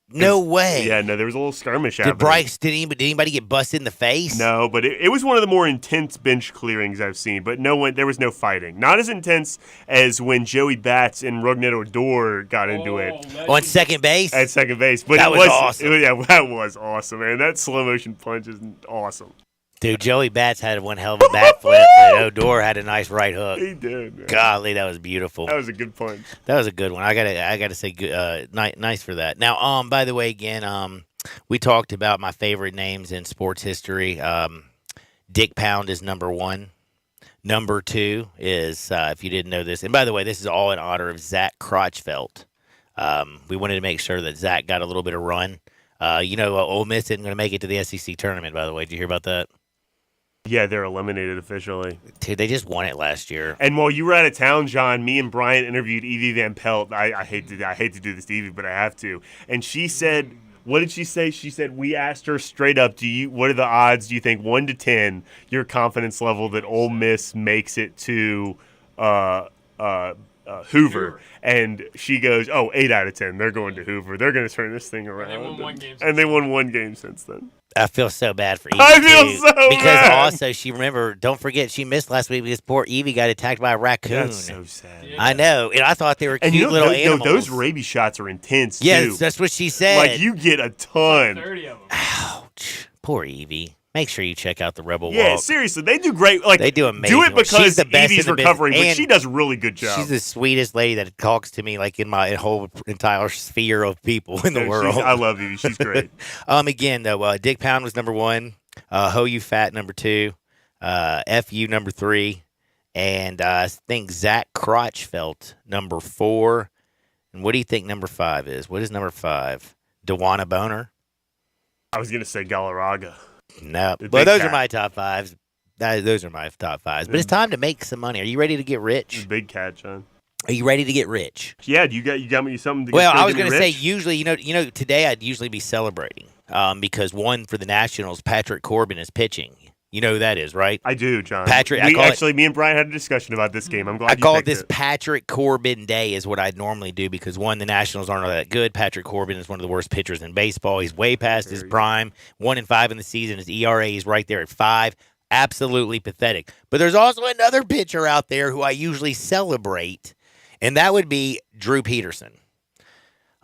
No way. Yeah, no, there was a little skirmish Did happening. Did anybody get busted in the face? No, but it was one of the more intense bench clearings I've seen. But there was no fighting. Not as intense as when Joey Bats and Rougned Odor got into it. On second base? At second base. But that was awesome. That was awesome, man. That slow motion punch is awesome. Dude, Joey Bats had one hell of a bat flip, but Odor had a nice right hook. He did, man. Golly, that was beautiful. That was a good punch. That was a good one. I gotta say, good, nice for that. Now, by the way, again, we talked about my favorite names in sports history. Dick Pound is number 1. Number 2 is, if you didn't know this, and by the way, this is all in honor of Zach Crotchfeld. We wanted to make sure that Zach got a little bit of run. Ole Miss isn't going to make it to the SEC tournament, by the way. Did you hear about that? Yeah, they're eliminated officially. Dude, they just won it last year. And while you were out of town, John, me and Brian interviewed Evie Van Pelt. I hate to do this to Evie, but I have to. And she said, what did she say? She said, we asked her straight up, what are the odds, do you think, 1 to 10, your confidence level that Ole Miss makes it to Hoover? And she goes, 8 out of 10. They're going to Hoover. They're going to turn this thing around. And they won one game since then. I feel so bad for Evie. I feel so bad. Because also, don't forget, she missed last week because poor Evie got attacked by a raccoon. That's so sad. I know. And I thought they were cute little animals. Those rabies shots are intense, too. Yes, that's what she said. Like, you get a ton. Like 30 of them. Ouch. Poor Evie. Make sure you check out the Rebel Walk. Yeah, seriously, they do great. Like, they do amazing. Do it because she's the best Evie's in the recovering, but and she does a really good job. She's the sweetest lady that talks to me like in my whole entire sphere of people in the world. I love Evie. She's great. Again, though, Dick Pound was number 1. Ho You Fat number 2. FU number 3. And I think Zach Crotchfeld number 4. And what do you think number 5 is? What is number 5? Dewana Boner? I was going to say Galarraga. No, but those are my top 5s. Those are my top fives. But it's time to make some money. Are you ready to get rich? Big catch, son. Are you ready to get rich? Yeah, you got me something to Well, I was going to say usually, today I'd usually be celebrating because one for the Nationals, Patrick Corbin is pitching. You know who that is, right? I do, John. Patrick. Me and Brian had a discussion about this game. I'm glad I call picked this it. Patrick Corbin Day is what I'd normally do because one, the Nationals aren't all that good. Patrick Corbin is one of the worst pitchers in baseball. He's way past his prime. 1-5 in the season. His ERA is right there at 5. Absolutely pathetic. But there's also another pitcher out there who I usually celebrate, and that would be Drew Peterson.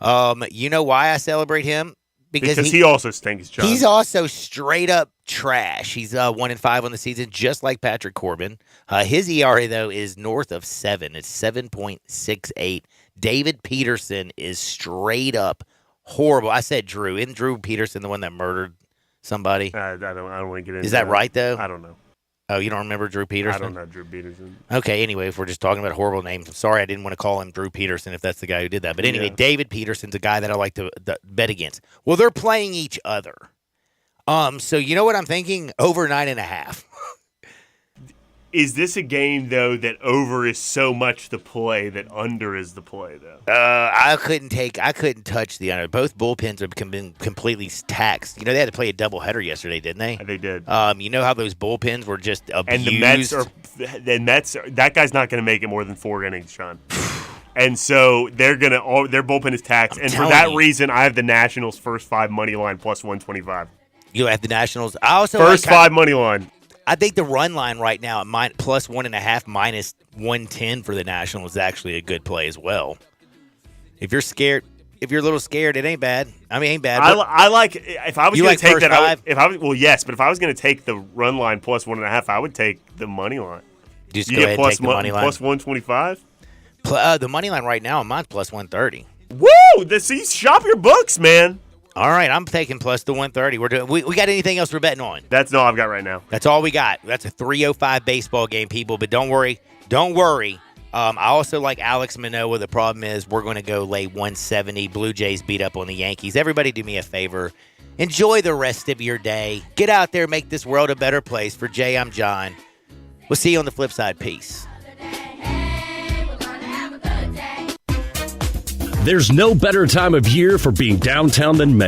You know why I celebrate him? Because he also stinks, John. He's also straight up trash. He's 1-5 on the season, just like Patrick Corbin. His ERA, though, is north of 7. It's 7.68. David Peterson is straight up horrible. I said Drew. Isn't Drew Peterson the one that murdered somebody? I don't want to get into Is that right, though? I don't know. Oh, you don't remember Drew Peterson? I don't know Drew Peterson. Okay, anyway, if we're just talking about horrible names, I'm sorry I didn't want to call him Drew Peterson if that's the guy who did that. But anyway, David Peterson's a guy that I like to bet against. Well, they're playing each other. So you know what I'm thinking? Over 9.5. Is this a game, though, that over is so much the play that under is the play, though? I couldn't touch the under. Both bullpens have been completely taxed. You know, they had to play a doubleheader yesterday, didn't they? They did. You know how those bullpens were just abused? And the Mets that guy's not going to make it more than 4 innings, Sean. And so their bullpen is taxed. And for that reason, I have the Nationals first 5 money line plus 125. You have the Nationals. I also first 5 money line. I think the run line right now at plus 1.5 minus 110 for the Nationals is actually a good play as well. If you're scared, if you're a little scared, it ain't bad. I mean, it ain't bad. I like if I was going to take that. But if I was going to take the run line plus 1.5, I would take the money line. Just go ahead and take the money line. Plus 125. The money line right now, mine's plus 130. Woo! Shop your books, man. All right, I'm taking plus the 130. We got anything else we're betting on? That's all I've got right now. That's all we got. That's a 3:05 baseball game, people. But don't worry. I also like Alex Manoah. The problem is we're going to go lay 170. Blue Jays beat up on the Yankees. Everybody do me a favor. Enjoy the rest of your day. Get out there, make this world a better place. For Jay, I'm John. We'll see you on the flip side. Peace. There's no better time of year for being downtown than May.